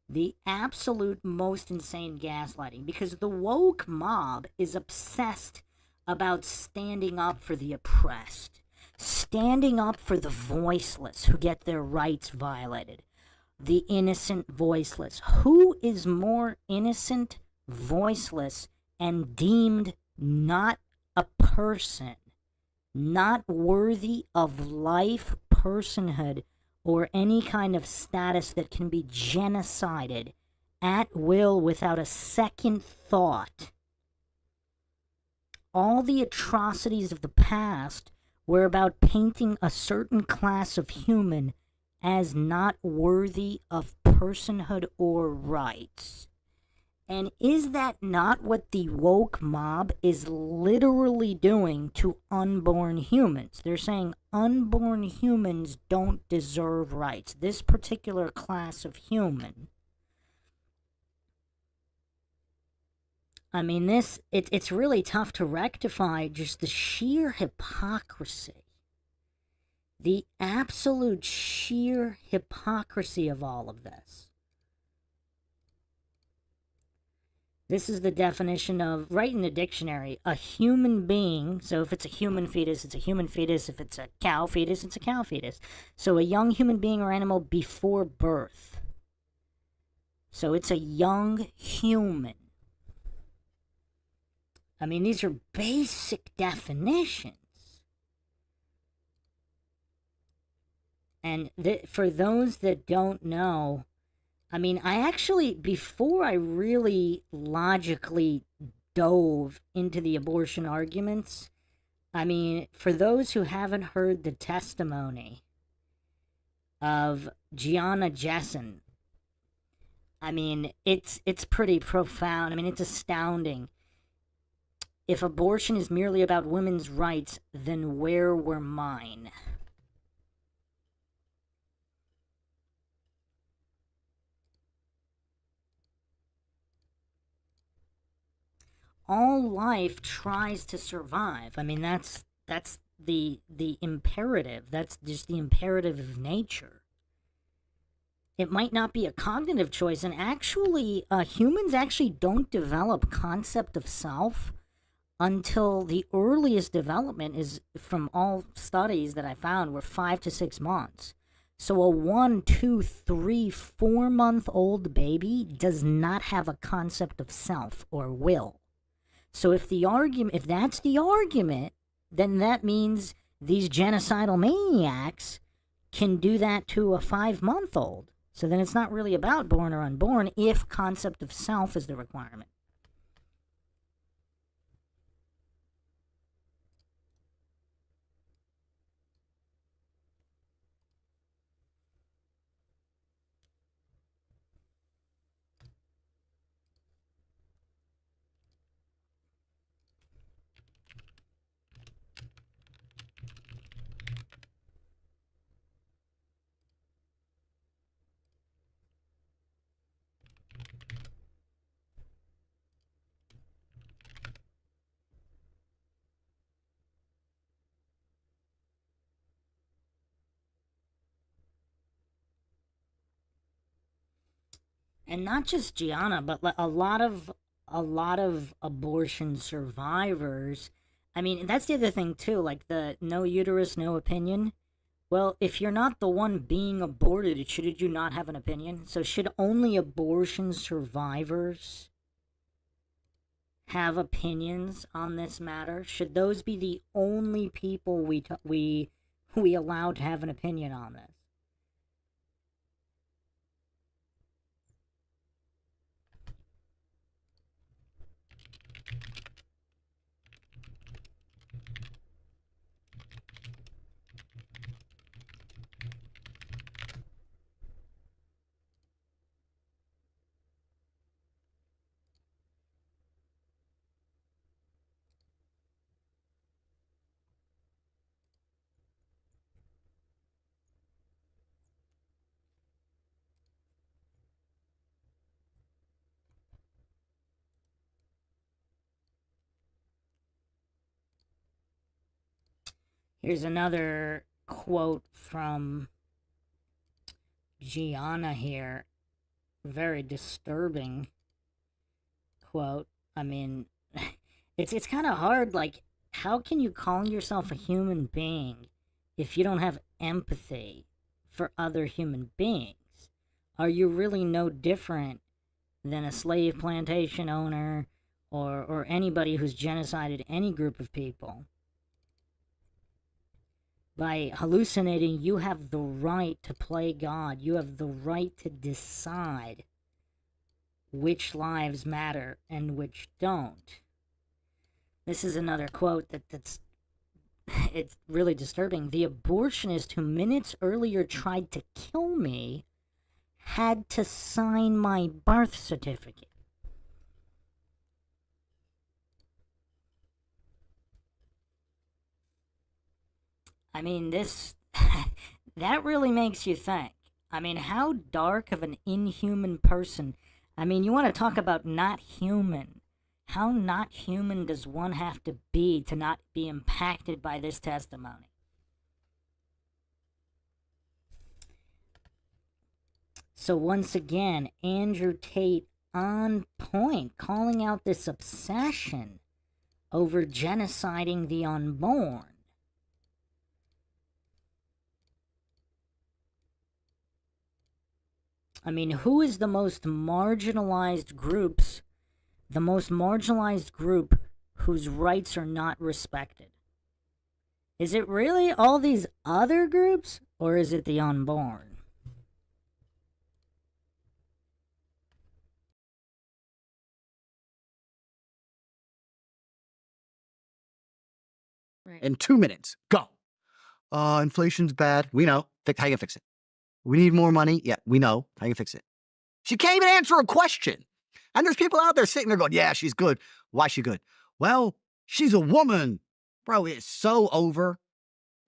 The absolute most insane gaslighting. Because the woke mob is obsessed about standing up for the oppressed. Standing up for the voiceless who get their rights violated. The innocent voiceless. Who is more innocent, voiceless, and deemed not a person, not worthy of life, personhood, or any kind of status that can be genocided at will without a second thought? All the atrocities of the past were about painting a certain class of human as not worthy of personhood or rights. And is that not what the woke mob is literally doing to unborn humans? They're saying unborn humans don't deserve rights. This particular class of human. I mean, it's really tough to rectify just the sheer hypocrisy. The absolute sheer hypocrisy of all of this. This is the definition of, right in the dictionary, a human being. So if it's a human fetus, it's a human fetus. If it's a cow fetus, it's a cow fetus. So a young human being or animal before birth. So it's a young human. I mean, these are basic definitions. And for those that don't know, I mean, I actually, before I really logically dove into the abortion arguments, I mean, for those who haven't heard the testimony of Gianna Jessen, I mean, it's pretty profound. I mean, it's astounding. If abortion is merely about women's rights, then where were mine? All life tries to survive. I mean, that's the imperative. That's just the imperative of nature. It might not be a cognitive choice. And actually, humans actually don't develop concept of self until the earliest development is, from all studies that I found, were 5 to 6 months. So a 1, 2, 3, 4-month-old baby does not have a concept of self or will. So if that's the argument, then that means these genocidal maniacs can do that to a 5-month-old. So then it's not really about born or unborn if concept of self is the requirement. And not just Gianna, but a lot of abortion survivors. I mean, that's the other thing too, like the no uterus, no opinion. Well, if you're not the one being aborted, should you not have an opinion? So should only abortion survivors have opinions on this matter? Should those be the only people we allow to have an opinion on this? Here's another quote from Gianna here. Very disturbing quote. I mean, it's kind of hard. Like, how can you call yourself a human being if you don't have empathy for other human beings? Are you really no different than a slave plantation owner or anybody who's genocided any group of people? By hallucinating, you have the right to play God. You have the right to decide which lives matter and which don't. This is another quote that's it's really disturbing. The abortionist who minutes earlier tried to kill me had to sign my birth certificate. I mean, this that really makes you think. I mean, how dark of an inhuman person. I mean, you want to talk about not human. How not human does one have to be to not be impacted by this testimony? So once again, Andrew Tate on point, calling out this obsession over genociding the unborn. I mean, who is the most marginalized group whose rights are not respected? Is it really all these other groups, or is it the unborn? In 2 minutes, go. Inflation's bad. We know. How you fix it? We need more money. Yeah, we know. How you fix it? She can't even answer a question. And there's people out there sitting there going, yeah, she's good. Why is she good? Well, she's a woman. Bro, it's so over.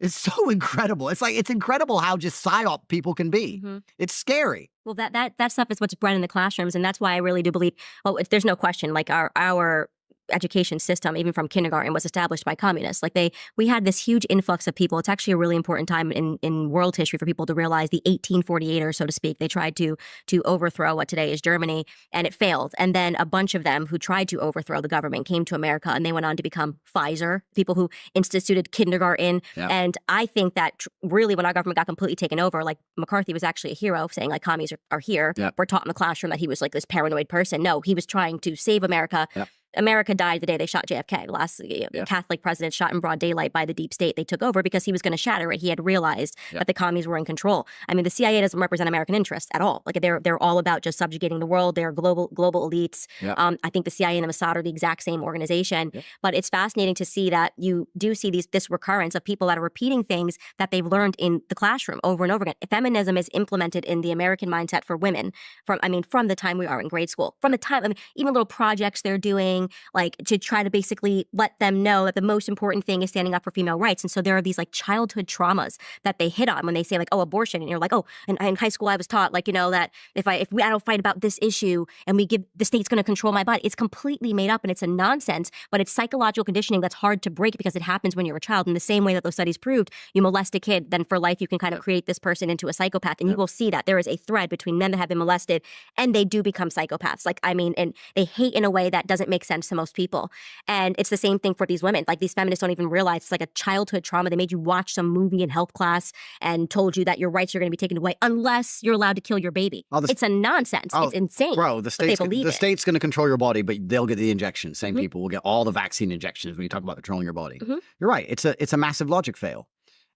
It's so incredible. It's incredible how just psyop people can be. Mm-hmm. It's scary. Well, that stuff is what's bred in the classrooms, and that's why I really do believe. Well, there's no question. Like our education system, even from kindergarten, was established by communists. Like we had this huge influx of people. It's actually a really important time in world history for people to realize the 1848ers, so to speak. They tried to overthrow what today is Germany, and it failed. And then a bunch of them who tried to overthrow the government came to America, and they went on to become Pfizer, people who instituted kindergarten. Yep. And I think that really when our government got completely taken over, like McCarthy was actually a hero, saying like commies are here. Yep. We're taught in the classroom that he was like this paranoid person. No, he was trying to save America. Yep. America died the day they shot JFK. The last Catholic president shot in broad daylight by the deep state. They took over because he was going to shatter it. He had realized that the commies were in control. I mean, the CIA doesn't represent American interests at all. Like they're all about just subjugating the world. They're global elites. I think the CIA and the Mossad are the exact same organization. But it's fascinating to see that you do see this recurrence of people that are repeating things that they've learned in the classroom over and over again. Feminism is implemented in the American mindset for women from the time we are in grade school. From the time, even little projects they're doing, like to try to basically let them know that the most important thing is standing up for female rights. And so there are these like childhood traumas that they hit on when they say like, oh, abortion. And you're like, oh, and in high school I was taught like, that if I don't fight about this issue and the state's going to control my body, it's completely made up and it's a nonsense, but it's psychological conditioning that's hard to break because it happens when you're a child. In the same way that those studies proved, you molest a kid, then for life you can kind of create this person into a psychopath. And you will see that there is a thread between men that have been molested and they do become psychopaths. And they hate in a way that doesn't make sense to most people. And it's the same thing for these women. Like these feminists don't even realize it's like a childhood trauma. They made you watch some movie in health class and told you that your rights are going to be taken away unless you're allowed to kill your baby. It's a nonsense. It's insane. Bro, the state's going to control your body, but they'll get the injections. Same people will get all the vaccine injections when you talk about controlling your body. You're right. It's a massive logic fail.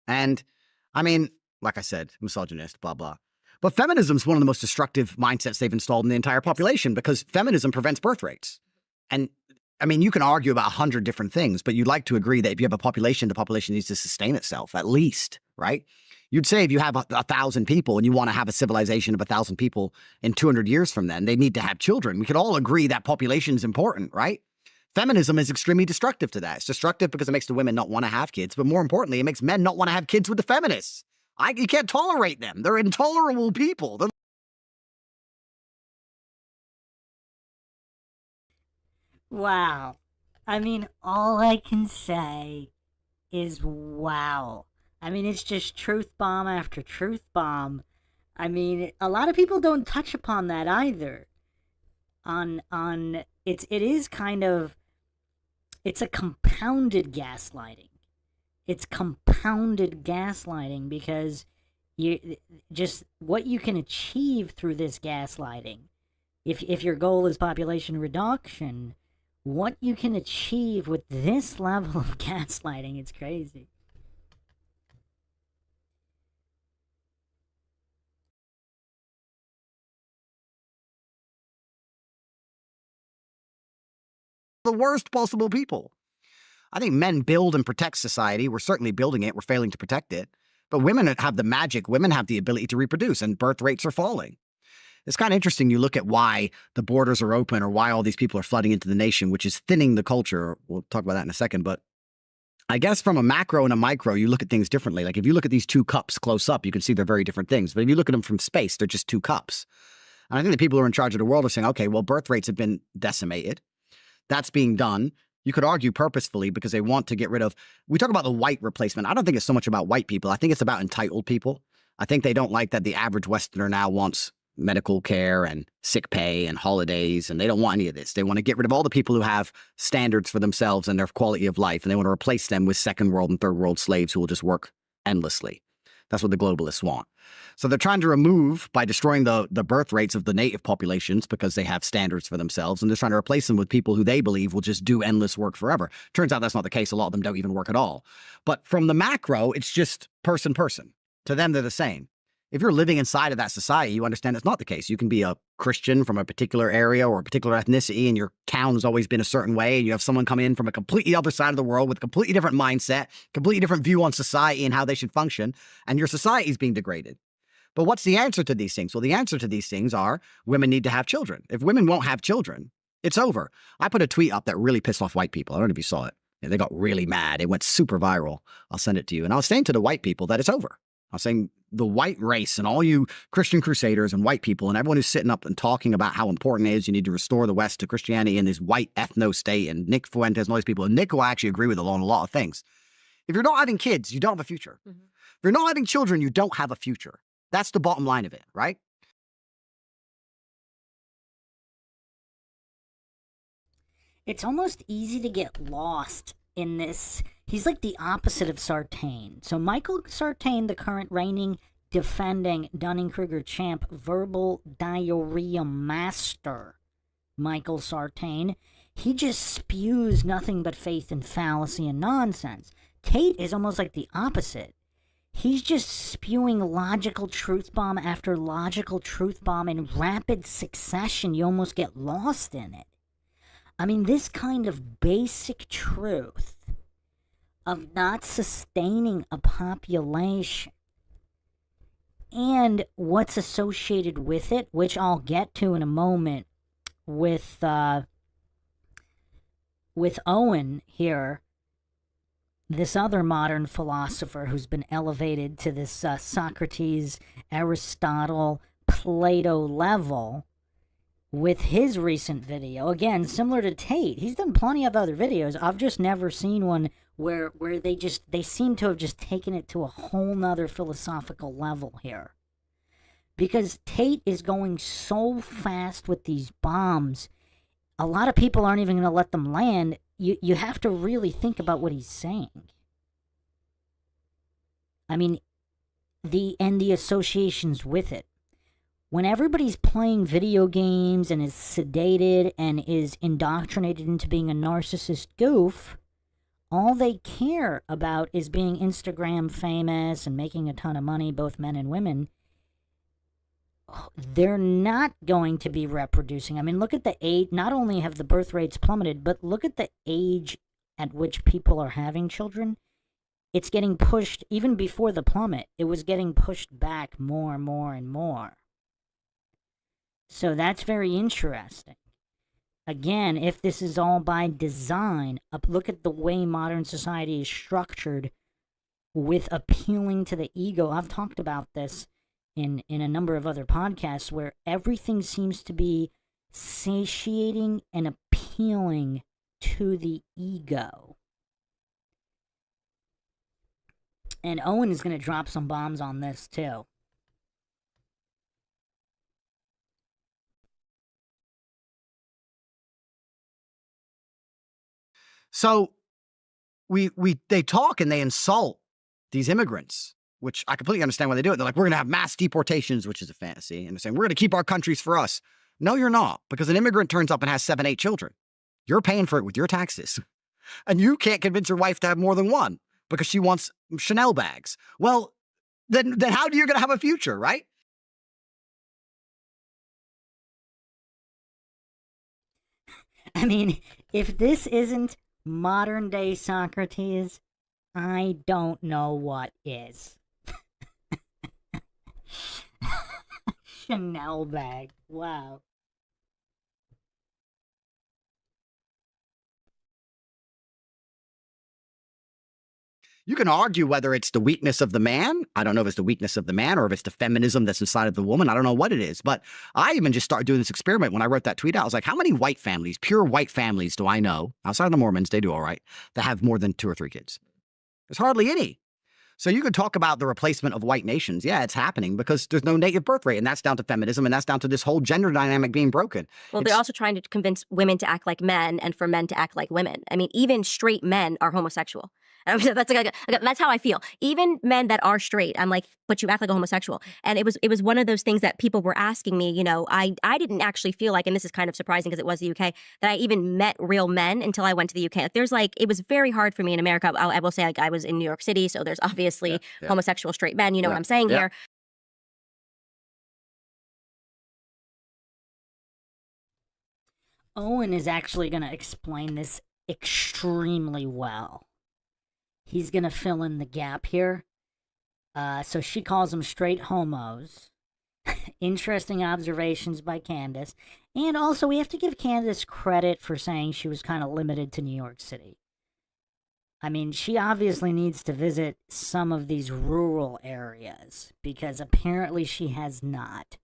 And I mean, like I said, misogynist, blah, blah. But feminism is one of the most destructive mindsets they've installed in the entire population because feminism prevents birth rates. And I mean, you can argue about 100 different things, but you'd like to agree that if you have a population, the population needs to sustain itself, at least, right? You'd say if you have 1,000 people and you want to have a civilization of 1,000 people in 200 years from then, they need to have children. We could all agree that population is important, right? Feminism is extremely destructive to that. It's destructive because it makes the women not want to have kids, but more importantly, it makes men not want to have kids with the feminists. You can't tolerate them. They're intolerable people. Wow. I mean, all I can say is wow. I mean, it's just truth bomb after truth bomb. I mean, a lot of people don't touch upon that either. It is kind of, it's a compounded gaslighting. It's compounded gaslighting because just what you can achieve through this gaslighting. If your goal is population reduction, what you can achieve with this level of gaslighting, it's crazy. The worst possible people. I think men build and protect society. We're certainly building it. We're failing to protect it. But women have the magic. Women have the ability to reproduce, and birth rates are falling. It's kind of interesting. You look at why the borders are open or why all these people are flooding into the nation, which is thinning the culture. We'll talk about that in a second. But I guess from a macro and a micro, you look at things differently. Like if you look at these two cups close up, you can see they're very different things. But if you look at them from space, they're just two cups. And I think the people who are in charge of the world are saying, okay, well, birth rates have been decimated. That's being done. You could argue purposefully because they want to get rid of, we talk about the white replacement. I don't think it's so much about white people. I think it's about entitled people. I think they don't like that the average Westerner now wants medical care and sick pay and holidays, and they don't want any of this. They want to get rid of all the people who have standards for themselves and their quality of life, and they want to replace them with second world and third world slaves who will just work endlessly. That's what the globalists want. So they're trying to remove, by destroying the birth rates of the native populations because they have standards for themselves, and they're trying to replace them with people who they believe will just do endless work forever. Turns out that's not the case. A lot of them don't even work at all. But from the macro, it's just person. To them, they're the same. If you're living inside of that society, you understand it's not the case. You can be a Christian from a particular area or a particular ethnicity, and your town has always been a certain way, and you have someone come in from a completely other side of the world with a completely different mindset, completely different view on society and how they should function, and your society is being degraded. But what's the answer to these things? Well, the answer to these things are women need to have children. If women won't have children, it's over. I put a tweet up that really pissed off white people. I don't know if you saw it. They got really mad. It went super viral. I'll send it to you. And I was saying to the white people that it's over. I was saying the white race and all you Christian crusaders and white people and everyone who's sitting up and talking about how important it is you need to restore the West to Christianity in this white ethno-state, and Nick Fuentes and all these people, and Nick will actually agree with on a lot of things. If you're not having kids, you don't have a future. If you're not having children, you don't have a future. That's the bottom line of it, right? It's almost easy to get lost in this. He's like the opposite of Sartain. So Michael Sartain, the current reigning, defending Dunning-Kruger champ, verbal diarrhea master, Michael Sartain, he just spews nothing but faith and fallacy and nonsense. Tate is almost like the opposite. He's just spewing logical truth bomb after logical truth bomb in rapid succession. You almost get lost in it. I mean, this kind of basic truth of not sustaining a population and what's associated with it, which I'll get to in a moment with Owen here, this other modern philosopher who's been elevated to this Socrates, Aristotle, Plato level with his recent video. Again, similar to Tate. He's done plenty of other videos. I've just never seen one where they seem to have just taken it to a whole nother philosophical level here. Because Tate is going so fast with these bombs, a lot of people aren't even going to let them land. You have to really think about what he's saying. I mean, the associations with it. When everybody's playing video games and is sedated and is indoctrinated into being a narcissist goof, all they care about is being Instagram famous and making a ton of money, both men and women. They're not going to be reproducing. I mean, look at the age. Not only have the birth rates plummeted, but look at the age at which people are having children. It's getting pushed, even before the plummet, it was getting pushed back more and more and more. So that's very interesting. Again, if this is all by design, look at the way modern society is structured with appealing to the ego. I've talked about this in a number of other podcasts where everything seems to be satiating and appealing to the ego. And Owen is going to drop some bombs on this too. So they talk and they insult these immigrants, which I completely understand why they do it. They're like, we're going to have mass deportations, which is a fantasy. And they're saying, we're going to keep our countries for us. No, you're not, because an immigrant turns up and has 7, 8 children. You're paying for it with your taxes. And you can't convince your wife to have more than one because she wants Chanel bags. Well, then how are you going to have a future, right? I mean, if this isn't modern day Socrates, I don't know what is. Chanel bag. Wow. You can argue whether it's the weakness of the man. I don't know if it's the weakness of the man or if it's the feminism that's inside of the woman. I don't know what it is. But I even just started doing this experiment when I wrote that tweet out. I was like, how many white families, pure white families, do I know, outside of the Mormons, they do all right, that have more than 2 or 3 kids? There's hardly any. So you could talk about the replacement of white nations. Yeah, it's happening because there's no native birth rate. And that's down to feminism. And that's down to this whole gender dynamic being broken. Well, they're also trying to convince women to act like men and for men to act like women. I mean, even straight men are homosexual. That's how I feel. Even men that are straight, I'm like, but you act like a homosexual. And it was one of those things that people were asking me. You know, I didn't actually feel like, and this is kind of surprising because it was the UK, that I even met real men until I went to the UK. Like, it was very hard for me in America. I will say, like, I was in New York City, so there's obviously homosexual straight men. You know what I'm saying here. Owen is actually going to explain this extremely well. He's going to fill in the gap here. So she calls them straight homos. Interesting observations by Candace. And also, we have to give Candace credit for saying she was kind of limited to New York City. I mean, she obviously needs to visit some of these rural areas because apparently she has not.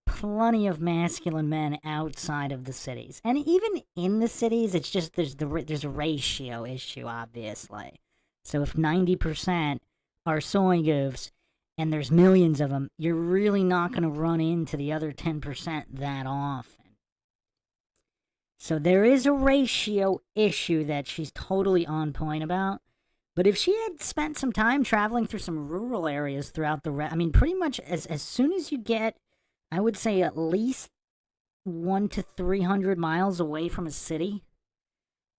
Plenty of masculine men outside of the cities, and even in the cities, it's just there's a ratio issue, obviously. So if 90% are soy goofs and there's millions of them, you're really not going to run into the other 10% that often. So there is a ratio issue that she's totally on point about. But if she had spent some time traveling through some rural areas throughout I mean, pretty much as soon as you get, I would say at least 1 to 300 miles away from a city.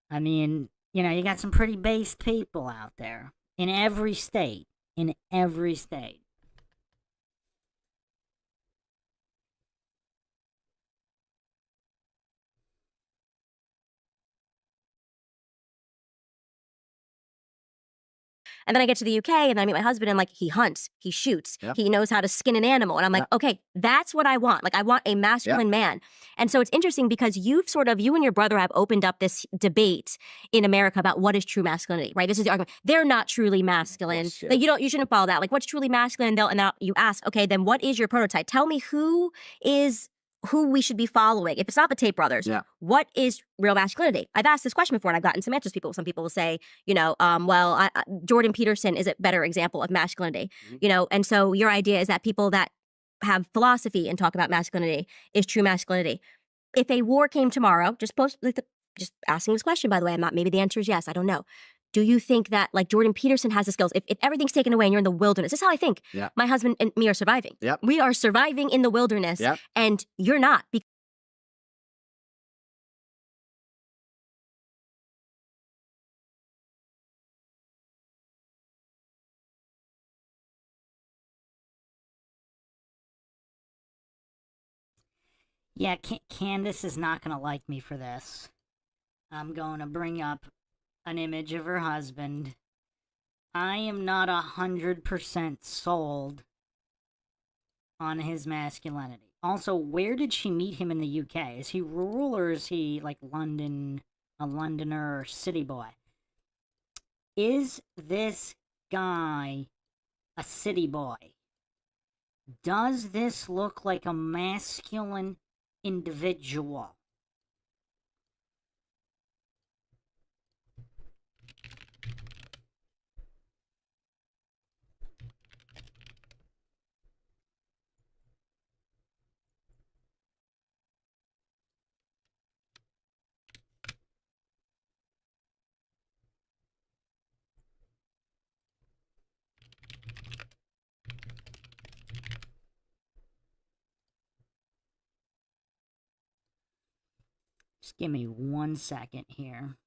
I mean, you got some pretty based people out there in every state. In every state. And then I get to the UK and I meet my husband and like he hunts, he shoots, he knows how to skin an animal. And I'm like, okay, that's what I want. Like I want a masculine man. And so it's interesting because you and your brother have opened up this debate in America about what is true masculinity, right? This is the argument. They're not truly masculine. Like you shouldn't follow that. Like what's truly masculine? And now you ask, okay, then what is your prototype? Tell me who we should be following. If it's not the Tate brothers, what is real masculinity? I've asked this question before and I've gotten some answers. Some people will say, Jordan Peterson is a better example of masculinity, and so your idea is that people that have philosophy and talk about masculinity is true masculinity. If a war came tomorrow, just asking this question, by the way, maybe the answer is yes, I don't know. Do you think that like Jordan Peterson has the skills? If everything's taken away and you're in the wilderness, this is how I think my husband and me are surviving. We are surviving in the wilderness and you're not. Yeah, Candace is not going to like me for this. I'm going to bring up an image of her husband. I am not 100% sold on his masculinity. Also, where did she meet him in the UK? Is he rural or is he like London, a Londoner or city boy? Is this guy a city boy? Does this look like a masculine individual? Just give me 1 second here.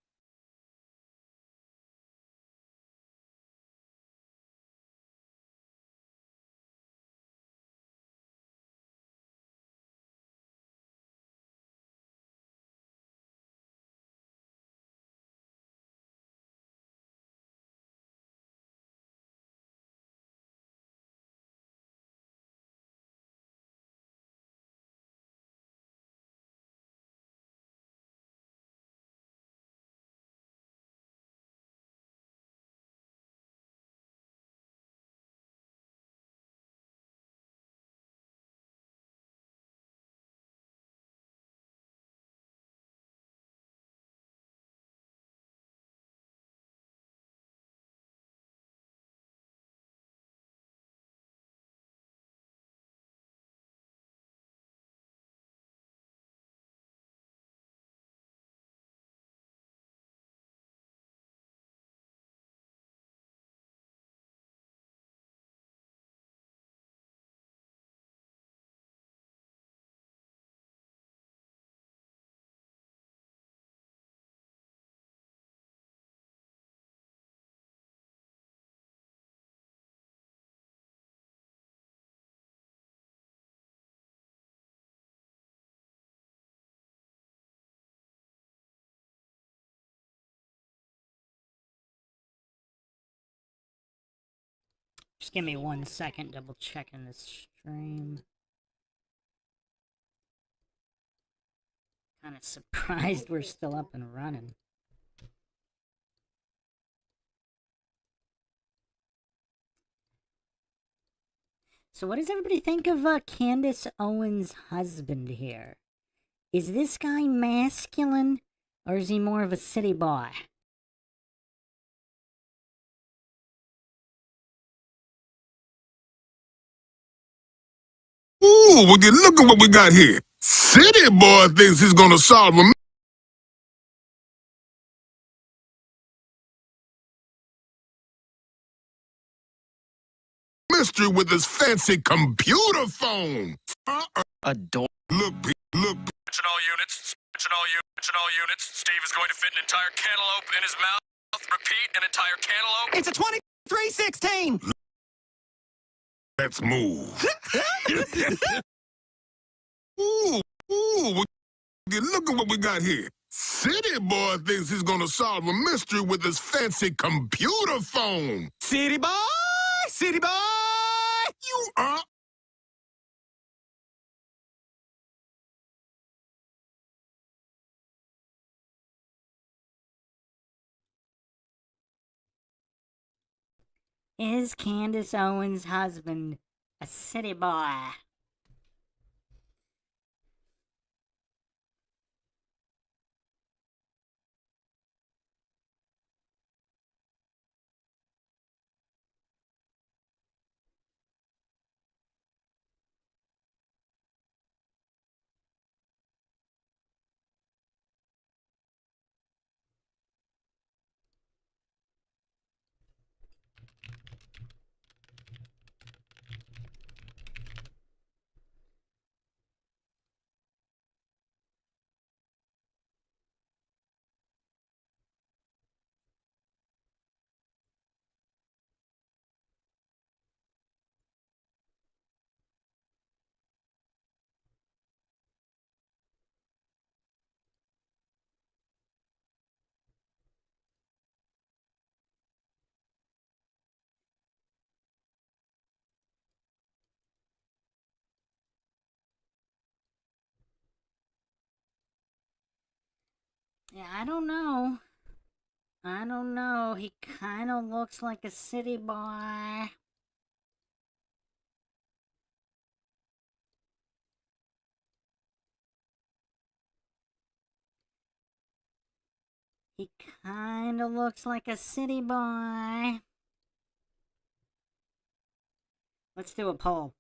Just give me 1 second, double checking this stream. Kind of surprised we're still up and running. So what does everybody think of Candace Owens' husband here? Is this guy masculine, or is he more of a city boy? Ooh, look at what we got here. City boy thinks he's gonna solve a mystery with his fancy computer phone. Adore. Look, look. Attention all units. Attention all units. Steve is going to fit an entire cantaloupe in his mouth. Repeat, an entire cantaloupe. It's a 2316. Let's move. Ooh, look at what we got here. City boy thinks he's gonna solve a mystery with his fancy computer phone. City boy! City boy! You are. Is Candace Owens' husband a city boy? Yeah, I don't know. He kind of looks like a city boy. He kind of looks like a city boy. Let's do a poll.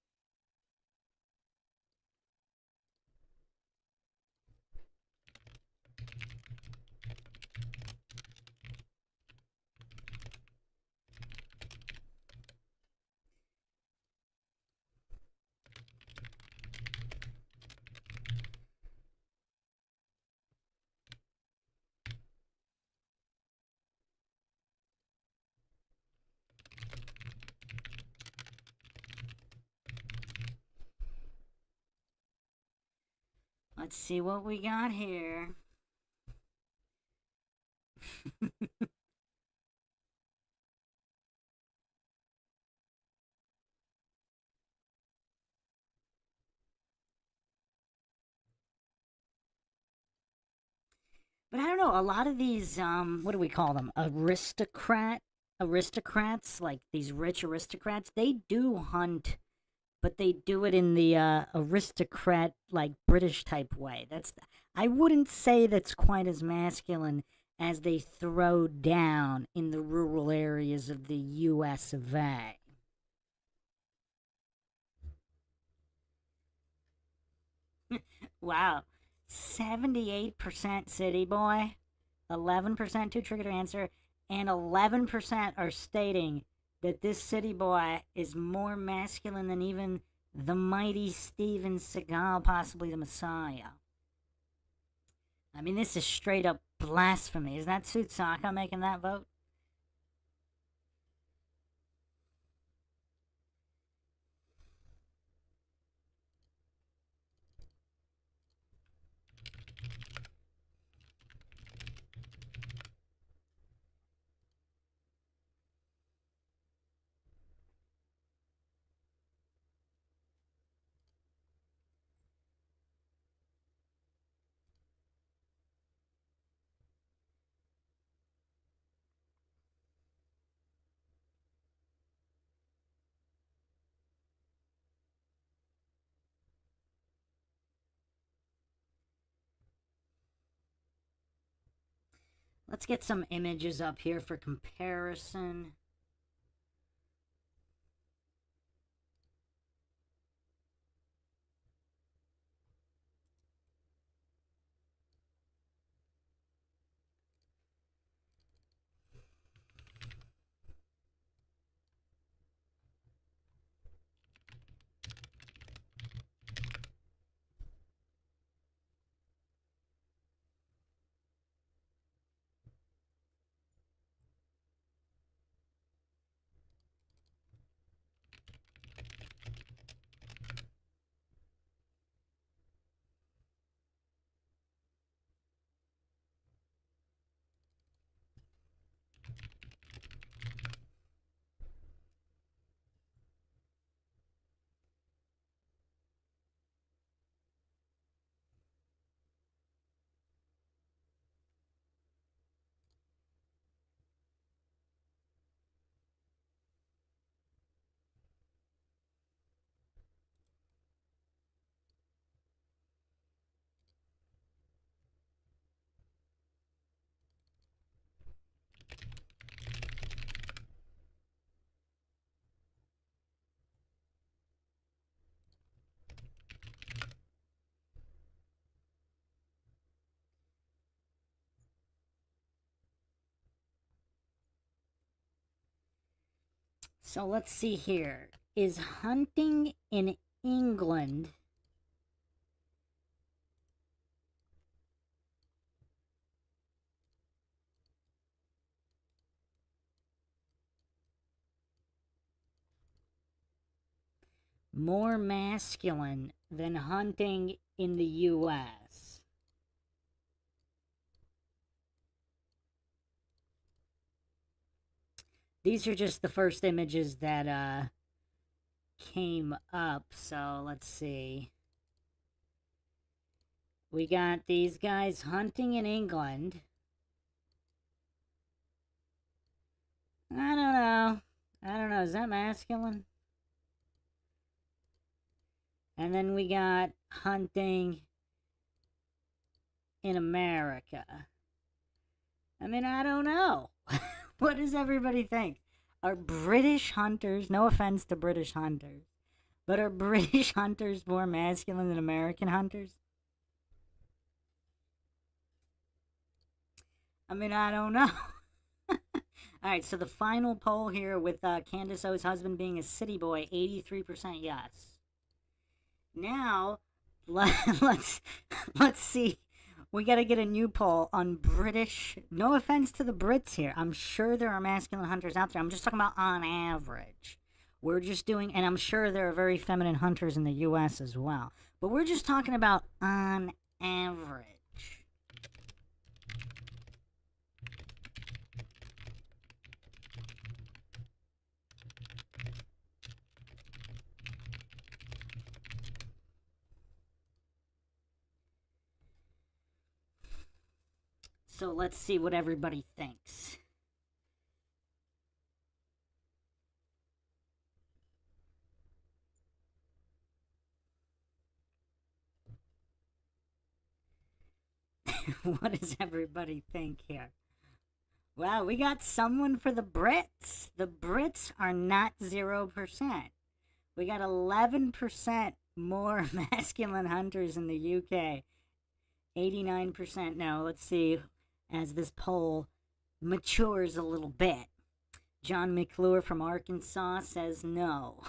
Let's see what we got here. But I don't know, a lot of these, what do we call them? Aristocrats, like these rich aristocrats, they do hunt, but they do it in the aristocrat, like British type way. I wouldn't say that's quite as masculine as they throw down in the rural areas of the US of A. Wow. 78% city boy, 11% too tricky to answer, and 11% are stating that this city boy is more masculine than even the mighty Steven Seagal, possibly the Messiah. I mean, this is straight up blasphemy. Is that Suitsaka making that vote? Let's get some images up here for comparison. So let's see here. Is hunting in England more masculine than hunting in the US? These are just the first images that came up, so let's see. We got these guys hunting in England. I don't know. I don't know. Is that masculine? And then we got hunting in America. I mean, I don't know. What does everybody think? Are British hunters, no offense to British hunters, but are British hunters more masculine than American hunters? I mean, I don't know. Alright, so the final poll here with Candace O's husband being a city boy, 83% yes. Now, let's see. We gotta get a new poll on British. No offense to the Brits here. I'm sure there are masculine hunters out there. I'm just talking about on average. We're just doing, and I'm sure there are very feminine hunters in the US as well. But we're just talking about on average. So let's see what everybody thinks. What does everybody think here? Wow, we got someone for the Brits. The Brits are not 0%. We got 11% more masculine hunters in the UK. 89% no. Let's see as this poll matures a little bit. John McClure from Arkansas says no.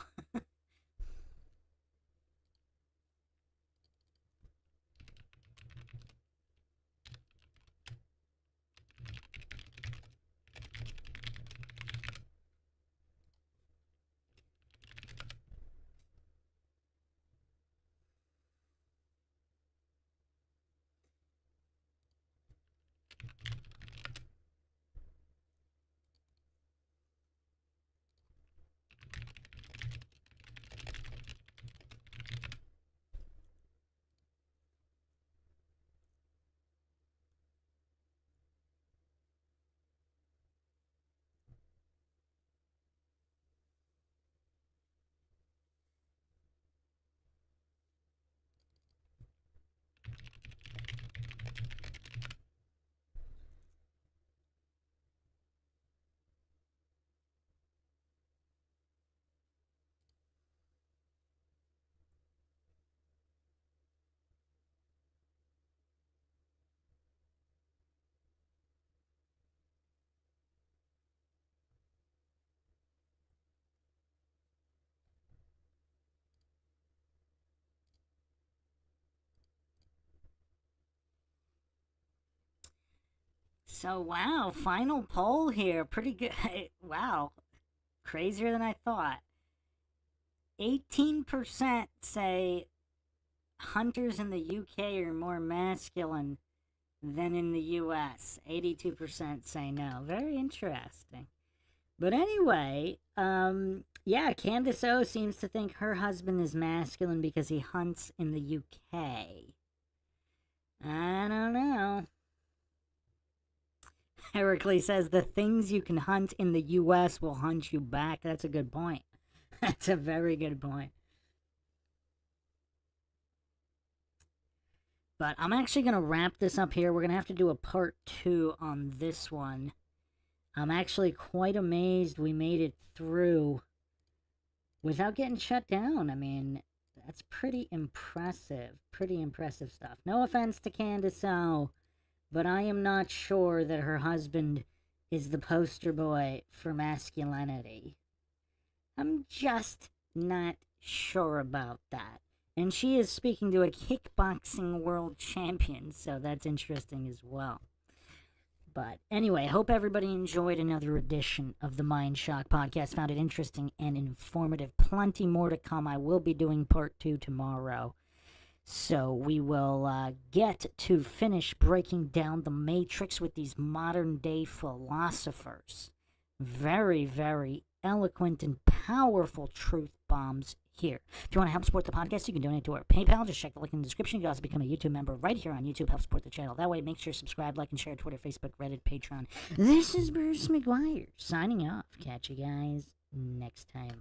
So, wow, final poll here. Pretty good. Wow. Crazier than I thought. 18% say hunters in the UK are more masculine than in the US. 82% say no. Very interesting. But anyway, yeah, Candace O seems to think her husband is masculine because he hunts in the UK. I don't know. Heracles says the things you can hunt in the US will hunt you back. That's a good point. That's a very good point. But I'm actually going to wrap this up here. We're going to have to do a part 2 on this one. I'm actually quite amazed we made it through without getting shut down. I mean, that's pretty impressive. Pretty impressive stuff. No offense to Candace O, but I am not sure that her husband is the poster boy for masculinity. I'm just not sure about that. And she is speaking to a kickboxing world champion, so that's interesting as well. But anyway, I hope everybody enjoyed another edition of the Mindshock podcast. Found it interesting and informative. Plenty more to come. I will be doing part 2 tomorrow. So we will get to finish breaking down the Matrix with these modern day philosophers. Very, very eloquent and powerful truth bombs here. If you want to help support the podcast, you can donate to our PayPal. Just check the link in the description. You can also become a YouTube member right here on YouTube. Help support the channel. That way, make sure to subscribe, like, and share Twitter, Facebook, Reddit, Patreon. This is Bruce McGuire signing off. Catch you guys next time.